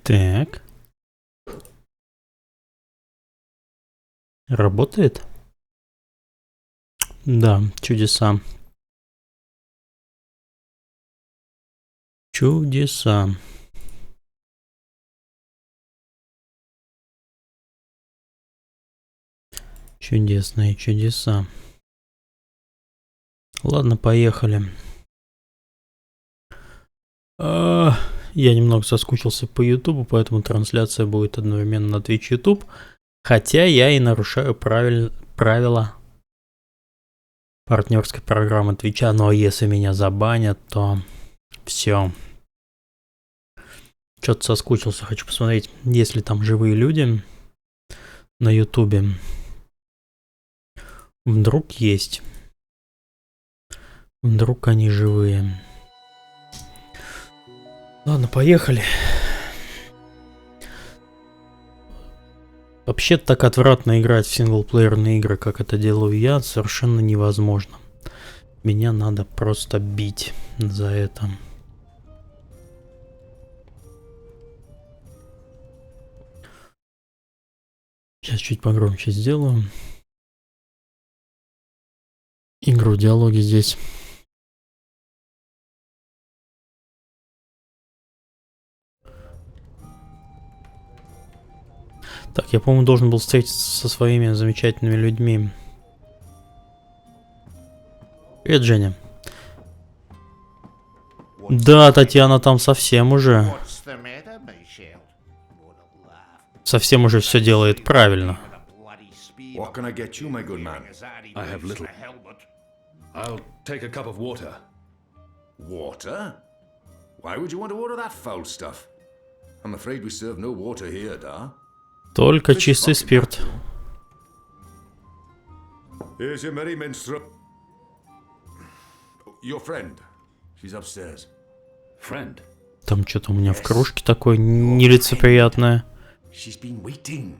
Так. Работает? Да, чудеса. Чудеса. Чудесные чудеса. Ладно, поехали. Я немного соскучился по Ютубу, поэтому трансляция будет одновременно на Twitch и YouTube. Хотя я и нарушаю правила партнерской программы Твича, но если меня забанят, то все. Что-то соскучился, хочу посмотреть, есть ли там живые люди на Ютубе. Вдруг есть. Вдруг они живые. Ладно, поехали. Вообще так отвратно играть в синглплеерные игры, как это делаю я, совершенно невозможно. Меня надо просто бить за это. Сейчас чуть погромче сделаю. Игру, диалоги здесь. Так, я, по-моему, должен был встретиться со своими замечательными людьми. Привет, Женя. Да, Татьяна там совсем уже. Совсем уже все делает правильно. What can I get you, my good man? I have little. I'll take a cup of water. Water? Why would you want to order that foul stuff? I'm afraid we serve no water here, da. Только чистый спирт. Here's your merry minstrel. Your friend. She's upstairs. Friend. Там что-то у меня в кружке такое нелицеприятное. She's been waiting.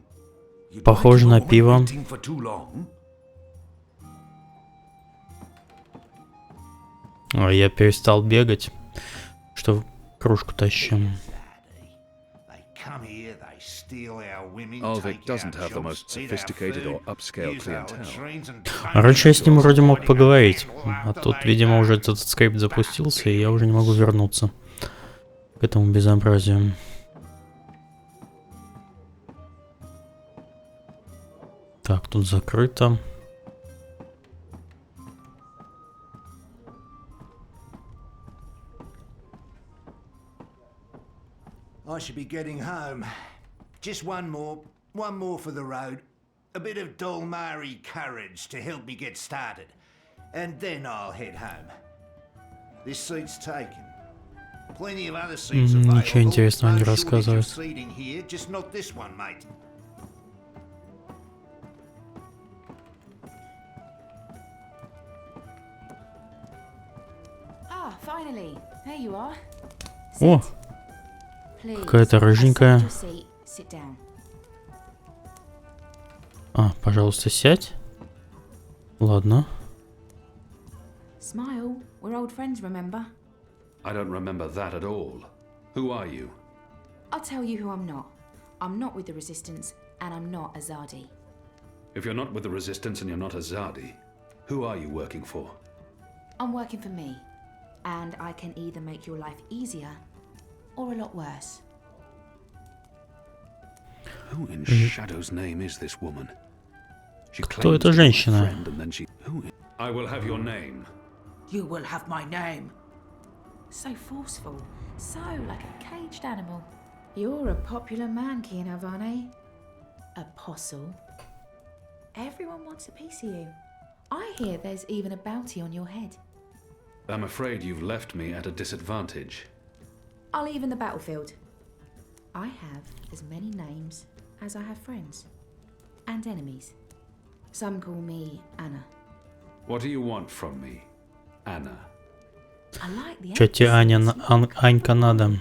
Похоже на пиво. А я перестал бегать, что кружку тащим. Alvik doesn't have the most sophisticated or upscale clientele. Раньше я с ним вроде мог поговорить, а тут, видимо, уже этот скрипт запустился, и я уже не могу вернуться к этому безобразию. Так, тут закрыто. I should be getting home. Just one more for the road. A bit of Dolmari courage to help me get started. And then I'll head home. This seat's taken. Plenty of other seats available. Ничего интересного не рассказывает. Here, just not this one, mate. Ah, finally. There you are. О! Какая-то рыженькая. А, пожалуйста, сядь. Ладно. Smile. We're old friends, remember? I don't remember that at all. Who are you? I'll tell you who I'm not. I'm not with the Resistance, and I'm not a Zadi. If you're not with the Resistance and you're not a Zadi, who are you working for? I'm working for me, and I can either make your life easier or a lot worse. Who in Shadow's name is this woman? Кто эта женщина? I will have your name. You will have my name. So forceful, so like a caged animal. You're a popular man, Kian Havane. Apostle. Everyone wants a piece of you. I hear there's even a bounty on your head. I'm afraid you've left me at a disadvantage. I'll even the battlefield. I have as many names as I have friends. And enemies. Some call me Anna. What do you want from me, Anna? I like the Чё тебе, Анька, надо?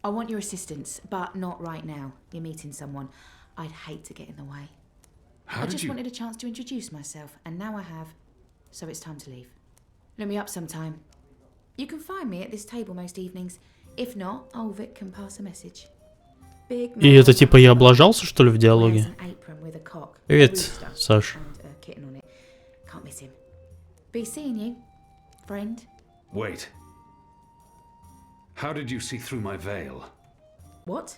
I want your assistance, but not right now. You're meeting someone. I'd hate to get in the way. I just wanted a chance to introduce myself, and now I have. So it's time to leave. Look me up sometime. You can find me at this table most evenings. If not, Ulvik can pass a message. Big И это male типа я black dog облажался, что ли, в wears диалоге? an apron with a cock, a Привет, rooster, Саш. and a kitten on it. Can't miss him. Be seeing you, friend. Wait. How did you see through my veil? What?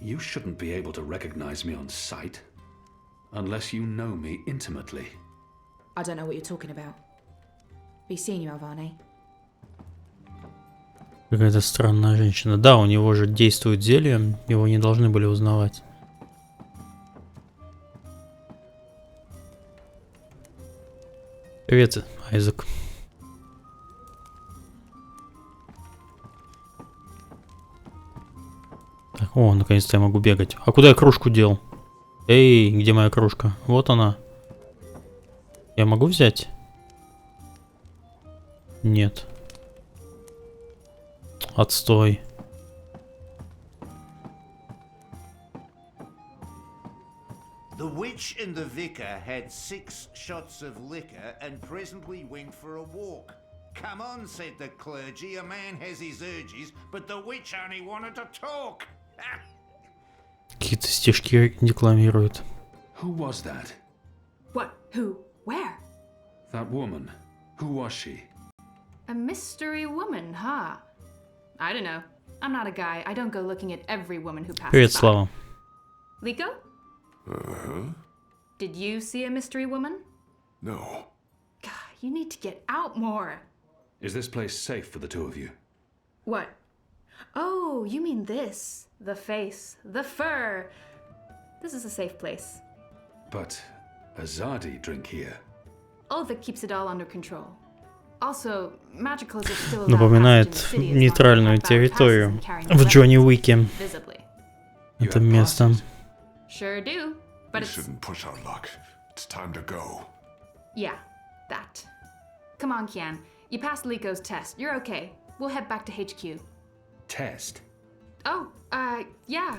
You shouldn't be able to recognize me on sight. Unless you know me intimately. I don't know what you're talking about. Be seeing you, Alvane. Какая-то странная женщина. Да, у него же действует зелье, его не должны были узнавать. Привет, Айзек. Так, о, наконец-то я могу бегать. А куда я кружку дел? Эй, где моя кружка? Вот она. Я могу взять? Нет. Отстой. The witch and the vicar had 6 shots of liquor and presently went for a walk. Come on, said the clergy, a man has his urges, but the witch only wanted to talk. Какие-то стишки декламируют. Who was that? What? Who? Where? That woman. Who was she? A mystery woman, huh? I don't know. I'm not a guy. I don't go looking at every woman who passes Привет, by. Слава. Liko? Did you see a mystery woman? No. God, you need to get out more. Is this place safe for the two of you? What? Oh, you mean this. The face. The fur. This is a safe place. But Azadi drink here. Oh, that keeps it all under control. Also, magicals are still allowed Напоминает passage in the city as long as нейтральную they have valid территорию passes and carrying в weapons Джонни Уике. visibly. You Это have место. passes? Sure do, but We it's... shouldn't push our luck. It's time to go. Yeah, that. Come on, Kian. You passed Liko's test. You're okay. We'll head back to HQ. Test. Oh, yeah.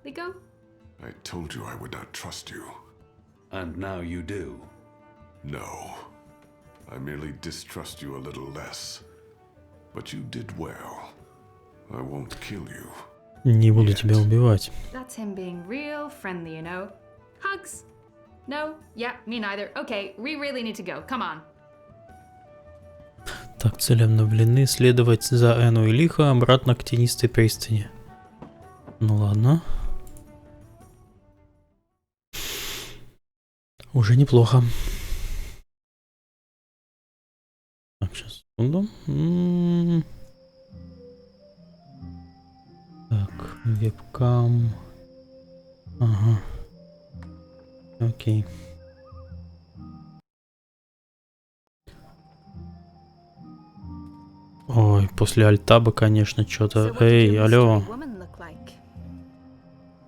Liko? I told you I would not trust you. And now you do. No. I merely distrust you a little less. But you did well. I won't kill you. Не буду тебя убивать. That's him being real friendly, you know. Hugs? No? Yeah, me neither. Okay, we really need to go. Come on. Так, цели обновлены. Следовать за Эну и Лихо обратно к тенистой пристани. Ну ладно. Уже неплохо. Так, сейчас, секунду. Так, вебкам. Ага. Окей. Ой, после альтаба, конечно, что-то. Эй, алло.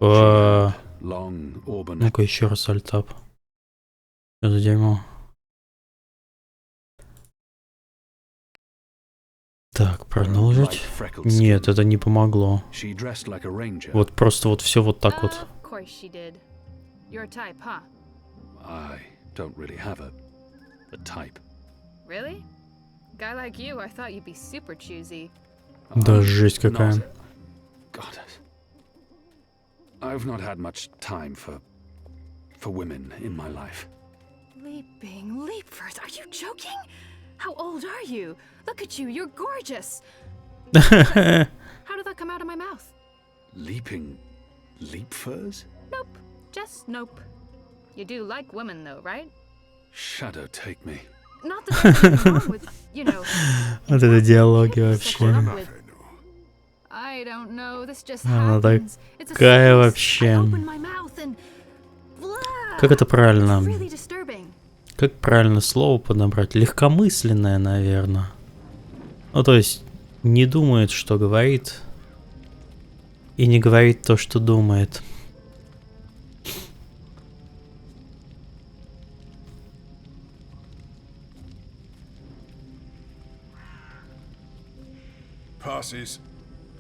Long auburn. Ну-ка еще раз альтаб. Что за дерьмо? Так, продолжить. Нет, это не помогло. She dressed like a ranger. Вот просто вот все вот так вот. Of course she did. Your type, huh? I don't really have a type. Really? Guy like you, I thought you'd be super choosy. Да жесть какая. Not- God. I've not had much time for women in my life. Leaping leapers, are you joking? How old are you? Look at you, you're gorgeous. How did that come out of my mouth? Leaping leap furs? Nope, just nope. You do like women though, right? Shadow take me. Not that there's anything wrong with, you know. Вот это диалоги вообще. With, I don't know, this just Она happens. It's a такая sickness. вообще. I open my mouth and... Как это правильно? It's really disturbing. Как правильно слово подобрать? Легкомысленное, наверное. Ну, то есть, не думает, что говорит, и не говорит то, что думает. Parsies,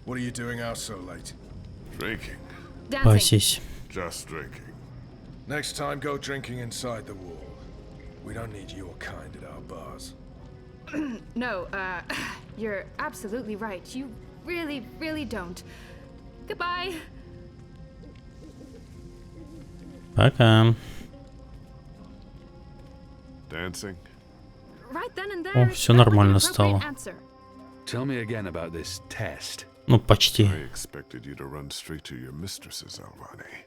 what are you doing out so late? Drinking. Dancing. Пасись. Just drinking. Next time, go drinking inside the wall. We don't need your kind at our bars. No, you're absolutely right. You really, really don't. Goodbye. Пока. Dancing? Right then and О, there. все that was нормально the appropriate стало. answer. Tell me again about this test. Ну, почти. I expected you to run straight to your mistresses, Alvani.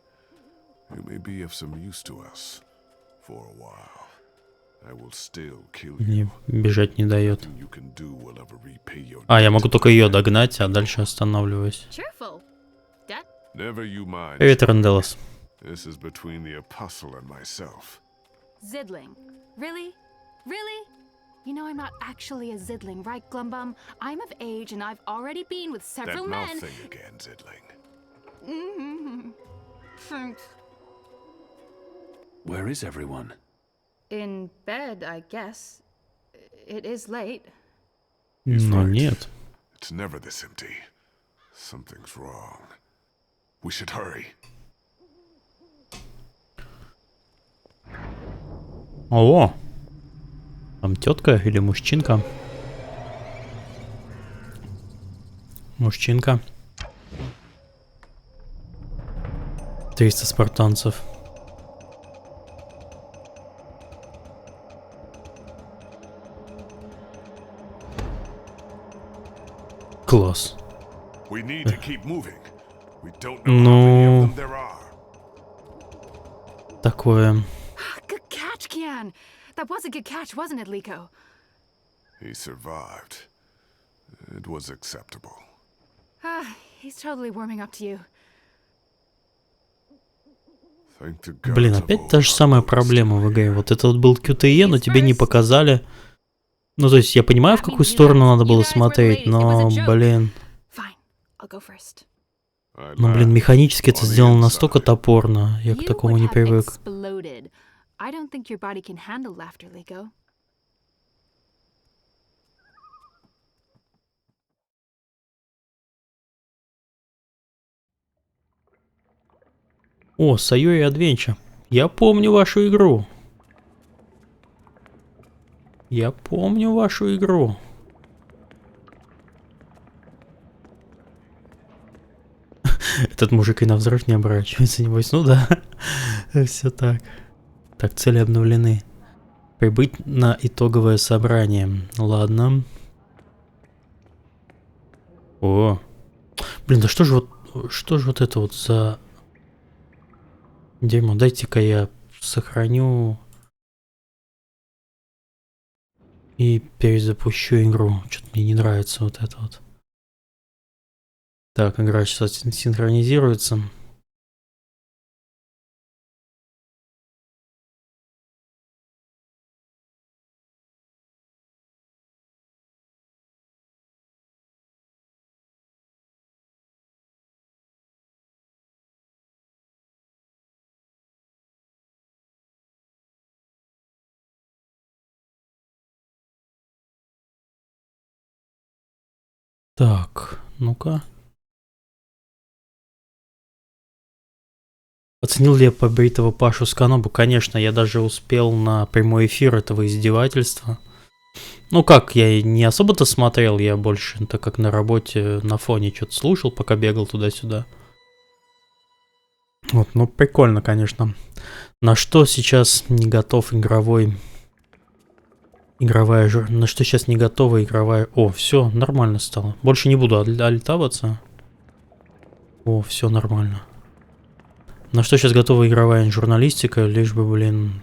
You may be of some use to us for a while. I will still kill Не, you. бежать не дает. Nothing you can do will ever repay your А, я debt. могу только ее догнать, а дальше останавливаюсь. Cheerful. Dead? Never you mind. Привет, Ренделос. This is between the apostle and myself. Zidling. Really? Really? You know I'm not actually a Zidling, right, Glumbum? I'm of age and I've already been with several That mouth men. thing again, Zidling. Mm-hmm. Thanks. Where is everyone? In bed, I guess. It is late. Но right. нет. It's never this empty. Something's wrong. We should hurry. О, там тетка или мужчинка? Мужчинка. 300 спартанцев. Класс. We need to keep moving. We don't know how many of them there are. Такое. Good catch, Kian. That was a good catch, wasn't it, Liko? He survived. It was acceptable. He's totally warming up to you. Thank the gods Блин, of опять та же old самая are проблема в still игре. Вот это вот был QTE, но тебе не показали. Ну, то есть я понимаю, в какую сторону надо было смотреть, но, блин... Fine, I'll go first. I Ну, блин, laughed. механически это On the сделано настолько inside. топорно. Я к You такому would не have привык. exploded. I don't think your body can handle laughter, Liko. О, Sayuri Adventure. Я помню вашу игру. Я помню вашу игру. Этот мужик и на взрыв не оборачивается, небось. Ну да, все так. Так, цели обновлены. Прибыть на итоговое собрание. Ладно. О. Блин, да что же вот это вот за... Дерьмо, дайте-ка я сохраню и перезапущу игру. Что-то мне не нравится вот это вот. Так, игра сейчас синхронизируется. Так, ну-ка. Оценил ли я побритого Пашу с Канобу? Конечно, я даже успел на прямой эфир этого издевательства. Ну как, я и не особо-то смотрел, я больше, так как на работе на фоне что-то слушал, пока бегал туда-сюда. Вот, ну прикольно, конечно. На что сейчас не готов игровая на что сейчас не готова игровая... О, все, нормально стало. Больше не буду альтаваться. О, все нормально. На что сейчас готова игровая журналистика, лишь бы, блин,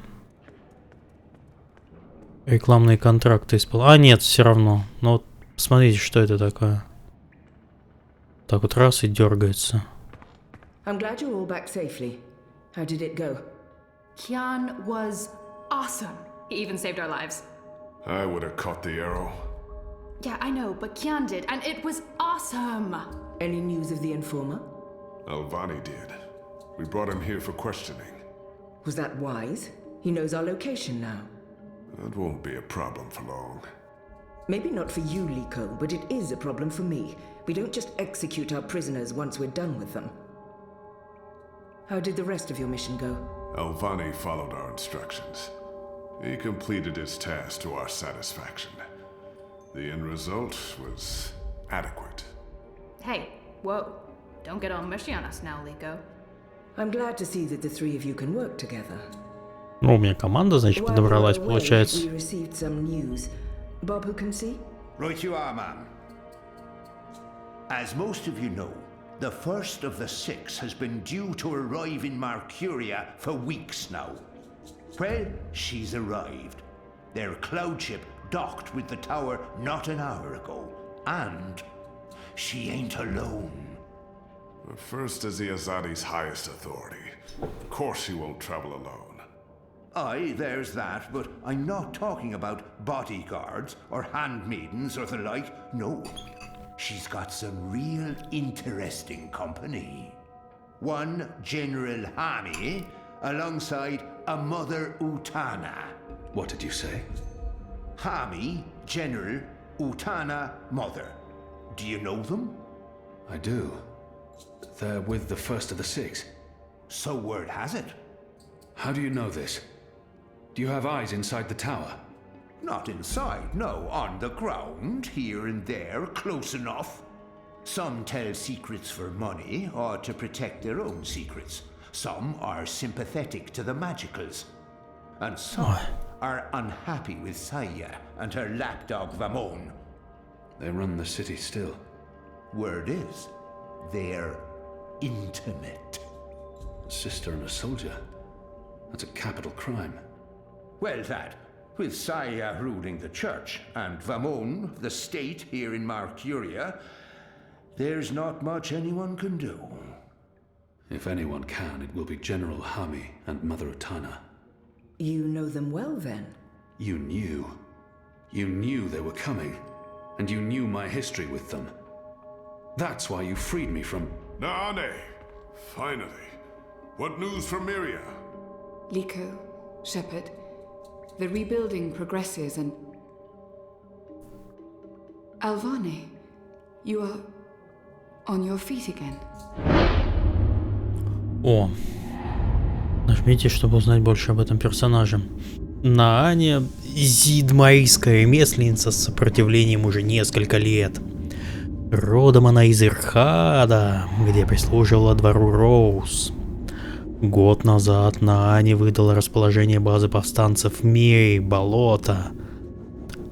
рекламные контракты исполнять. А, нет, все равно. Ну вот, посмотрите, что это такое. Так вот раз и дергается. I'm glad you're all back safely. How did it go? Kian was awesome. He even saved our lives. I would have caught the arrow. Yeah, I know, but Kian did, and it was awesome. Any news of the informer? Alvani did. We brought him here for questioning. Was that wise? He knows our location now. That won't be a problem for long. Maybe not for you, Liko, but it is a problem for me. We don't just execute our prisoners once we're done with them. How did the rest of your mission go? Alvani followed our instructions. He completed his task to our satisfaction. The end result was adequate. Hey, whoa. Don't get all mushy on us now, Liko. I'm glad to see that the three of you can work together. Ну, у меня команда, значит, подобралась, While you were away, получается. we received some news. Bob, who can see? Right you are, ma'am. As most of you know, the first of the six has been due to arrive in Mercuria for weeks now. Well, she's arrived. Their cloud ship docked with the tower not an hour ago. And she ain't alone. The first is the Azadi's highest authority. Of course she won't travel alone. Aye, there's that, but I'm not talking about bodyguards or handmaidens or the like. No, she's got some real interesting company. One General Hami alongside a Mother Utana. What did you say? Hami, General, Utana, Mother. Do you know them? I do. They're with the first of the six. So word has it. How do you know this? Do you have eyes inside the tower? Not inside, no. On the ground, here and there, close enough. Some tell secrets for money or to protect their own secrets. Some are sympathetic to the magicals. And some are unhappy with Saya and her lapdog Vamon. They run the city still. Word is, they're intimate. A sister and a soldier. That's a capital crime. Well, that, with Saya ruling the church and Vamon, the state here in Mercuria, there's not much anyone can do. If anyone can, it will be General Hami and Mother Utana. You know them well, then? You knew. You knew they were coming. And you knew my history with them. That's why you freed me from... Naane! Finally. What news from Miria? Liko, Shepard, the rebuilding progresses and... Alvane, you are on your feet again. О, нажмите, чтобы узнать больше об этом персонаже. Наане — зидмарийская ремесленница с сопротивлением уже несколько лет. Родом она из Ирхада, где прислуживала двору Роуз. Год назад Наане выдала расположение базы повстанцев в мире, болото,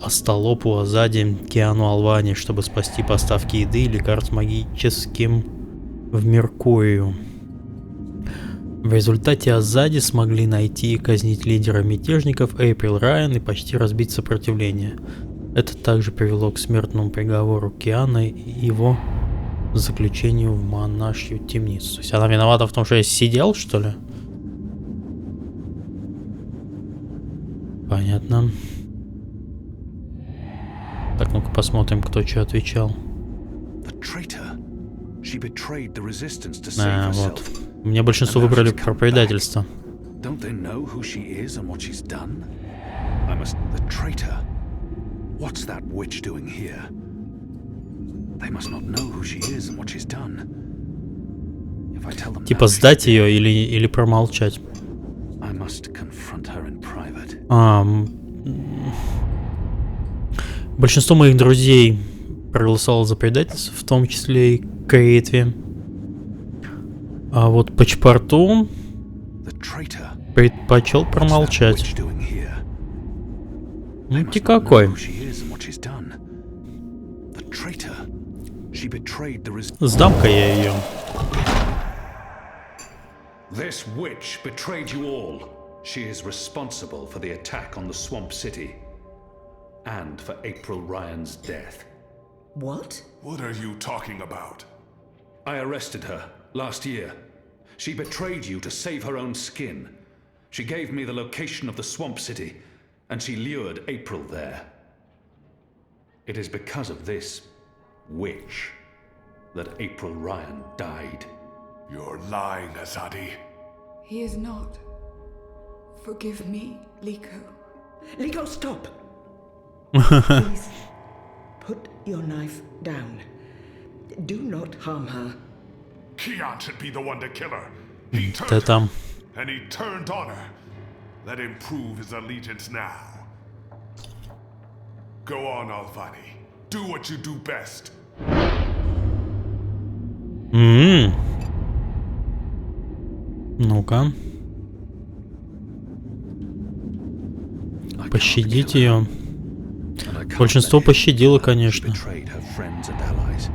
Астолопу, Азади, Киану Алвани, чтобы спасти поставки еды и лекарств магическим в Меркурию. В результате Азади смогли найти и казнить лидера мятежников Эйприл Райан и почти разбить сопротивление. Это также привело к смертному приговору Киана и его заключению в монашью темницу. То есть она виновата в том, что я сидел, что ли? Понятно. Так, ну-ка посмотрим, кто что отвечал. Вот. У меня большинство выбрали про предательство. What's that witch doing here? They must not know who she is and what she's done. If I tell them типа сдать ее или промолчать. I must confront her in private. Большинство моих друзей проголосовало за предательство, в том числе и Крейтви. А вот по Чпарту предпочел промолчать. Ну ты какой? Сдам-ка я ее. This witch betrayed you all. She is responsible for the attack on the Swamp City and for April Ryan's death. What? What are you talking about? I arrested her last year. She betrayed you to save her own skin. She gave me the location of the Swamp City, and she lured April there. It is because of this witch that April Ryan died. You're lying, Azadi. He is not. Forgive me, Liko. Liko, stop! Please, put your knife down. Do not harm her. Kian should be the one to kill her. He turned her, and he turned on her. Let him prove his allegiance now. Go on, Alvani. Do what you do best. Ну-ка. Пощадить ее. Большинство пощадило, конечно.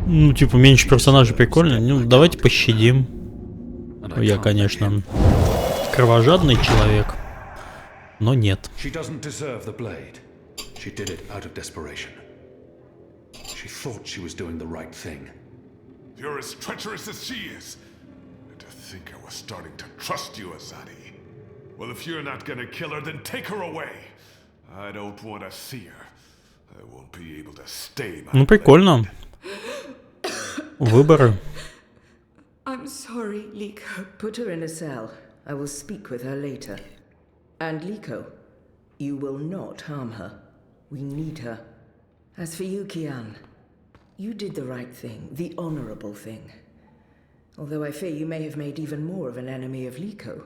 Ну, типа, меньше персонажей прикольно. Ну, давайте пощадим. Я, конечно, кровожадный человек. Но нет. You're as treacherous as she is. And to think I was starting to trust you, Azadi. Well, if you're not gonna kill her, then take her away. I don't want to see her. I won't be able to stay my Ну, прикольно. Выборы. I'm sorry, Liko. Put her in a cell. I will speak with her later. And Liko, you will not harm her. We need her. As for you, Kian, you did the right thing, the honorable thing. Although I fear you may have made even more of an enemy of Liko.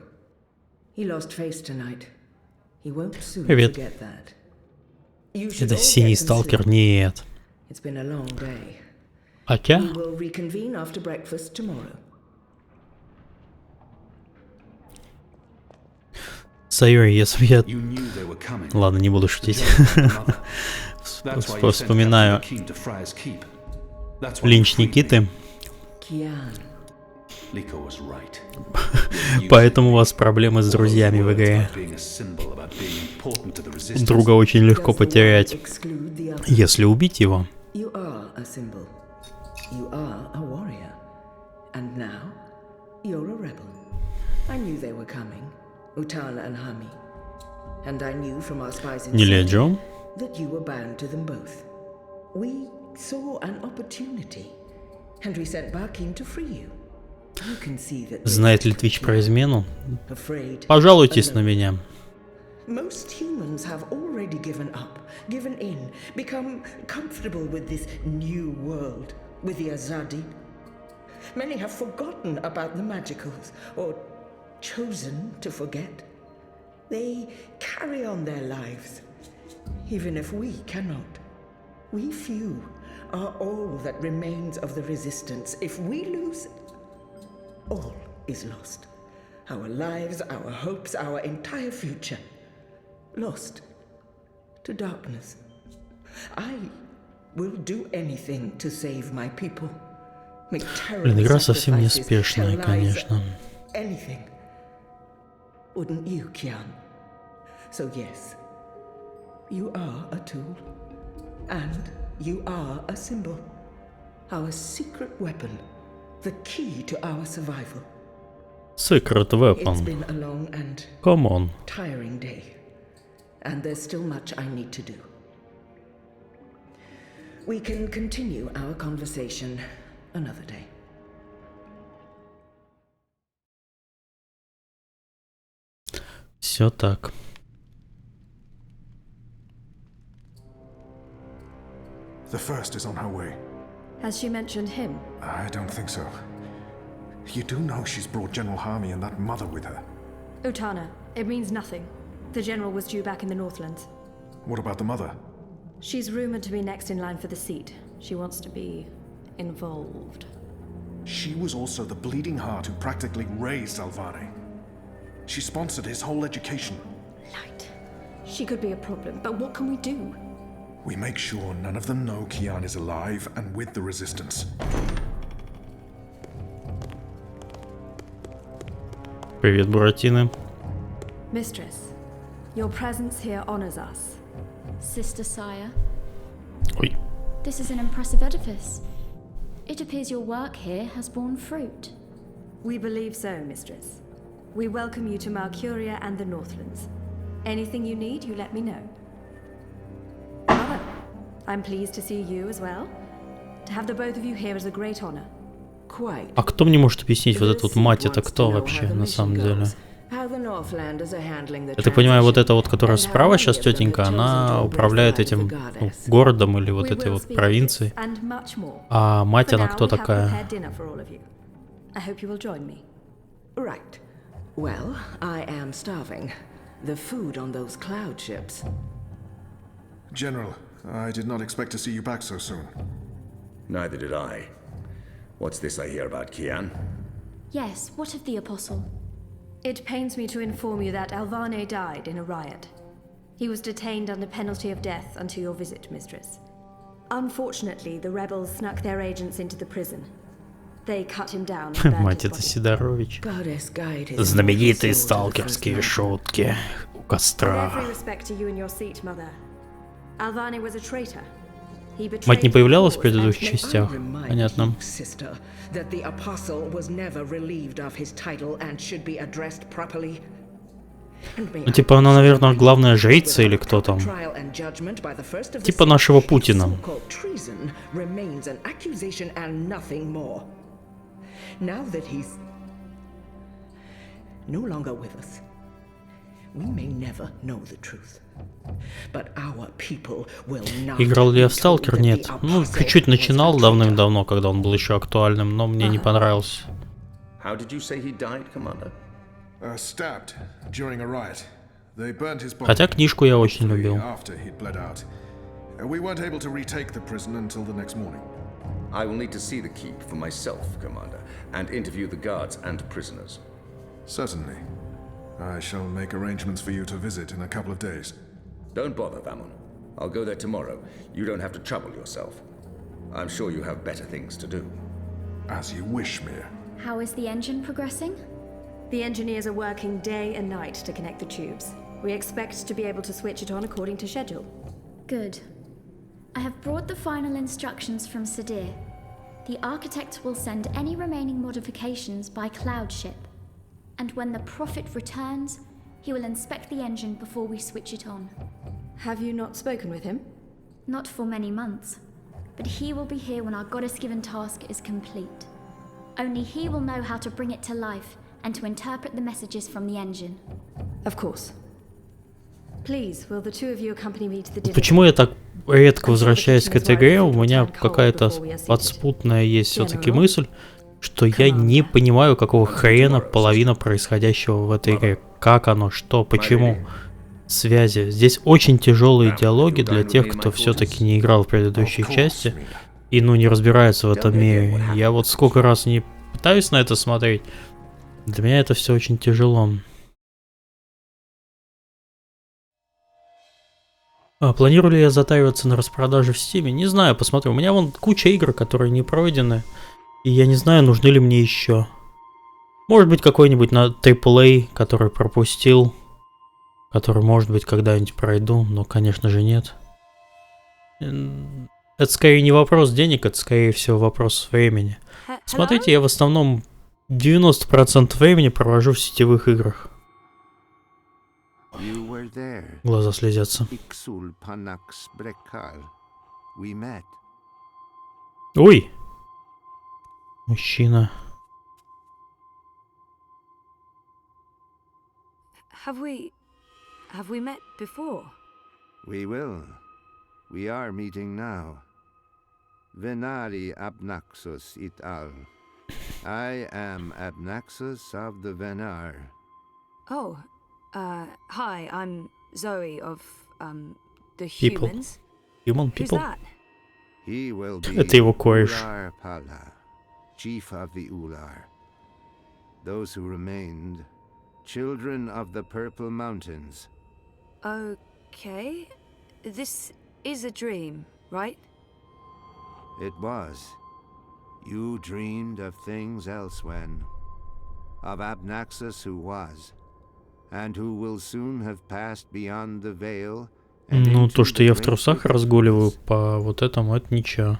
He lost face tonight. He won't soon forget that. Это синий сталкер? Нет. It's been a long day. Хотя? We will reconvene after breakfast tomorrow. Сайори, если я... Ладно, не буду шутить. Вспоминаю линч Никиты. Поэтому у вас проблемы с друзьями в игре. Друга очень легко потерять, если убить его. Не леджу. Знает ли Twitch про измену? Пожалуйтесь на меня. Most humans have already given up, given in, become comfortable with this new world, with the Azadi. Many have forgotten about the magicals, or chosen to forget. They carry on their lives, even if we cannot. We few are all that remains of the resistance. If we lose, all is lost. Our lives, our hopes, our entire future. Lost to darkness. I will do anything to save my people. Make terrible Игра совсем sacrifices, неспешная, tell lies, конечно. Anything. Wouldn't you, Kian? So yes, you are a tool, and you are a symbol. Our secret weapon, the key to our survival. Secret weapon. It's been a long and Come on. tiring day. And there's still much I need to do. We can continue our conversation another day. Все так. The first is on her way. Has she mentioned him? I don't think so. You do know she's brought General Harmy and that mother with her. Utana, it means nothing. The general was due back in the Northlands. What about the mother? She's rumored to be next in line for the seat. She wants to be involved. She was also the bleeding heart who practically raised Alvane. She sponsored his whole education. Light. She could be a problem, but what can we do? We make sure none of them know Kian is alive and with the resistance. Привет, Буратино. Mistress, your presence here honors us. Sister Sire. Oi. This is an impressive edifice. It appears your work here has borne fruit. We believe so, Mistress. We welcome you to Malcuria and the Northlands. Anything you need, you let me know. Mother, I'm pleased to see you as well. To have the both of you here is a great honor. Quite. А кто мне может объяснить вот эту вот мать, это кто вообще на самом деле? Я так понимаю, вот эта вот, которая справа сейчас тетенька, она управляет этим городом или вот этой вот провинцией. А мать, она кто такая? Right. Well, I am starving. The food on those cloud ships. General, I did not expect to see you back so soon. Neither did I. What's this I hear about Kian? Yes, what of the apostle? It pains me to inform you that Alvane died in a riot. He was detained under penalty of death until your visit, mistress. Unfortunately, the rebels snuck their agents into the prison. They cut him down and burned Мать, his это body. Сидорович. Goddess guide his Знаменитые soul to the сталкерские first шутки у With костра. every respect to you and your seat, mother, Alvane was a traitor. He betrayed Мать не появлялась в the cause and предыдущих made- частях? Remind Понятно. you, sister, that the apostle was never relieved of his title and should be addressed properly. Ну, типа, она, наверное, главная жрица или кто там. Типа нашего Путина. Играл ли я в Сталкер? Нет. Ну, чуть-чуть начинал давным-давно, когда он был еще актуальным, но мне не понравился. How did you say he died, Commander? Stabbed during a riot. They burned his body. Хотя книжку я очень любил. After he'd bled out. We weren't able to retake the prison until the next morning. I will need to see the keep for myself, Commander, and interview the guards and prisoners. Certainly. I shall make arrangements for you to visit in a couple of days. Don't bother, Vamon. I'll go there tomorrow. You don't have to trouble yourself. I'm sure you have better things to do. As you wish, Mia. How is the engine progressing? The engineers are working day and night to connect the tubes. We expect to be able to switch it on according to schedule. Good. I have brought the final instructions from Sadir. The architect will send any remaining modifications by cloud ship. And when the prophet returns, he will inspect the engine before we switch it on. Have you not spoken with him? Not for many months, but he will be here when our goddess-given task is complete. Only he will know how to bring it to life and to interpret the messages from the engine. Of course. Please, will the two of you accompany me to the dinner? Почему я так редко возвращаюсь к этой игре? У меня какая-то подспутная есть все-таки мысль, что я не понимаю, какого хрена половина происходящего в этой игре. Как оно, что, почему, связи. Здесь очень тяжелые диалоги для тех, кто все-таки не играл в предыдущей части и, ну, не разбирается в этом мире. Я вот сколько раз не пытаюсь на это смотреть, для меня это все очень тяжело. Планирую ли я затариваться на распродаже в Стиме? Не знаю, посмотрю. У меня вон куча игр, которые не пройдены. И я не знаю, нужны ли мне еще. Может быть, какой-нибудь на AAA, который пропустил. Который, может быть, когда-нибудь пройду. Но, конечно же, нет. Это скорее не вопрос денег, это скорее всего вопрос времени. Смотрите, я в основном 90% времени провожу в сетевых играх. Глаза слезятся. Ой! Мужчина. Have we met before? We will. We are meeting now. Venari Abnaxus it al. I am Abnaxus of the Venar. Oh, hi, I'm Zoe of, the People. humans. Human Who's people? that? He will be Это его кореш. Ular Pala, chief of the Ular. Those who remained, children of the Purple Mountains. Okay. This is a dream, right? It was. You dreamed of things else when. Of Abnaxus who was, and who will soon have passed beyond the veil. Ну, то, что я в трусах разгуливаю по вот этому, это ничего.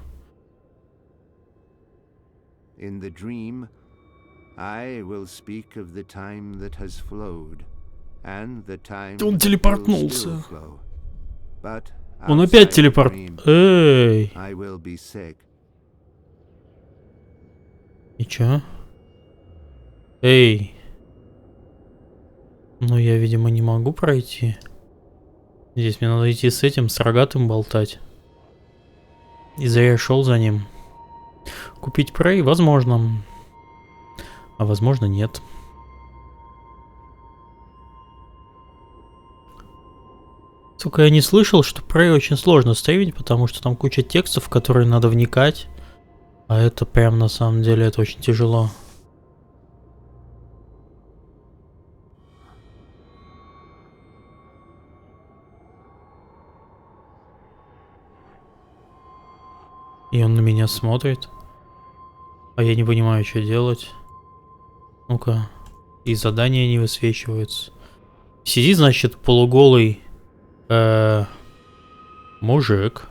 In the dream, I will speak of the time that has flowed, and the time Он телепортнулся. will still flow. But Он опять outside the телепорт... dream, Эй! I will be sick. И чё? Эй! Ну, я, видимо, не могу пройти. Здесь мне надо идти с этим, с рогатым болтать. И зря я шел за ним. Купить Prey? Возможно. А возможно, нет. Сука, я не слышал, что Prey очень сложно стримить, потому что там куча текстов, в которые надо вникать. А это прям на самом деле это очень тяжело. И он на меня смотрит. А я не понимаю, что делать. Ну-ка. И задания не высвечиваются. Сидит, значит, полуголый мужик.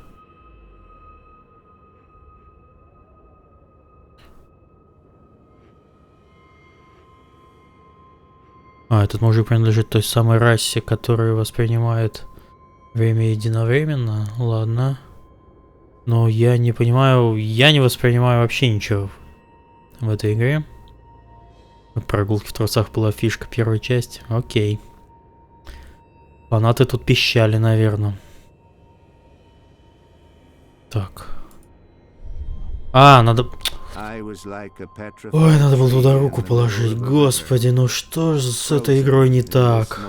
А, этот мужик принадлежит той самой расе, которая воспринимает время единовременно. Ладно. Но я не понимаю, я не воспринимаю вообще ничего в этой игре. Прогулки в трусах была фишка первой части. Окей. Фанаты тут пищали, наверное. Так. А, надо... Ой, надо было туда руку положить. Господи, ну что же с этой игрой не так?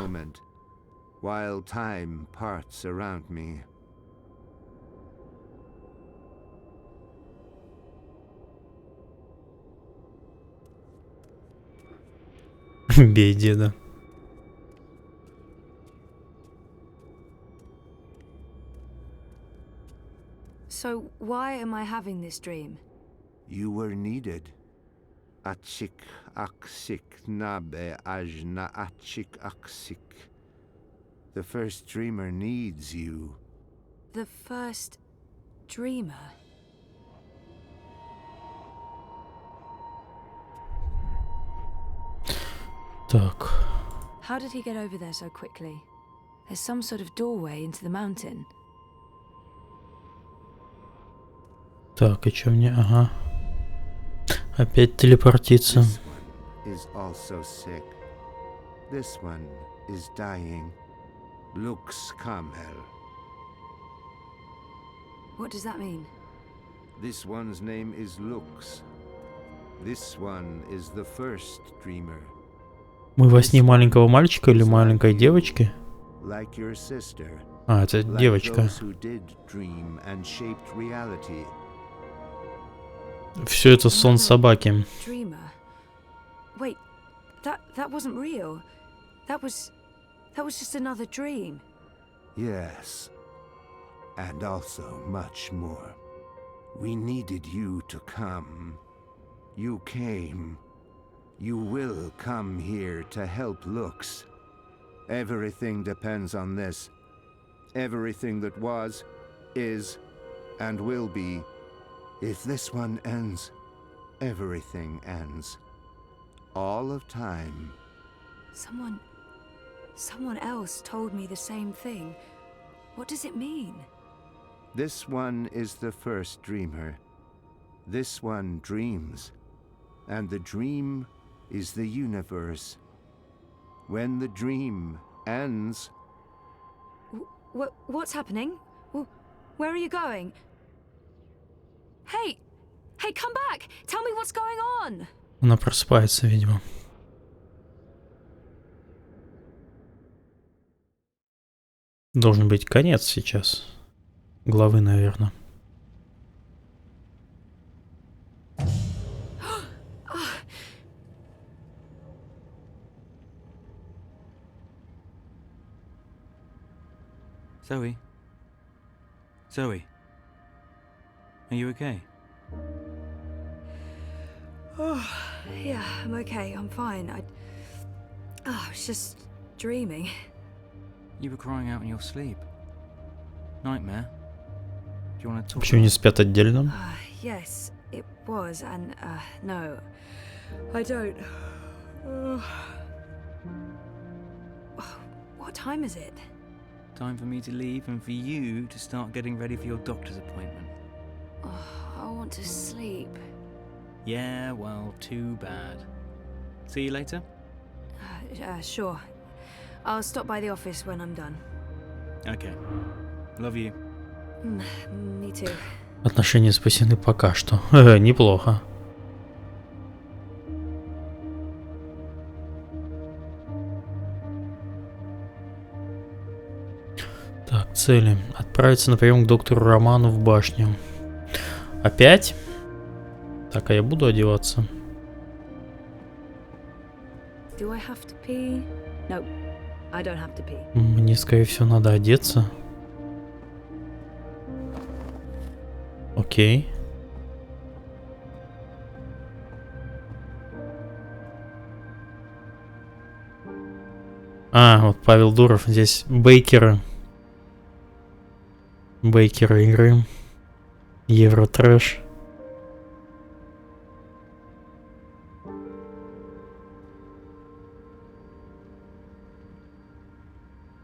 Бей деда. So, why am I having this dream? You were needed. Achik aksik nabe ajna achik aksik. The first dreamer needs you. The first dreamer? Так. How did he get over there so quickly? There's some sort of doorway into the mountain. Так, и чё мне? Ага. Опять телепортиться. Is also sick. This one is dying. Lux Kamel. What does that mean? This one's name is Lux. This one is the first dreamer. Мы во сне маленького мальчика или маленькой девочки? Like your sister. А, это девочка. Все это сон собаки. Wait, that wasn't real. That was just another dream. Yes. And also much more. We needed you to come. You came. You will come here to help Lux. Everything depends on this. Everything that was, is, and will be. If this one ends, everything ends. All of time. Someone else told me the same thing. What does it mean? This one is the first dreamer. This one dreams. And the dream is the universe. When the dream ends... What's happening? Where are you going? Hey, come back! Tell me what's going on! Она просыпается, видимо. Должен быть конец сейчас. Главы, наверное. Zoe, are you okay? Oh, yeah, I'm okay. I'm fine. I was just dreaming. You were crying out in your sleep. Nightmare? Do you want to talk? Почему не спят отдельно? Yes, it was, and no, I don't. What time is it? Time for me to leave and for you to start getting ready for your doctor's appointment. Oh, I want to sleep. Yeah, well, too bad. See you later? Sure. I'll stop by the office when I'm done. Okay. Love you. Me too. Отношения спасены пока что. Неплохо. Так, цели. Отправиться на прием к доктору Роману в башню. Опять? Так, а я буду одеваться? Do I have to pee? No, I don't have to pee. Мне, скорее всего, надо одеться. Окей. А, вот Павел Дуров. Здесь бейкеры. Бейкеры игры. Евротрэш.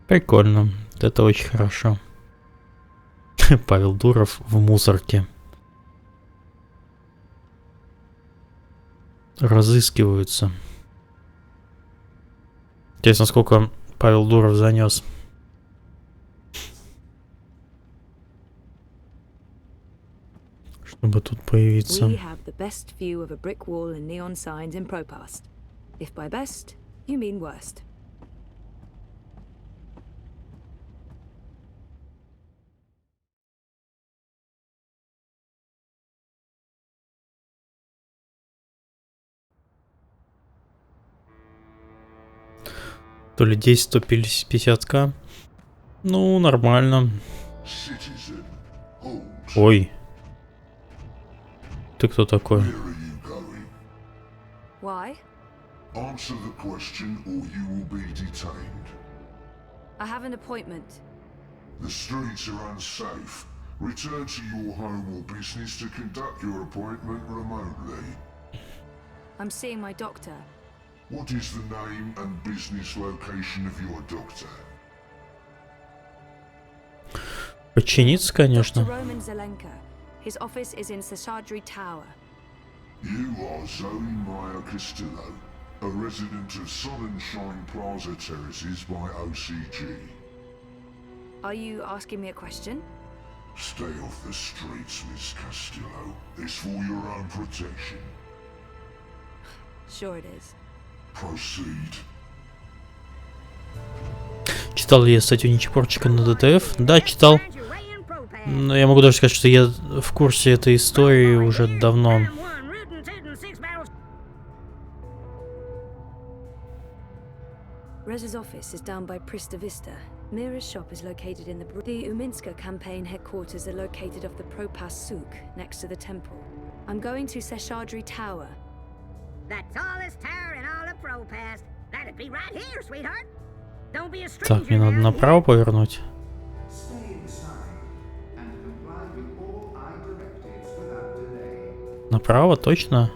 Прикольно. Это очень хорошо. Павел Дуров в мусорке. Разыскиваются. Интересно, сколько Павел Дуров занес. Чтобы тут появиться. We have the best view of a brick wall and neon signs in ProPast. If by best, you mean worst. То ли 10, то 50к. Ну, нормально. Ой. Ты кто такой? Why? Answer the question or you will be detained. I have an appointment. The streets are unsafe. Return to your home or business to conduct your appointment remotely. I'm seeing my doctor. What is the name and business location of your doctor? Подчиниться, конечно. Dr. Roman Zelenka. His office is in Seshadri Tower. You are Zoe Meyer Castillo, a resident of Sonnenschein Plaza Terraces by OCG. Are you asking me a question? Stay off the streets, Miss Castillo. It's for your own protection. Sure it is. Proceed. Читал ли я статью Ничепорчика на ДТФ? Да, читал. Но я могу даже сказать, что я в курсе этой истории уже давно. Rez's office is down by Prista Vista. Mira's shop is located in the Uminska campaign headquarters are located off the Propas Souk, next to the temple. I'm going to Seshadri Tower. The tallest tower in all of Propas. That'd be right here, sweetheart. Don't be a stranger. Так, мне надо направо повернуть. Направо, точно?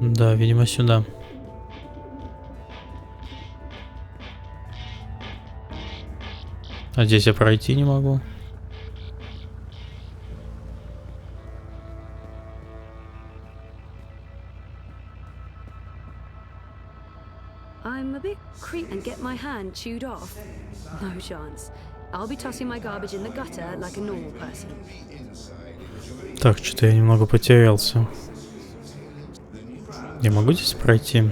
Да, видимо, сюда. А здесь я пройти не могу. I'm a bit creep and get my hand chewed off. No chance. I'll be tossing my garbage in the gutter like a normal person. Так, что-то я немного потерялся. Я могу здесь пройти?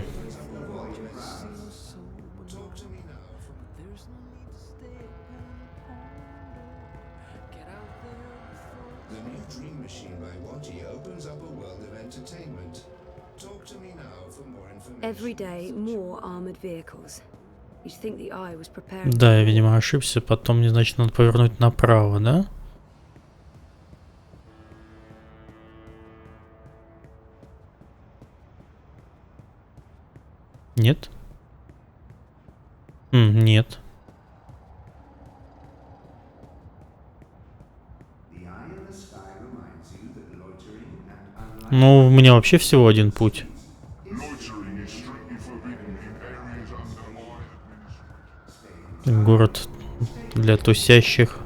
Every day, more armored vehicles. You'd think the eye was preparing. Да, я, видимо, ошибся. Потом мне, значит, надо повернуть направо, да? Нет? Нет. Ну, у меня вообще всего один путь. Город для тусящих.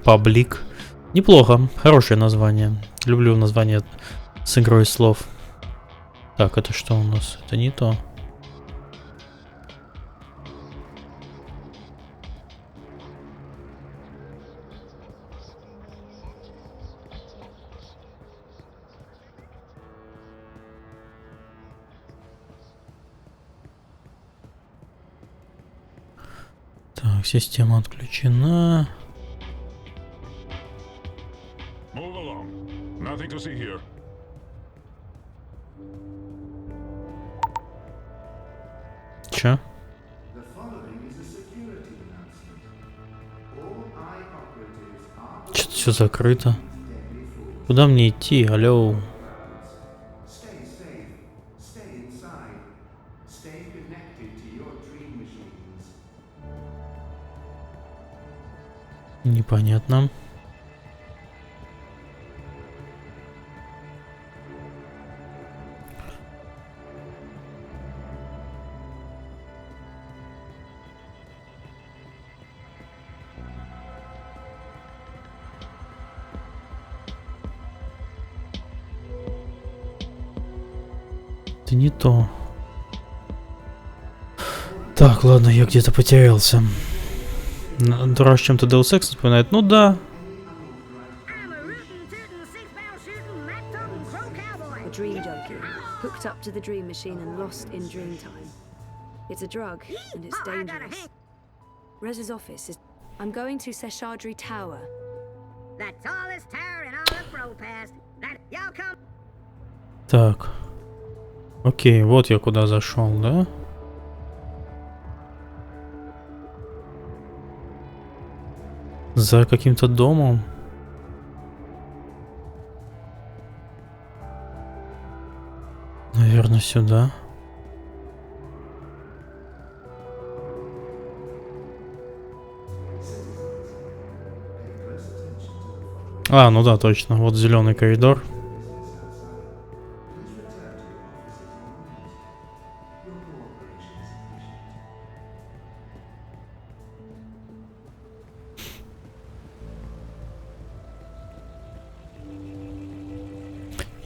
Паблик. Неплохо. Хорошее название. Люблю название с игрой слов. Так, это что у нас? Это не то. Так, система отключена. privacy here. Чё? Что-то все закрыто. Куда мне идти? Алло. Непонятно. Это не то. Так, ладно, я где-то потерялся. Дурак чем-то Deus Ex напоминает. Ну да. Dream junkie, hooked up to the dream machine and lost in dream time. It's a drug, and it's dangerous. Rez's office is... I'm going to Seshadri Tower. The tallest tower in all of Propast. Y'all come. Так. Окей, вот я куда зашел, да? За каким-то домом. Наверное, сюда. А, ну да, точно. Вот зеленый коридор.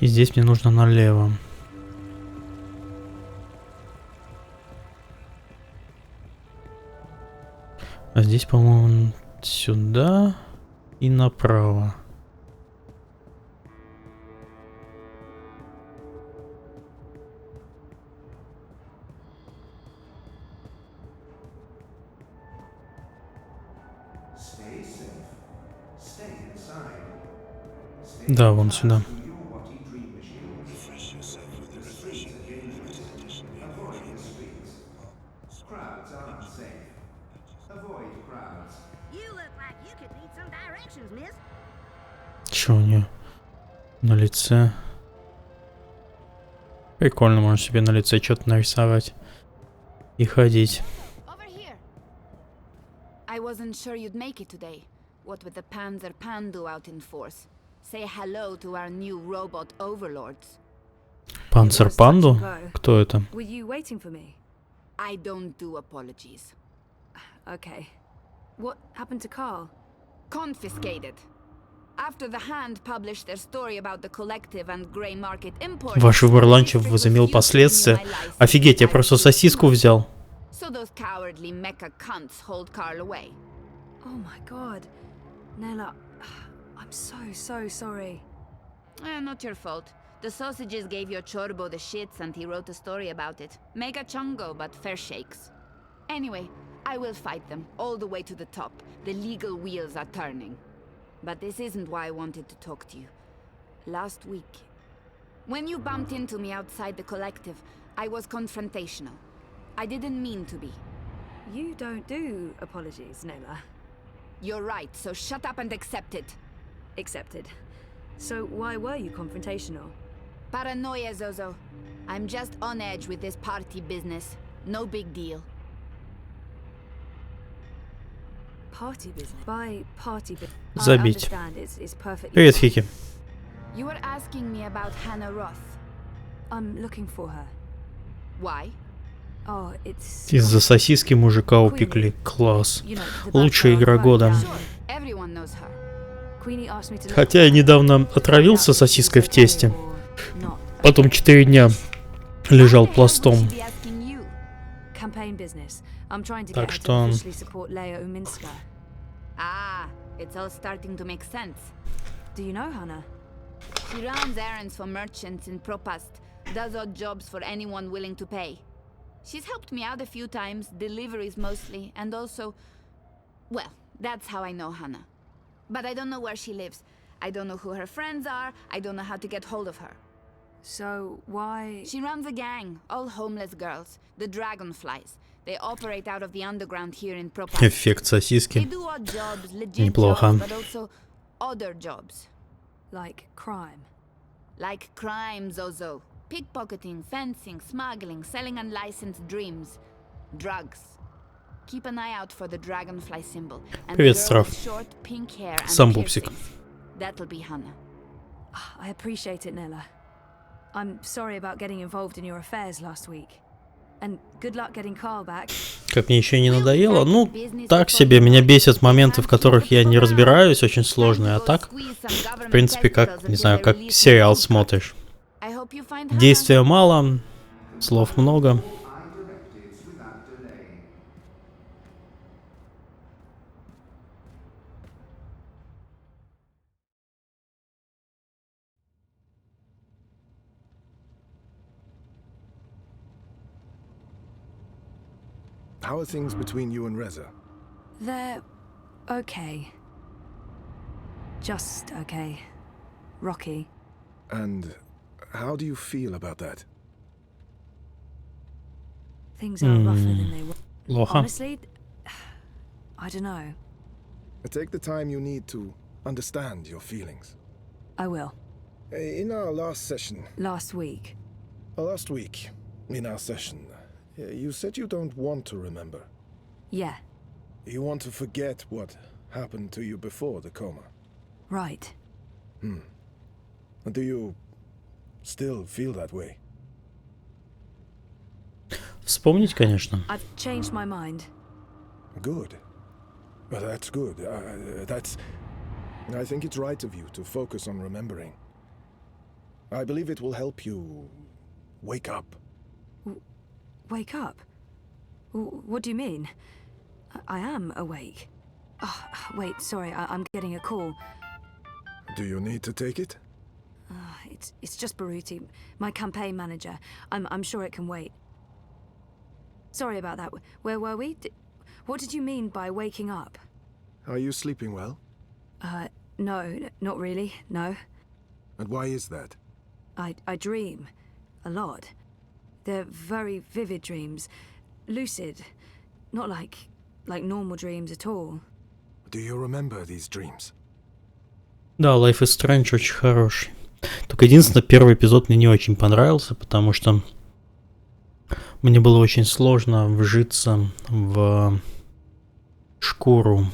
И здесь мне нужно налево. А здесь, по-моему, сюда и направо. Да, вон сюда. Чё у нее на лице? Прикольно, можно себе на лице что-то нарисовать и ходить. I wasn't sure you'd make it today. What with the Panzer Pandu out in force. Say hello to our new robot overlords. Панцер Панду? Кто это? Were you waiting for me? I don't do apologies. Okay. What happened to Carl? Confiscated. After the Hand published their story about the collective and grey market imports. Ваш выбор ланча возымел последствия. Офигеть, я просто сосиску взял. So those cowardly mecha cunts hold Carl away. Oh my god. Nella, I'm so sorry. Not your fault. The sausages gave your chorbo the shits and he wrote a story about it. Mega chungo, but fair shakes. Anyway, I will fight them all the way to the top. The legal wheels are turning. But this isn't why I wanted to talk to you. Last week, when you bumped into me outside the collective, I was confrontational. I didn't mean to be. You don't do apologies, Nella. You're right, so shut up and accept it. Accepted. So why were you confrontational? Paranoia, Zozo. I'm just on edge with this party business. No big deal. Party business? By party business, Забить. I understand it's perfectly... Привет, Хики. You were asking me about Hannah Roth. I'm looking for her. Why? Oh, it's... Из-за сосиски мужика упекли. Класс. Лучшая игра года. Хотя я недавно отравился сосиской в тесте. Потом 4 дня лежал пластом. Так что... Ah, it's all starting to make sense. Do you know Hannah? She runs errands for merchants in Propast, does odd jobs for anyone willing to pay. She's helped me out a few times, deliveries mostly, and also... Well, that's how I know Hannah. But I don't know where she lives. I don't know who her friends are. I don't know how to get hold of her. So, why... She runs a gang, all homeless girls. The Dragonflies. They operate out of the underground here in Propas. Эффект сосиски. They do odd jobs, legit Неплохо. jobs, but also other jobs. Like crime? Like crime, Zozo. Pickpocketing, fencing, smuggling, selling unlicensed dreams. Drugs. Keep an eye out for the dragonfly symbol. And Привет, the girl with Страф. short pink hair and Сам пупсик. piercings. That'll be Hannah. I appreciate it, Nella. I'm sorry about getting involved in your affairs last week. And good luck getting Carl back. Как мне еще не надоело. Ну, так себе. Меня бесят моменты, в которых я не разбираюсь, очень сложные. А так, в принципе, как, не знаю, как сериал смотришь. Действия мало, слов много. How are things between you and Reza? They're okay. Just okay. Rocky. And how do you feel about that? Things are rougher than they were. Плохо. Honestly, I don't know. Take the time you need to understand your feelings. I will. In our last session... Last week. Last week, in our session, you said you don't want to remember. Yeah. You want to forget what happened to you before the coma. Right. Do you still feel that way? Вспомнить, конечно. I've changed my mind. Good. Well, that's good. I think it's right of you to focus on remembering. I believe it will help you wake up. Wake up? What do you mean? I am awake. Oh, wait, sorry, I'm getting a call. Do you need to take it? It's just Baruti, my campaign manager. I'm sure it can wait. Sorry about that. Where were we? What did you mean by waking up? Are you sleeping well? No, not really, no. And why is that? I dream. A lot. They're very vivid dreams. Lucid. Not like normal dreams at all. Do you remember these dreams? Да, Life is Strange очень хороший. Только единственное, первый эпизод мне не очень понравился, потому что мне было очень сложно вжиться в шкуру,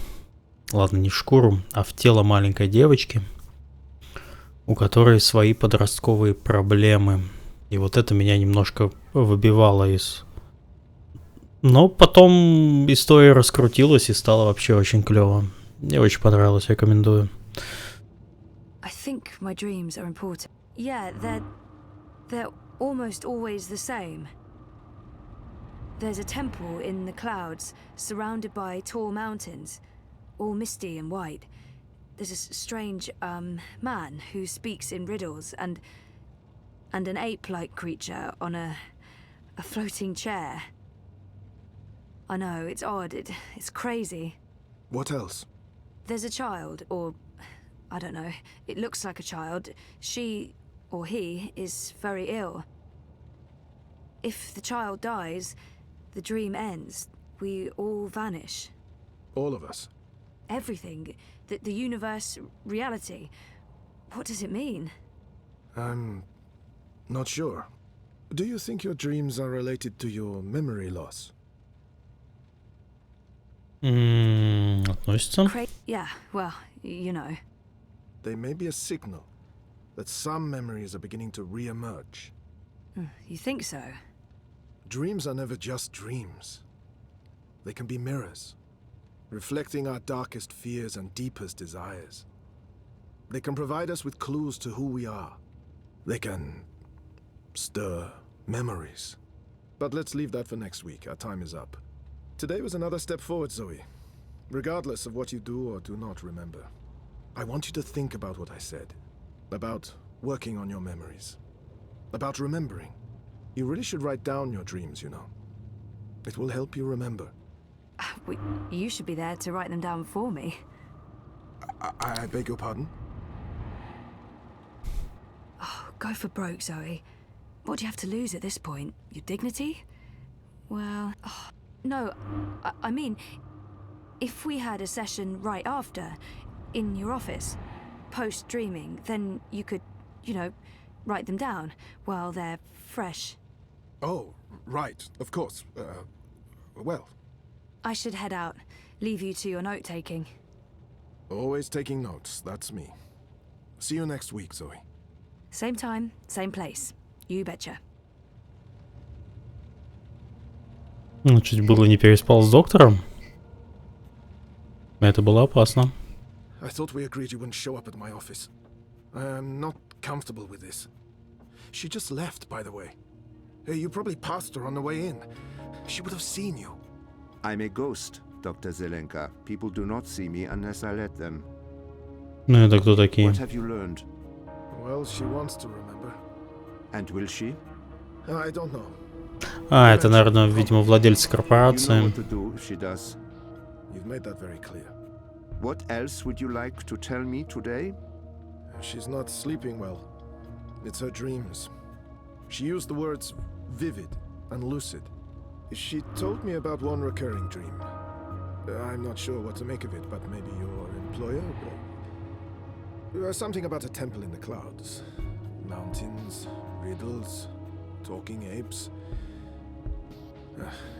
ладно, не в шкуру, а в тело маленькой девочки, у которой свои подростковые проблемы. И вот это меня немножко выбивало из... Но потом история раскрутилась и стало вообще очень клево. Мне очень понравилось, рекомендую. I think my dreams are important. Yeah, they're almost always the same. There's a temple in the clouds, surrounded by tall mountains, all misty and white. There's a strange, man who speaks in riddles, and an ape-like creature on a floating chair. I know, it's odd, it's crazy. What else? There's a child, or I don't know, it looks like a child. She, or he, is very ill. If the child dies, the dream ends. We all vanish. All of us? Everything. The universe, reality. What does it mean? I'm not sure. Do you think your dreams are related to your memory loss? Относится? Yeah, well, you know. They may be a signal that some memories are beginning to re-emerge. You think so? Dreams are never just dreams. They can be mirrors, reflecting our darkest fears and deepest desires. They can provide us with clues to who we are. They can stir memories. But let's leave that for next week. Our time is up. Today was another step forward, Zoe. Regardless of what you do or do not remember, I want you to think about what I said. About working on your memories. About remembering. You really should write down your dreams, you know. It will help you remember. You should be there to write them down for me. I beg your pardon? go for broke, Zoe. What do you have to lose at this point? Your dignity? Well, no, I mean, if we had a session right after, in your office, post-dreaming, then you could, you know, write them down while they're fresh. Oh, right, of course. Well. I should head out, leave you to your note-taking. Always taking notes, that's me. See you next week, Zoe. Same time, same place. You betcha. Ну, чуть было не переспал с доктором. Это было опасно. I thought we agreed you wouldn't show up at my office. I am not comfortable with this. She just left, by the way. You probably passed her on the way in. She would have seen you. I'm a ghost, Dr. Zelenka. People do not see me unless I let them. Ну, это кто такие? What have you learned? Well, she wants to remember. And will she? I don't know. А, это, наверное, видимо, владельцы корпорации. You know what to do if she does. You've made that very clear. What else would you like to tell me today? She's not sleeping well. It's her dreams. She used the words vivid and lucid. She told me about one recurring dream. I'm not sure what to make of it, but maybe your employer? Something about a temple in the clouds. Mountains, riddles, talking apes.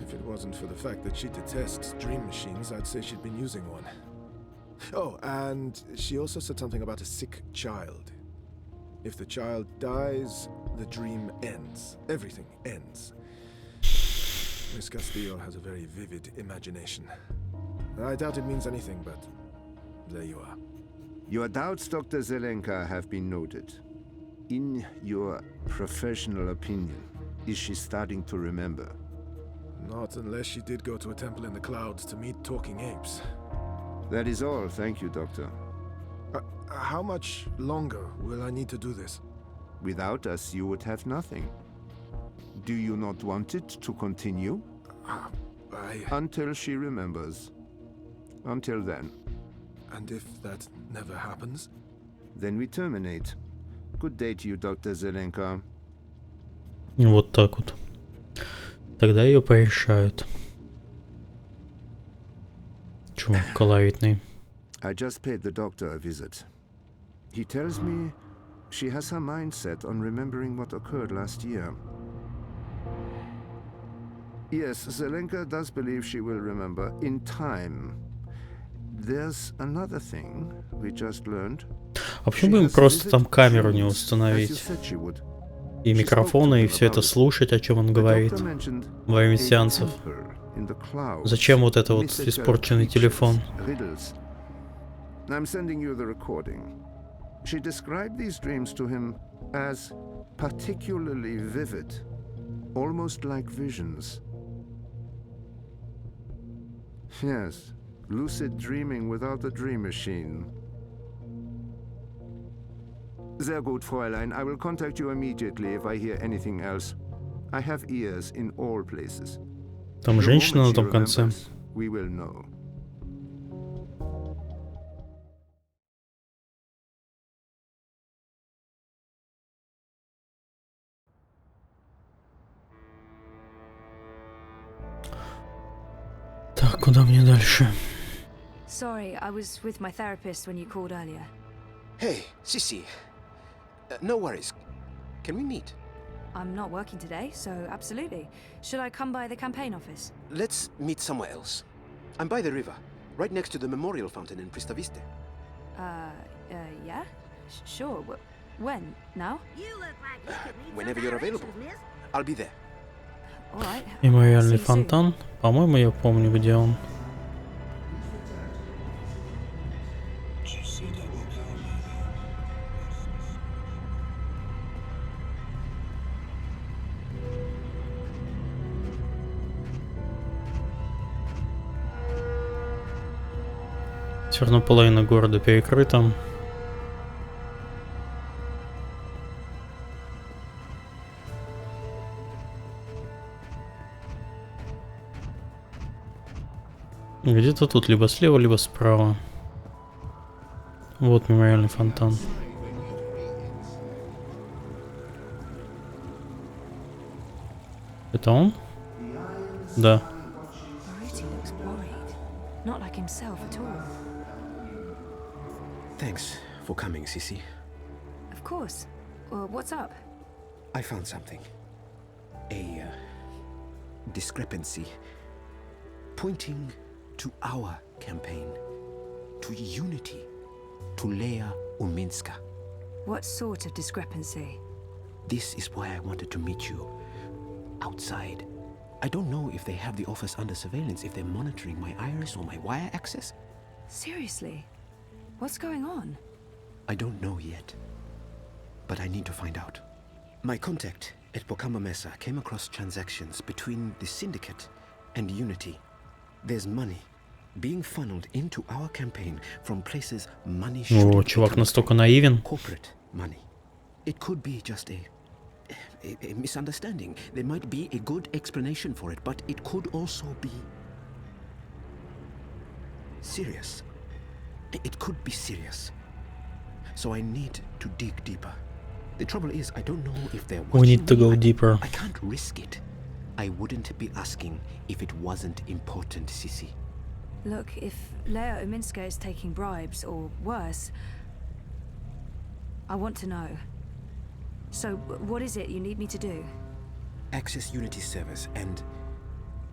If it wasn't for the fact that she detests dream machines, I'd say she'd been using one. Oh, and she also said something about a sick child. If the child dies, the dream ends. Everything ends. Miss Castillo has a very vivid imagination. I doubt it means anything, but there you are. Your doubts, Dr. Zelenka, have been noted. In your professional opinion, is she starting to remember? Not unless she did go to a temple in the clouds to meet talking apes. That is all, thank you, Doctor. How much longer will I need to do this? Without us, you would have nothing. Do you not want it to continue? Until she remembers. Until then. And if that never happens? Then we terminate. Good day to you, Dr. Zelenka. Вот так вот. Тогда ее порешают. Чего колоритный. I just paid the doctor a visit. He tells me she has her mind set on remembering what occurred last year. Yes, Zelenka does believe she will remember in time. There's another thing we just learned. А почему бы им просто там камеру не установить? И микрофоны, и все это слушать, о чем он говорит во время сеансов? Зачем вот это вот испорченный телефон? I'm sending you the recording. She described these dreams to him as particularly vivid, almost like visions. Yes, lucid dreaming without a dream machine. Sehr gut, Fräulein. I will contact you immediately if I hear anything else. I have ears in all places. Там женщина на том конце. We will know. Так, куда мне дальше? Sorry, I was with my therapist when you called earlier. Hey, Sissy. No worries. Can we meet? I'm not working today, so absolutely. Should I come by the campaign office? Let's meet somewhere else. I'm by the river, right next to the memorial fountain in Pristaviste. Yeah? Sure. When? Now? Whenever you're available. I'll be there. Alright. Мемориальный фонтан. По-моему, я помню, где он. Все равно половина города перекрыта. Где-то тут либо слева, либо справа. Вот мемориальный фонтан. Это он? Да. Not like himself at all. Thanks for coming, Sissy. Of course. What's up? I found something. A discrepancy pointing to our campaign, to unity, to Leia Uminska. What sort of discrepancy? This is why I wanted to meet you outside. I don't know if they have the office under surveillance, if they're monitoring my iris or my wire access. Seriously? What's going on? I don't know yet, but I need to find out. My contact at Bokamba Mesa came across transactions between the Syndicate and Unity. There's money being funneled into our campaign from places money shouldn't О, чувак настолько наивен. corporate money. It could be just a misunderstanding. There might be a good explanation for it, but it could also be serious. It could be serious. So I need to dig deeper. The trouble is, I don't know if they're watching We need to me. go deeper. I can't risk it. I wouldn't be asking if it wasn't important, Sissy. Look, if Leia Uminska is taking bribes, or worse, I want to know. So, what is it you need me to do? Access Unity's servers and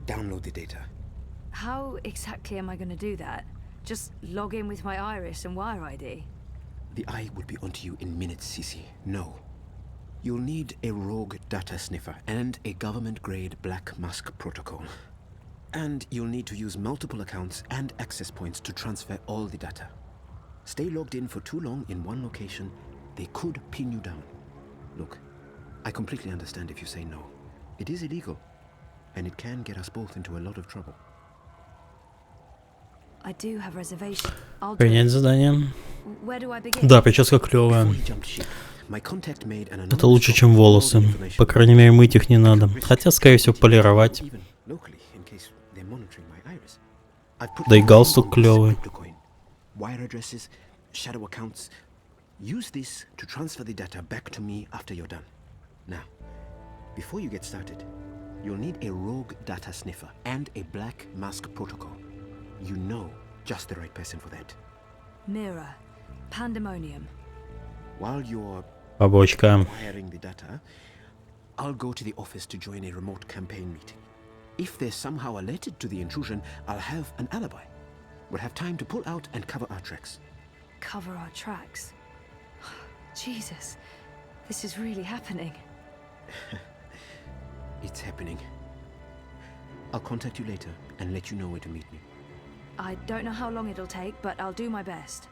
download the data. How exactly am I going to do that? Just log in with my iris and wire ID? The eye will be onto you in minutes, Sissy. No. You'll need a rogue data sniffer and a government-grade Black Mask protocol. And you'll need to use multiple accounts and access points to transfer all the data. Stay logged in for too long in one location, they could pin you down. Look, I completely understand if you say no. It is illegal, and it can get us both into a lot of trouble. I do have reservation. Принять задание. Where do I begin? Да, прическа клевая. My contact made an Это лучше, чем волосы. По крайней мере, мыть их не надо. Хотя, скорее всего, полировать. Да и галстук клевый. Wire addresses, shadow accounts. Use this to transfer the data back to me after you're done. Now, before you get started, you'll need a rogue data sniffer and a Black Mask protocol. You know just the right person for that. Mirror. Pandemonium. While you're Побочка. wiring the data, I'll go to the office to join a remote campaign meeting. If they're somehow alerted to the intrusion, I'll have an alibi. We'll have time to pull out and cover our tracks. Cover our tracks? Jesus, this is really happening. It's happening. I'll contact you later and let you know where to meet me. I don't know how long it'll take, but I'll do my best.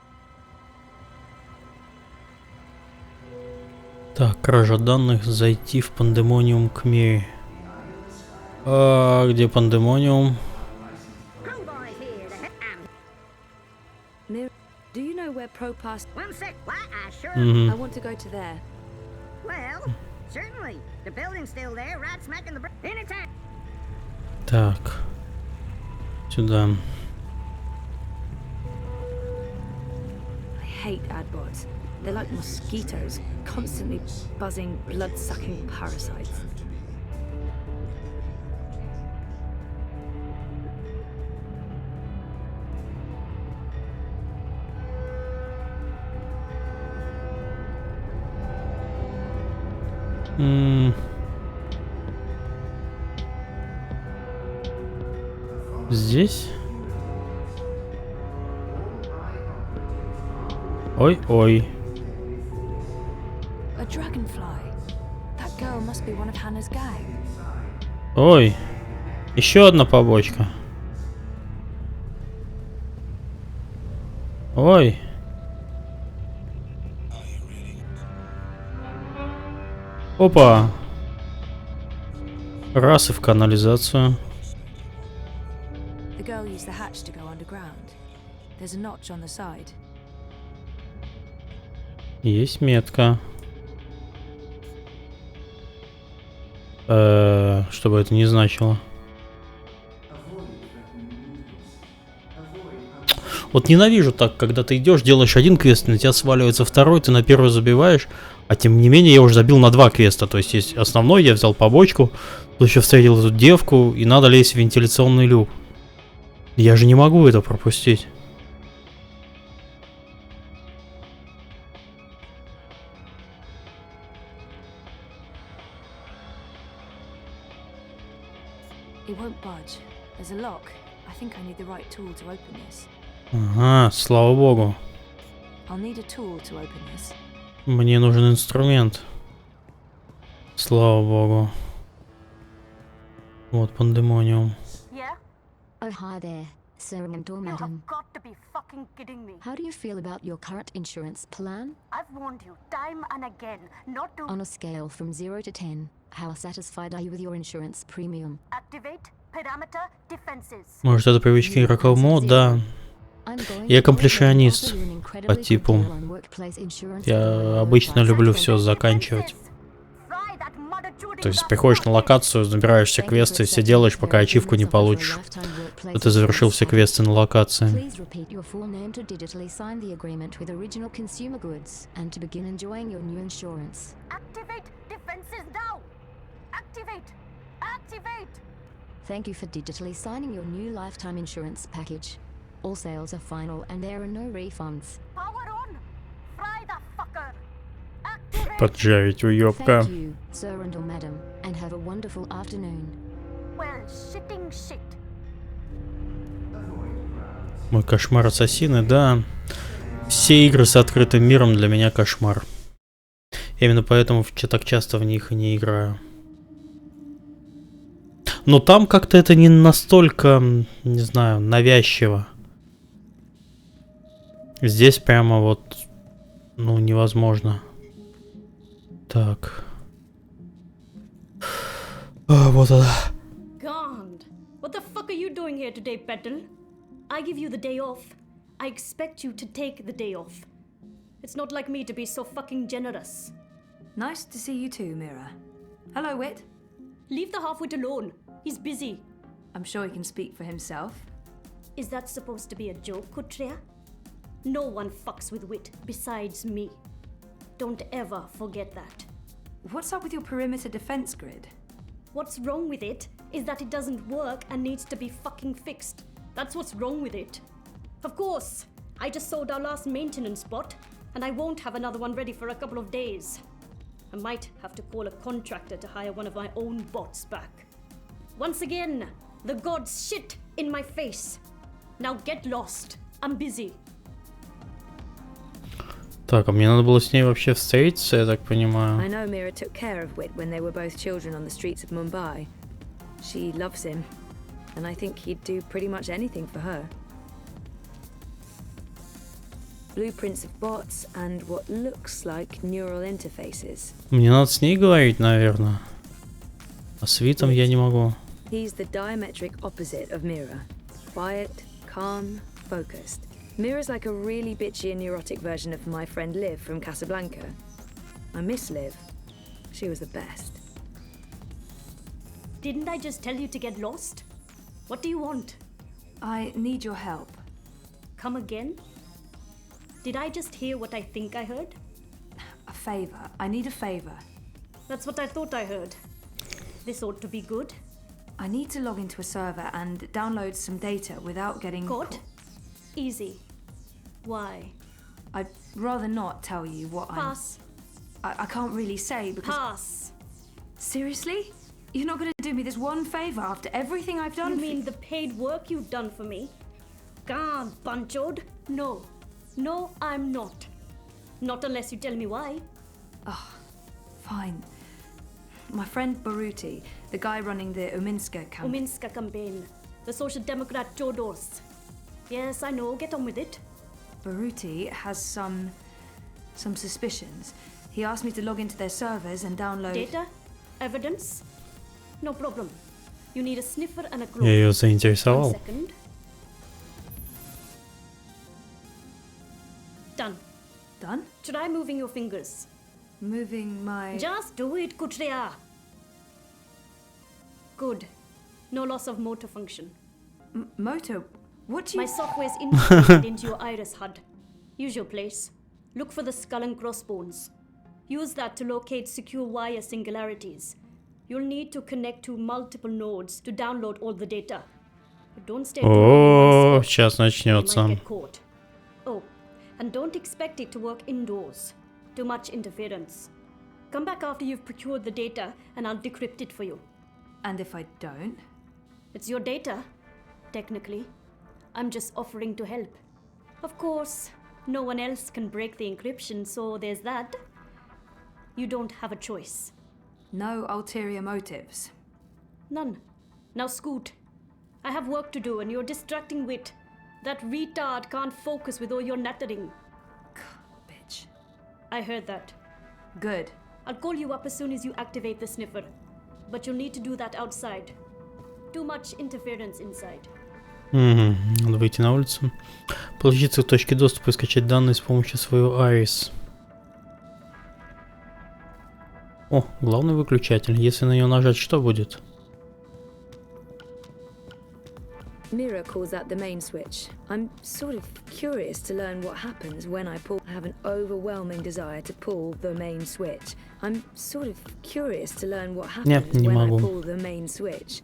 Так, кража данных, зайти в пандемониум к Мире. А где пандемониум? Mirror, do you know where ProPass? One sec. What? Sure. I want to go to there. Well, certainly. The building's still there, right smack in the in attack. Так. Сюда. I hate adbots. They're like mosquitoes, constantly buzzing, blood-sucking parasites. Здесь? Ой-ой. A dragonfly. That girl must be one of Hannah's gang. Ой. Еще одна побочка. Ой. Опа. Раз и в канализацию. The girl used the hatch to go underground. There's a notch on the side. Есть метка. Что бы это ни значило. Вот ненавижу так, когда ты идешь, делаешь один квест, на тебя сваливается второй, ты на первый забиваешь, а тем не менее я уже забил на 2 квеста. То есть основной, я взял побочку, тут еще встретил эту девку, и надо лезть в вентиляционный люк. Я же не могу это пропустить. It won't budge. There's a lock. I think I need the right tool to open this. Ага, слава богу. I'll need a tool to open this. Мне нужен инструмент. Слава богу. Вот пандемониум. Yeah? Oh, hi there, sir and or madam. You have got to be fucking kidding me. How do you feel about your current insurance plan? I've warned you time and again not to... On a scale from 0 to 10, how satisfied are you with your insurance premium? Activate parameter defenses. Может, это привычка игрока в мод? Да. Я комплешионист по типу. Я обычно люблю все заканчивать. То есть приходишь на локацию, забираешь все квесты, все делаешь, пока ачивку не получишь. То ты завершил все квесты на локации. Thank you for digitally signing your new lifetime insurance package. All sales are final and there are no refunds. Power on! Fry the fucker! Поджарить уёбка. Thank you, sir and or madam, and have a wonderful afternoon. Well, shitting shit. Мой кошмар ассасины, да. Все игры с открытым миром для меня кошмар. Именно поэтому так часто в них и не играю. Но там как-то это не настолько, не знаю, навязчиво. Здесь прямо вот, ну, невозможно. Так. Вот это. God, what the fuck are you doing here today, Petal? I give you the day off. I expect you to take the day off. It's not like me to be so fucking generous. Nice to see you too, Mira. Hello, Wit. Leave the half-wit alone. He's busy. I'm sure he can speak for himself. Is that supposed to be a joke, Kutria? No one fucks with wit besides me. Don't ever forget that. What's up with your perimeter defense grid? What's wrong with it is that it doesn't work and needs to be fucking fixed. That's what's wrong with it. Of course, I just sold our last maintenance spot, and I won't have another one ready for a couple of days. I might have to call a contractor to hire one of my own bots back. Once again, the gods shit in my face. Now get lost. I'm busy. Так, а мне надо было с ней вообще встретиться, я так понимаю. I know Mira took care of Wit when they were both children on the streets of Mumbai. She loves him, and I think he'd do pretty much anything for her. Blueprints of bots and what looks like neural interfaces. Мне надо с ней говорить, наверное. А с Витом я не могу. He's the diametric opposite of Mira. Quiet, calm, focused. Mira's like a really bitchy and neurotic version of my friend Liv from Casablanca. I miss Liv. She was the best. Didn't I just tell you to get lost? What do you want? I need your help. Come again? Did I just hear what I think I heard? A favor. I need a favor. That's what I thought I heard. This ought to be good. I need to log into a server and download some data without getting caught. Easy. Why? I'd rather not tell you what Pass. I can't really say because... Pass. Seriously? You're not going to do me this one favor after everything I've done? You mean the paid work you've done for me? God, Bunchod. No. No, I'm not. Not unless you tell me why. Oh, fine. My friend Baruti, the guy running the Uminska campaign. Uminska campaign. The Social Democrat Chodos. Yes, I know. Get on with it. Baruti has some suspicions. He asked me to log into their servers and download... Data? Evidence? No problem. You need a sniffer and a glove. Я ее заинтересовал. 1 second. Done. Done? Try moving your fingers. Moving my... Just do it, Kutria. Good. No loss of motor function. Motor? What do you... My software is integrated into your iris HUD. Use your place. Look for the skull and crossbones. Use that to locate secure wire singularities. You'll need to connect to multiple nodes to download all the data. But don't stay too long in one spot. Сейчас начнется. You might get caught. Oh, and don't expect it to work indoors. Too much interference. Come back after you've procured the data and I'll decrypt it for you. And if I don't? It's your data, technically. I'm just offering to help. Of course, no one else can break the encryption, so there's that. You don't have a choice. No ulterior motives? None. Now scoot. I have work to do and you're distracting wit. That retard can't focus with all your nattering. Bitch. I heard that. Good. I'll call you up as soon as you activate the sniffer. But you'll need to do that outside. Too much interference inside. Надо выйти на улицу. Получить свои точки доступа и скачать данные с помощью своего iris. О, главный выключатель. Если на него нажать, что будет? Mira calls that the main switch. I'm sort of curious to learn what happens when I pull. I have an overwhelming desire to pull the main switch. I'm sort of curious to learn what happens when I pull the main switch.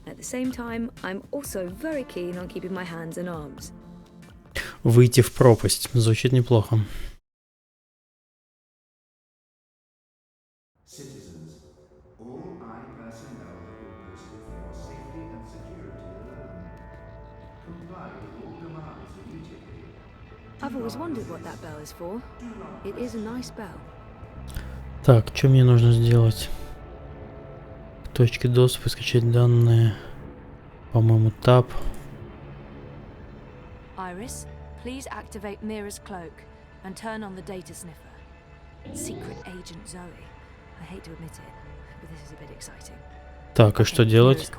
At the same time, I'm also very keen on keeping my hands and arms. Выйти в пропасть. Звучит неплохо. Citizens, all personnel have been posted for your safety and security alone. Comply with all demands immediately. I've always wondered what that bell is for. It is a nice bell. Так, что мне нужно сделать? Точки доступа, скачать данные. По-моему, tab. Iris, please activate Mira's cloak and turn on the data sniffer. Secret Agent Zoe. I hate to admit it, but this is a bit exciting. Так, и что делать?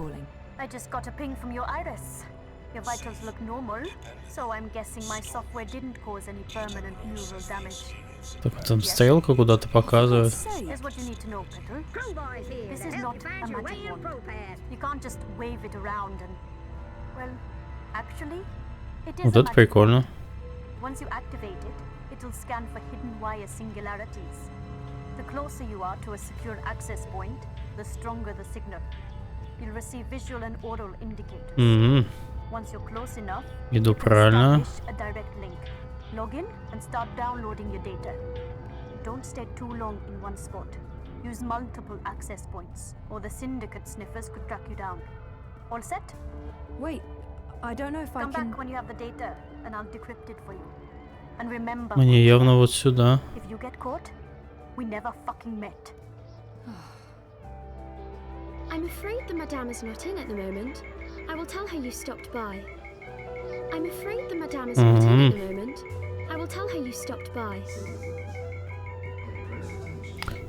I just got a ping from your iris. Your vitals look normal, so I'm guessing my software didn't cause any permanent neural damage. Так, вот там стрелка куда-то показывает. Here's what you need to know, Petal. This is not a magic wand. You can't just wave it around and... Well, actually, it is Вот a это magic прикольно. wand. Once you activate it, it'll scan for hidden wire singularities. The closer you are to a secure access point, the stronger the signal. You'll receive visual and oral indicators. Once you're close enough, Иду правильно. establish a direct link. Log in and start downloading your data. Don't stay too long in one spot. Use multiple access points, or the syndicate sniffers could track you down. All set? Wait, I don't know if I can... can... Come back when you have the data, and I'll decrypt it for you. And remember... Мне явно вот сюда. If you get caught, we never fucking met. I'm afraid the madame is not in at the moment. I will tell her you stopped by. I'm afraid the madame is not in at the moment. I will tell her you stopped by.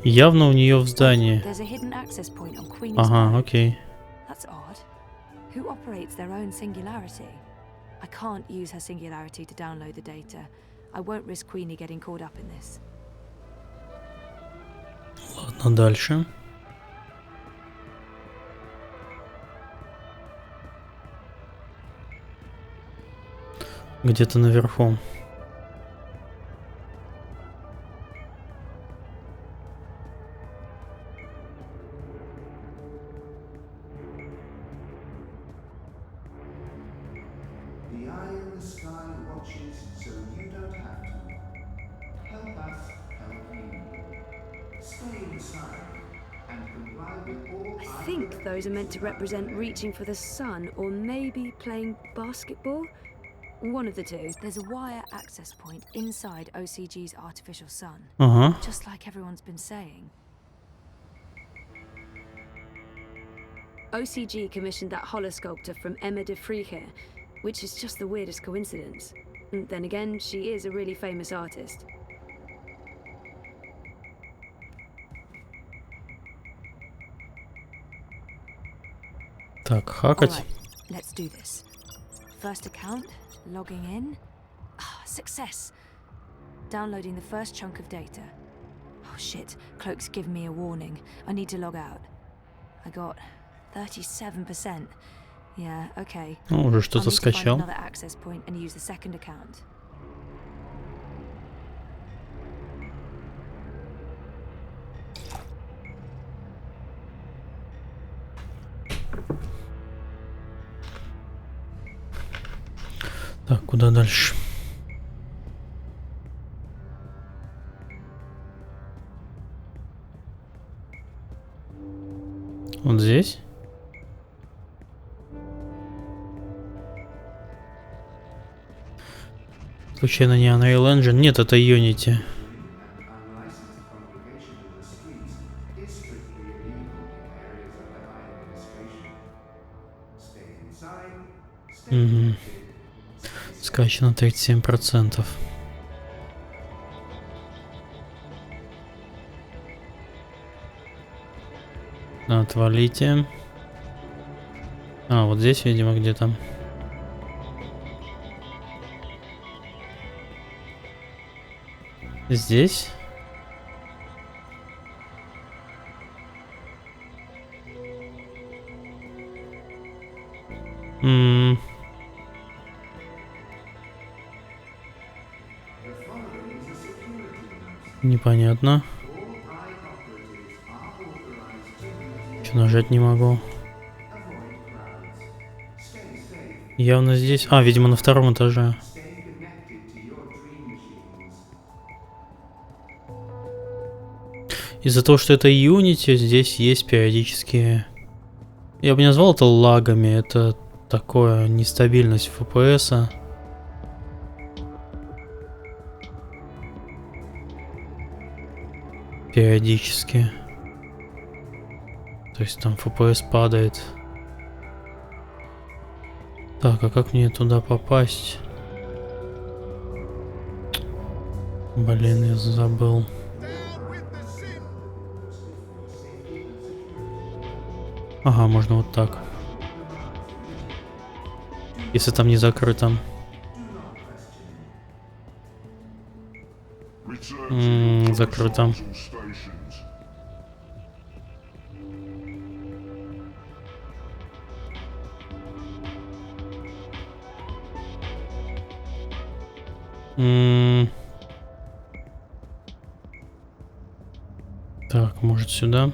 Явно у нее в здании. There's a hidden access point on Queenie's Ага, окей. That's odd. Who operates their own singularity? I can't use her singularity to download the data. I won't risk Queenie getting caught up in this. Ладно, дальше. Где-то наверху. The eye in the sky watches, so you don't have to. Help us help you. Stay inside and comply with all... I think those are meant to represent reaching for the sun or maybe playing basketball. One of the two. There's a wire access point inside OCG's artificial sun. Just like everyone's been saying. OCG commissioned that holosculptor from Emma de Friche, which is just the weirdest coincidence. And then again, she is a really famous artist. Так, хакать. All right, let's do this. First account, logging in. Success. Downloading the first chunk of data. Oh shit, Cloak's given me a warning. I need to log out. I got 37%. Yeah, okay. Ну, уже что-то скачал. Another access point and use the second account. Так, куда дальше? Вот здесь? Случайно не Unreal Engine? Нет, это Unity. Угу. Скачано 37%. Отвалите. А, вот здесь, видимо, где-то. Здесь. Непонятно. Что, нажать не могу. Явно здесь. А, видимо, на втором этаже. Из-за того, что это Unity, здесь есть периодические... Я бы не назвал это лагами, это такое нестабильность FPS-а. Периодически. То есть там FPS падает. Так, а как мне туда попасть? Блин, я забыл. Ага, можно вот так. Если там не закрыто. Закрыто. Так, может сюда?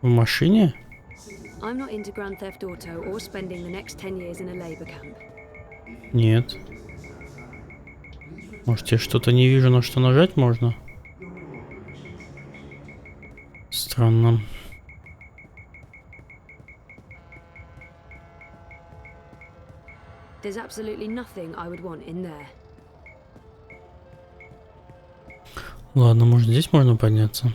В машине? I'm not into Grand Theft Auto or spending the next 10 years in a labor camp. Нет. Может, я что-то не вижу, на что нажать можно? Странно. There's absolutely nothing I would want in there. Ладно, может, здесь можно подняться?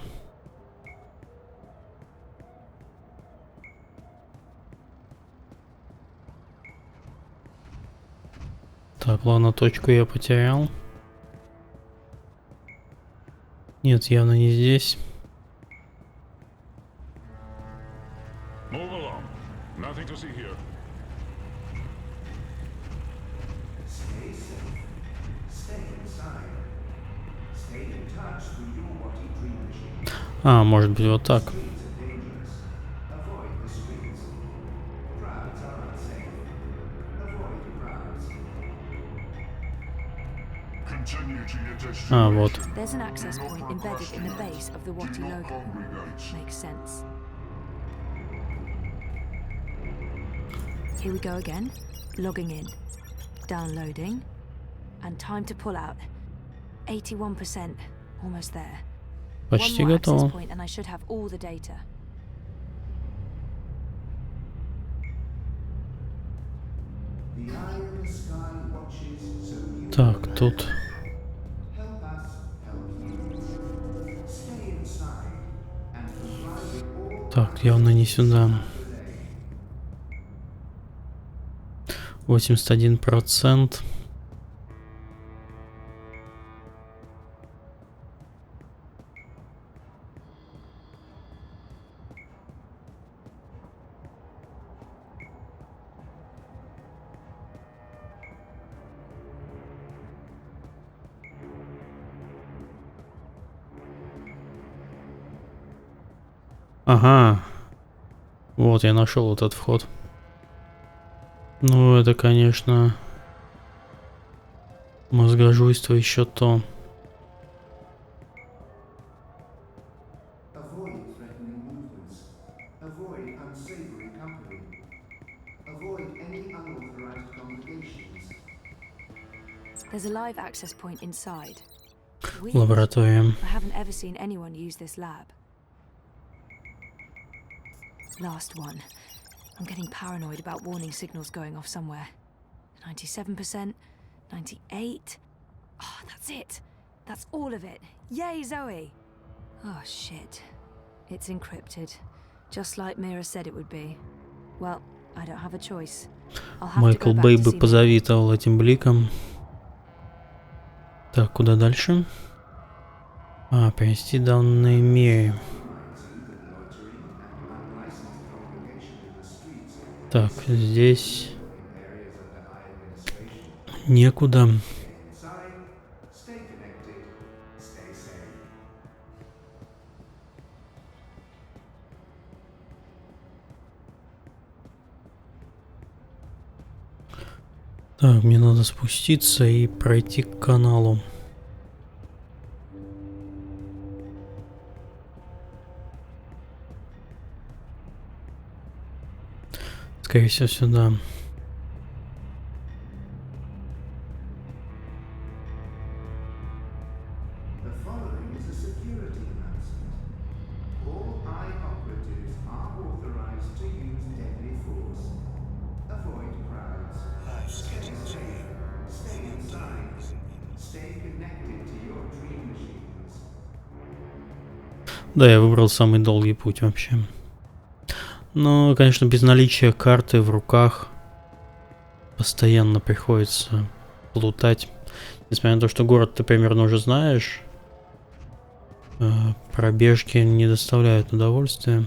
Так, ладно, точку я потерял. Нет, явно не здесь. А, может быть, вот так. А, вот. There's an access point embedded in the base of the Watty logo. Makes sense. Here we go again. Logging in. Downloading. And time to pull out. 81%. Almost there. Почти готово. And I should have all the data. Так, тут. Так, явно не сюда. 81%. Ага. Вот, я нашел этот вход. Ну, это, конечно, мозгожуйство еще то. There's a live access point inside. Лаборатория. I haven't ever seen anyone use this lab. Last one. I'm getting paranoid about warning signals going off somewhere. 97%, 98. Oh, that's it. That's all of it. Yay, Zoe. Oh, shit. It's encrypted. Just like Mira said it would be. Well, I don't have a choice. Майкл Бэй бы позавидовал этим бликам. Так, куда дальше? Перенести данные Мире. Так, здесь некуда. Так, мне надо спуститься и пройти к каналу. Скорее всего, сюда. Да, я выбрал самый долгий путь вообще. Но, конечно, без наличия карты в руках постоянно приходится плутать. Несмотря на то, что город ты примерно уже знаешь, пробежки не доставляют удовольствия.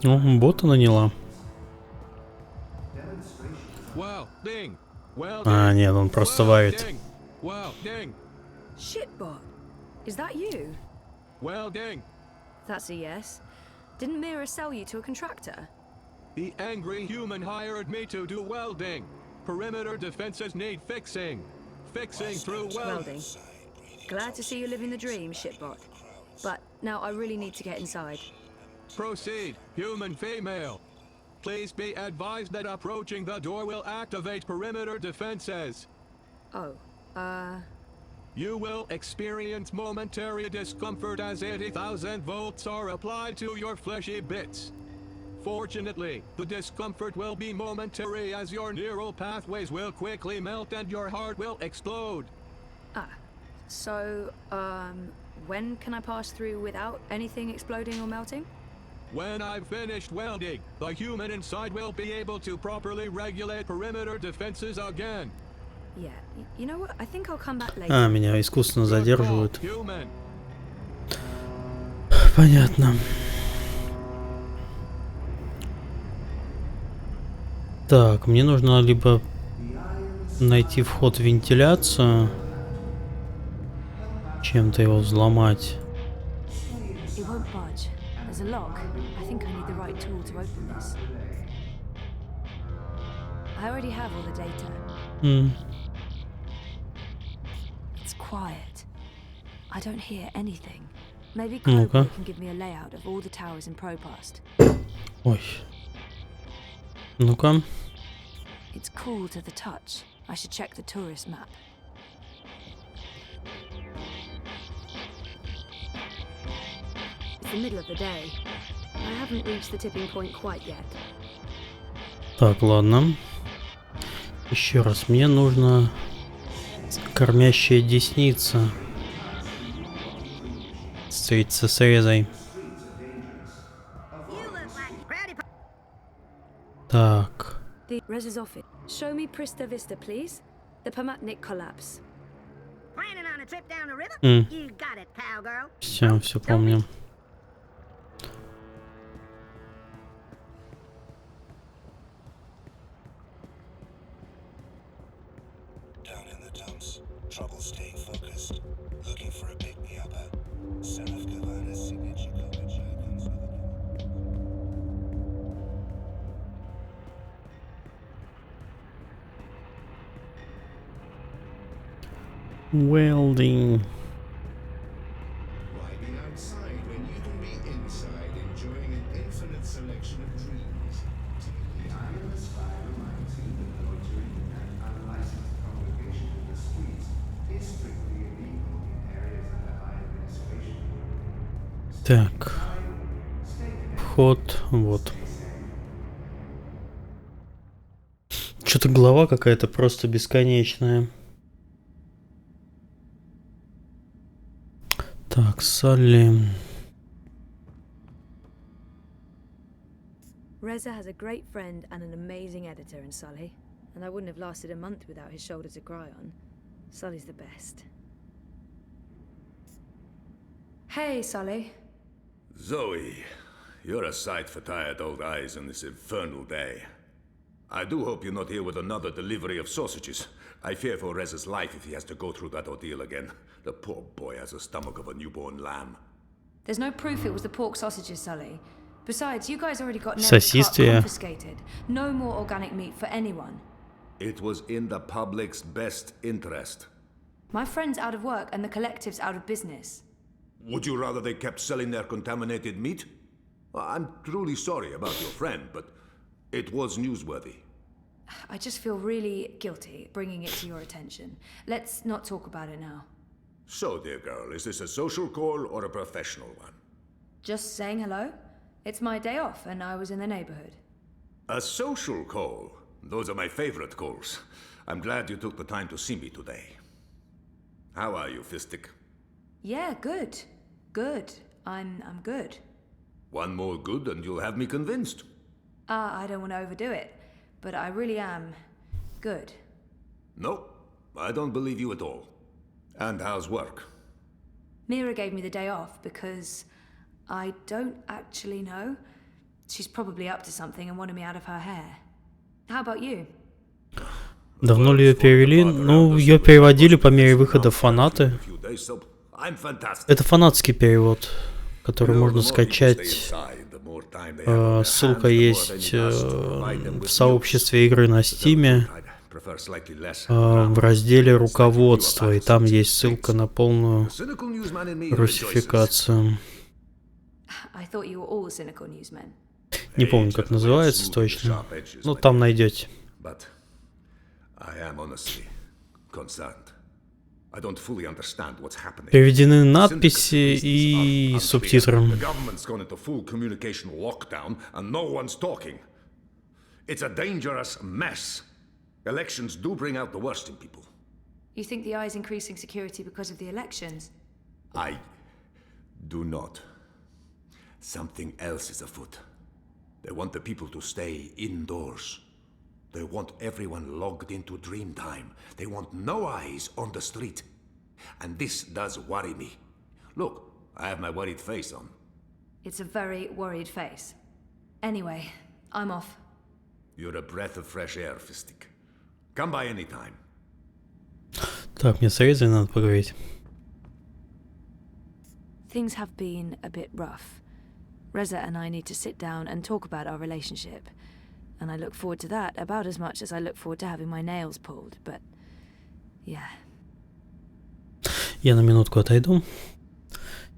О, бота наняла. Нет, он просто варит. Shitbot, is that you? Welding. That's a yes. Didn't Mira sell you to a contractor? The angry human hired me to do welding. Perimeter defenses need fixing. Fixing through welding. Glad to see you living the dream, Shitbot. But now I really need to get inside. Proceed, human female. Please be advised that approaching the door will activate perimeter defenses. Oh, You will experience momentary discomfort as 80,000 volts are applied to your fleshy bits. Fortunately, the discomfort will be momentary as your neural pathways will quickly melt and your heart will explode. So, when can I pass through without anything exploding or melting? When I've finished welding, the human inside will be able to properly regulate perimeter defenses again. Yeah, you know what? I think I'll come back later. Меня искусственно задерживают. Понятно. Так, мне нужно либо найти вход в вентиляцию, чем-то его взломать. It won't budge. There's a lock. I think I need the right tool to open this. I already have all the data. It's quiet. I don't hear anything. Maybe Chloe can give me a layout of all the towers in Propast. Ой. Ну-ка. It's cool to the touch. I should check the tourist map. It's the middle of the day. I haven't reached the tipping point quite yet. Так, ладно. Еще раз, мне нужно кормящая десница. Встретиться с Резой. Так. The Reza's office. Show me Prista Vista, please. The Pamatnik collapse. Planning on a trip down the river? Mm. You got it, cowgirl. Все помню. Down in the dumps, trouble staying focused, looking for a pick-me-upper. Seraph Kavana's signature coverage icons for the Welding. Why be outside when you can be inside enjoying an infinite selection of dreams? Typically, I am a spy reminding that loitering and unlicensed congregation in the streets is strictly illegal in areas under high administration. Так. Вход, вот. Что-то глава какая-то просто бесконечная. Так, Салли. Reza has a great friend and an amazing editor in Sully, and I wouldn't have lasted a month without his shoulder to cry on. Sully's the best. Hey, Sully. Zoe, you're a sight for tired old eyes on this infernal day. I do hope you're not here with another delivery of sausages. I fear for Reza's life if he has to go through that ordeal again. The poor boy has the stomach of a newborn lamb. There's no proof it was the pork sausages, Sully. Besides, you guys already got Сосиски. confiscated. No more organic meat for anyone. It was in the public's best interest. My friend's out of work and the collective's out of business. Would you rather they kept selling their contaminated meat? I'm truly sorry about your friend, but it was newsworthy. I just feel really guilty bringing it to your attention. Let's not talk about it now. So, dear girl, is this a social call or a professional one? Just saying hello. It's my day off and I was in the neighborhood. A social call? Those are my favorite calls. I'm glad you took the time to see me today. How are you, Fistic? Yeah, good. Good. I'm good. One more good and you'll have me convinced. I don't want to overdo it, but I really am good. No, I don't believe you at all. And how's work? Mira gave me the day off because I don't actually know. She's probably up to something and wanted me out of her hair. How about you? Давно ли ее перевели? Ну, ее переводили по мере выхода фанаты. Это фанатский перевод, который можно скачать. Ссылка есть в сообществе игры на Стиме, в разделе «Руководство», и там есть ссылка на полную русификацию. Не помню, как называется точно, но там найдете. Переведены надписи и субтитры. Elections do bring out the worst in people. You think the eye is increasing security because of the elections? I do not. Something else is afoot. They want the people to stay indoors. They want everyone logged into dream time. They want no eyes on the street. And this does worry me. Look, I have my worried face on. It's a very worried face. Anyway, I'm off. You're a breath of fresh air, Fistic. Come by any time. Так, мне с Резой надо поговорить. Things have been a bit rough. Reza and I need to sit down and talk about our relationship. And I look forward to that about as much as I look forward to having my nails pulled. But, yeah. Я на минутку отойду.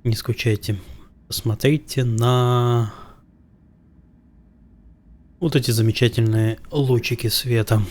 Не скучайте. Посмотрите на вот эти замечательные лучики света.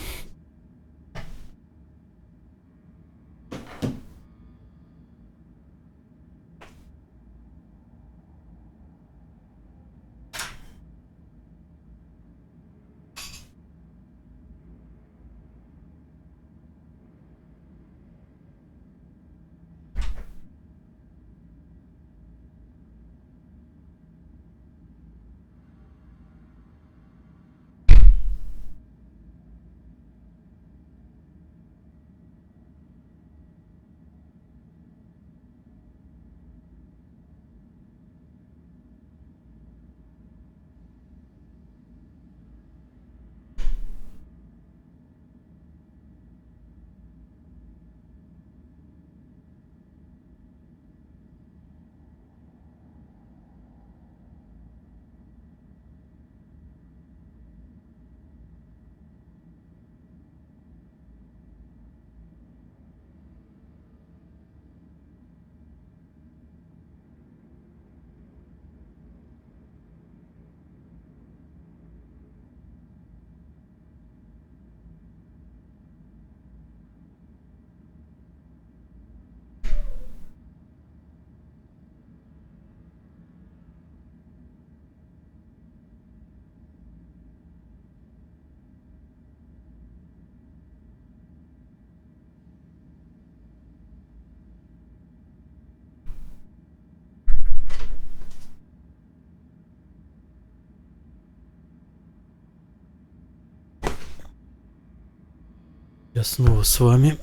Я снова с вами.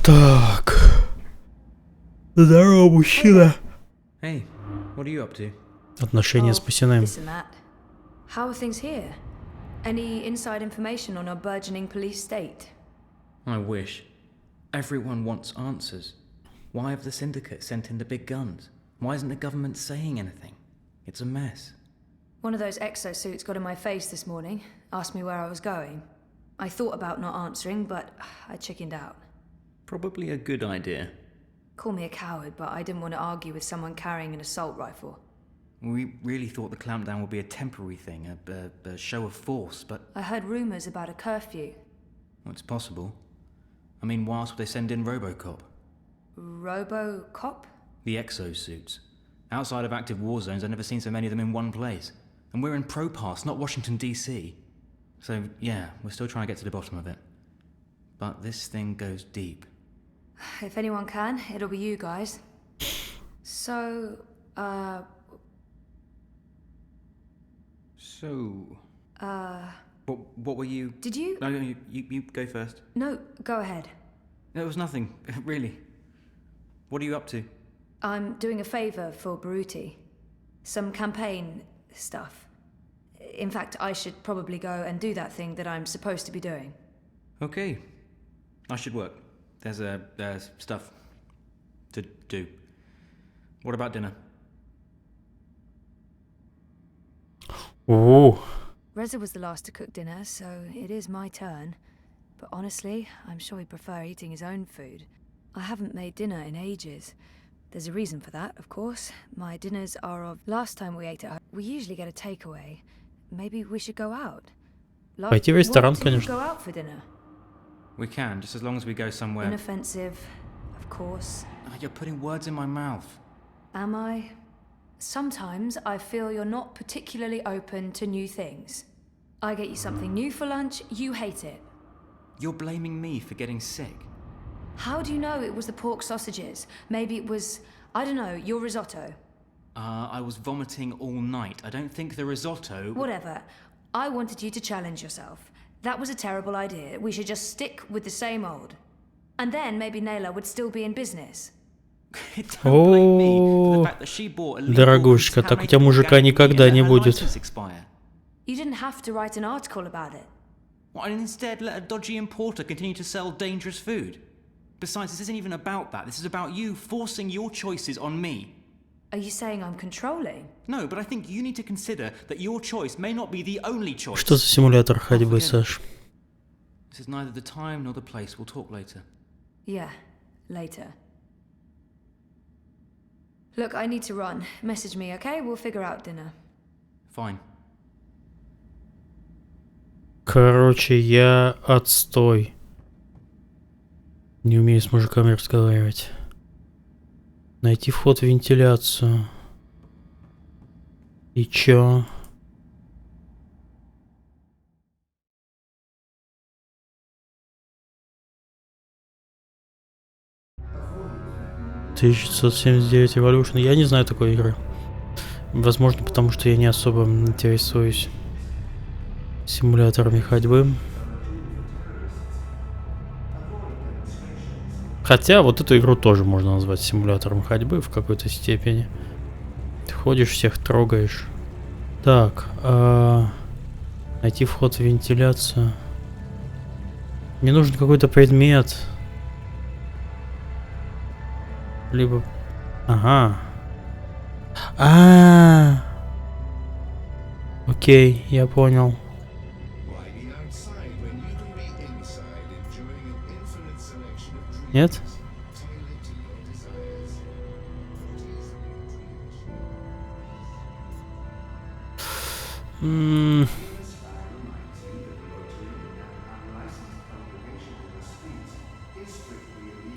Так. Здорово, мужчина. Hey, what are you up to? Отношения спасены. Listen, Matt. How are things here? Any inside information on our burgeoning police state? I wish. Everyone wants answers. Why have the syndicate sent in the big guns? Why isn't the government saying anything? It's a mess. One of those exosuits got in my face this morning, asked me where I was going. I thought about not answering, but I chickened out. Probably a good idea. Call me a coward, but I didn't want to argue with someone carrying an assault rifle. We really thought the clampdown would be a temporary thing, a show of force, but... I heard rumours about a curfew. Well, it's possible. I mean, why else would they send in Robocop? Robocop? The exosuits. Outside of active war zones, I've never seen so many of them in one place. And we're in Propass, not Washington, D.C. So, yeah, we're still trying to get to the bottom of it. But this thing goes deep. If anyone can, it'll be you guys. So, What were you... Did you... No, you go first. No, go ahead. It was nothing, really. What are you up to? I'm doing a favour for Baruti. Some campaign stuff. In fact, I should probably go and do that thing that I'm supposed to be doing. Okay. I should work. There's stuff to do. What about dinner? Oh. Reza was the last to cook dinner, so it is my turn. But honestly, I'm sure he'd prefer eating his own food. I haven't made dinner in ages. There's a reason for that, of course. My dinners are of... Last time we ate at home, we usually get a takeaway. Maybe we should go out. Пойти в ресторан, Go конечно. out for dinner. We can, just as long as we go somewhere... Inoffensive, of course. Oh, you're putting words in my mouth. Am I? Sometimes I feel you're not particularly open to new things. I get you something new for lunch, you hate it. You're blaming me for getting sick. How do you know it was the pork sausages? Maybe it was, I don't know, your risotto. I was vomiting all night. I don't think the risotto... Whatever. I wanted you to challenge yourself. That was a terrible idea. We should just stick with the same old. And then maybe Naila would still be in business. О, дорогушка, так у тебя мужика никогда не будет. You didn't have to write an article about it. What, and instead let a dodgy importer continue to sell dangerous food? Besides, this isn't even about that. This is about you forcing your choices on me. Are you saying I'm controlling? No, but I think you need to consider that your choice may not be the only choice. Что за симулятор ходьбы, Саш? This is neither the time nor the place. We'll talk later. Yeah, later. Look, I need to run. Message me, okay? We'll figure out dinner. Fine. Короче, я отстой. Не умею с мужиками разговаривать. Найти вход в вентиляцию. И чё? «1979 Evolution». Я не знаю такой игры. Возможно, потому что я не особо интересуюсь симуляторами ходьбы. Хотя вот эту игру тоже можно назвать симулятором ходьбы в какой-то степени. Ты ходишь, всех трогаешь. Так, найти вход в вентиляцию. Мне нужен какой-то предмет. Либо... Ага. Окей, я понял. Нет?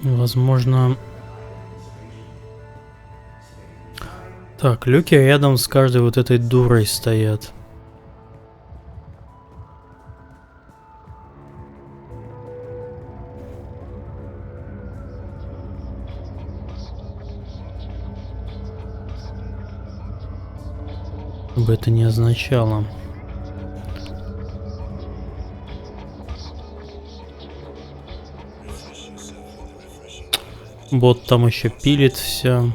Возможно... Так, люки рядом с каждой вот этой дурой стоят. Что бы это ни означало. Бот там еще пилит все.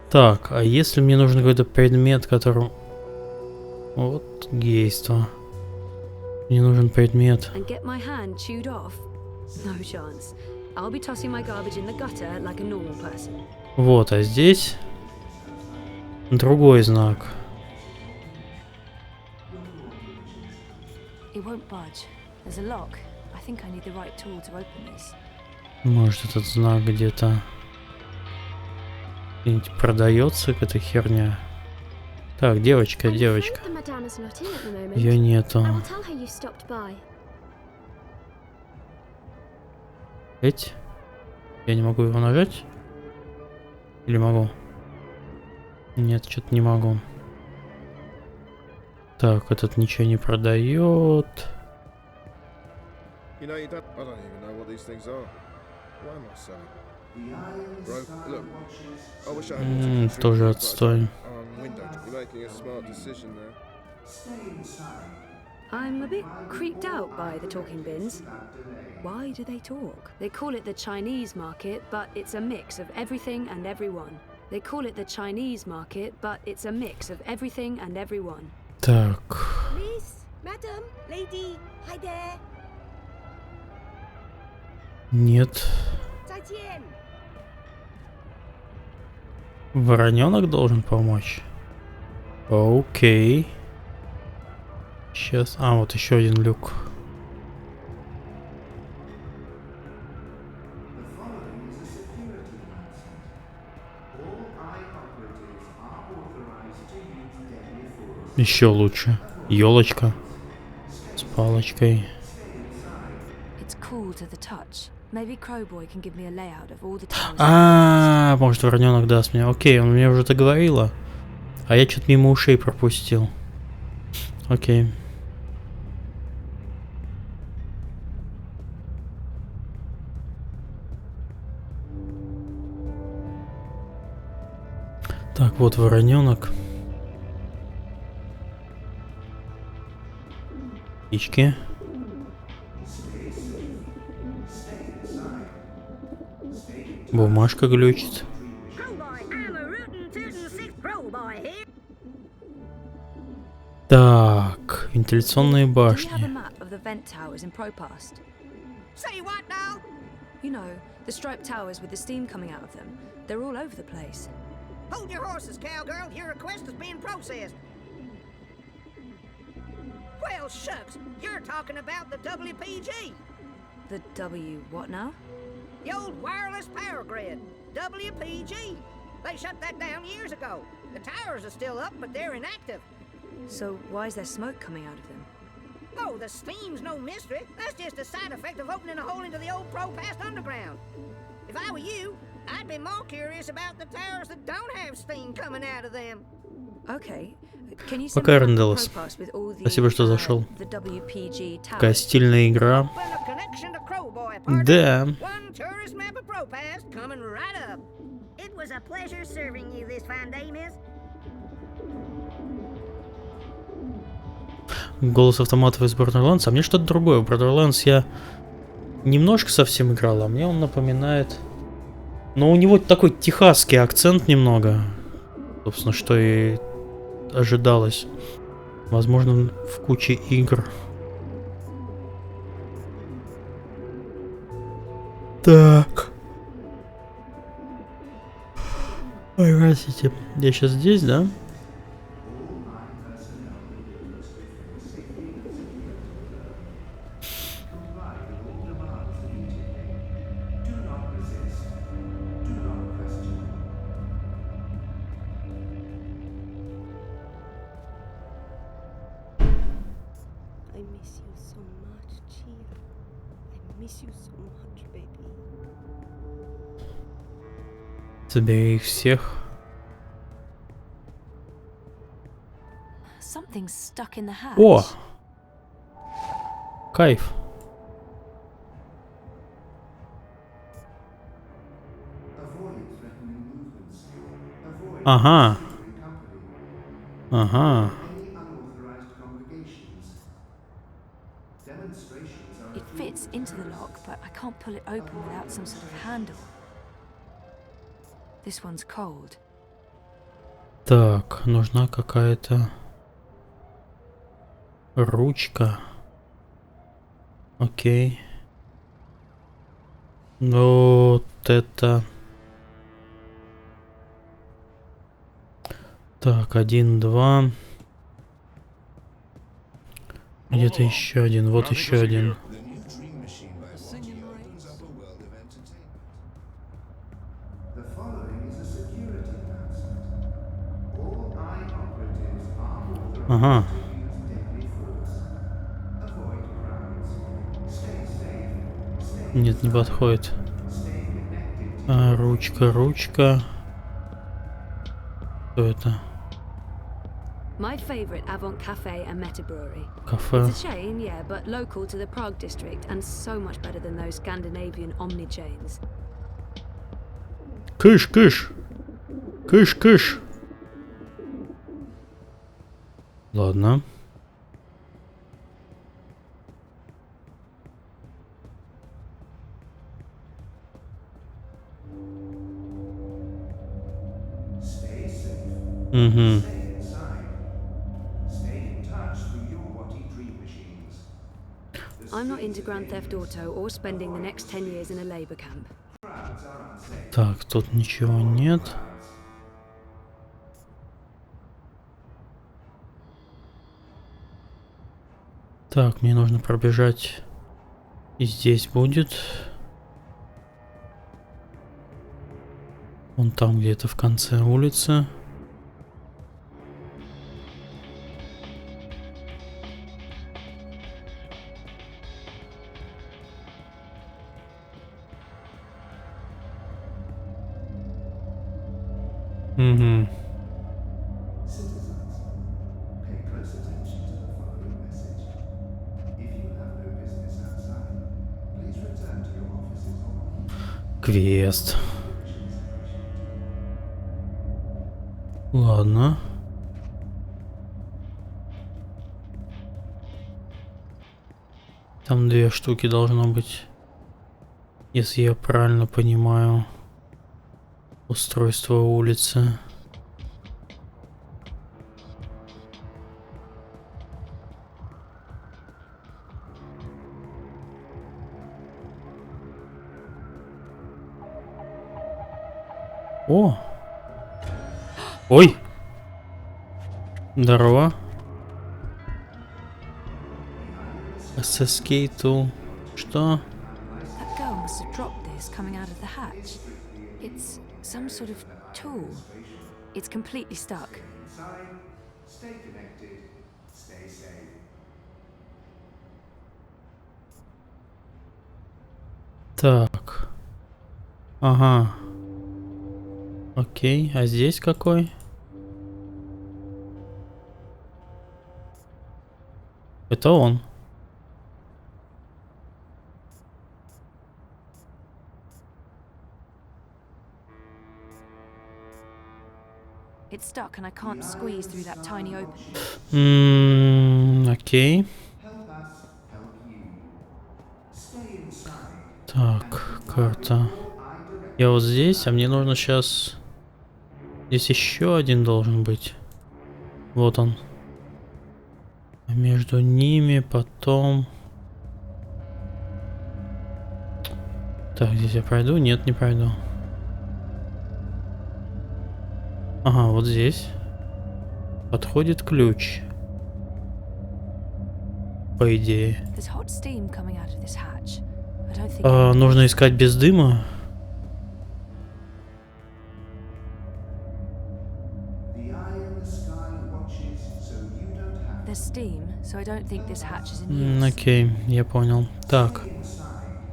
Так, а если мне нужен какой-то предмет, которым... Вот гейство. Мне нужен предмет. Вот, а здесь другой знак. Может, этот знак где-то где-нибудь продается, какая-то херня. Так, девочка. Ее нету. Эть? Я не могу его нажать? Или могу? Нет, что-то не могу. Так, этот ничего не продает. Тоже отстой. I'm a bit creeped out by the talking bins. Why do they talk? They call it the Chinese market, but it's a mix of everything and everyone. They call it the Chinese market, but it's a mix of everything and everyone. Так. Miss, madam, lady, hi there. Нет. Вороненок должен помочь. Окей. Сейчас. А, вот еще один люк. Еще лучше. Елочка с палочкой. А, может, вороненок даст мне. Окей, он мне уже это говорила. А я что-то мимо ушей пропустил. Окей. Так, вот вороненок. Птички. Бумажка глючит. Так, вентиляционные башни. Say what now? You know, the striped towers with the steam coming out of them. They're all over the place. Hold your horses, cowgirl. Your request is being processed. Well, shucks. You're talking about the WPG. The W what now? The old wireless power grid. WPG. They shut that down years ago. The towers are still up, but they're inactive. So why is there smoke coming out of them? Oh, the steam's no mystery. That's just a side effect of opening a hole into the old ProPast underground. If I were you, I'd be more curious about the towers that don't have steam coming out of them. Okay. Пока, Ренделос. Спасибо, что зашел. Такая стильная игра. Да. Голос автоматов из Borderlands. А мне что-то другое. В Borderlands я немножко совсем играл, а мне он напоминает... Но у него такой техасский акцент немного. Собственно, что и ожидалось. Возможно, в куче игр. Так. Ой, простите. Я сейчас здесь, да? Собери их всех. О! Кайф. Ага. Ага. fits into the lock, but I can't pull it open without some sort of handle. This one's cold. Так, нужна какая-то ручка. Окей. Вот это... Так, 1, 2. Где-то еще один. Вот еще один. Ага. Нет, не подходит. А, ручка, ручка. Что это? My favorite Avant Cafe and Meta Brewery. Кафе. It's a chain, yeah, but local to the Prague district and so much better than those Scandinavian omni chains. Кыш, кыш. Кыш, кыш. Ладно. Угу. I'm not into Grand Theft Auto or spending the next 10 years in a labor camp. Так, тут ничего нет. Так, мне нужно пробежать. И здесь будет. Вон там где-то в конце улицы. Угу. Квест. Ладно. Там 2 штуки должно быть, если я правильно понимаю устройство улицы. О! Ой! Здорово. SSK tool. Что? That girl must have dropped this coming out of the hatch. It's some sort of tool. It's completely stuck. Stay connected, stay safe. Так. Ага. Окей, а здесь какой? Это он. It's stuck and I can't squeeze through that tiny opening. Окей. Так, карта. Я вот здесь, а мне нужно сейчас... Здесь еще один должен быть. Вот он. А между ними потом... Так, здесь я пройду? Нет, не пройду. Ага, вот здесь. Подходит ключ. По идее. Нужно искать без дыма. Окей, я понял. Так.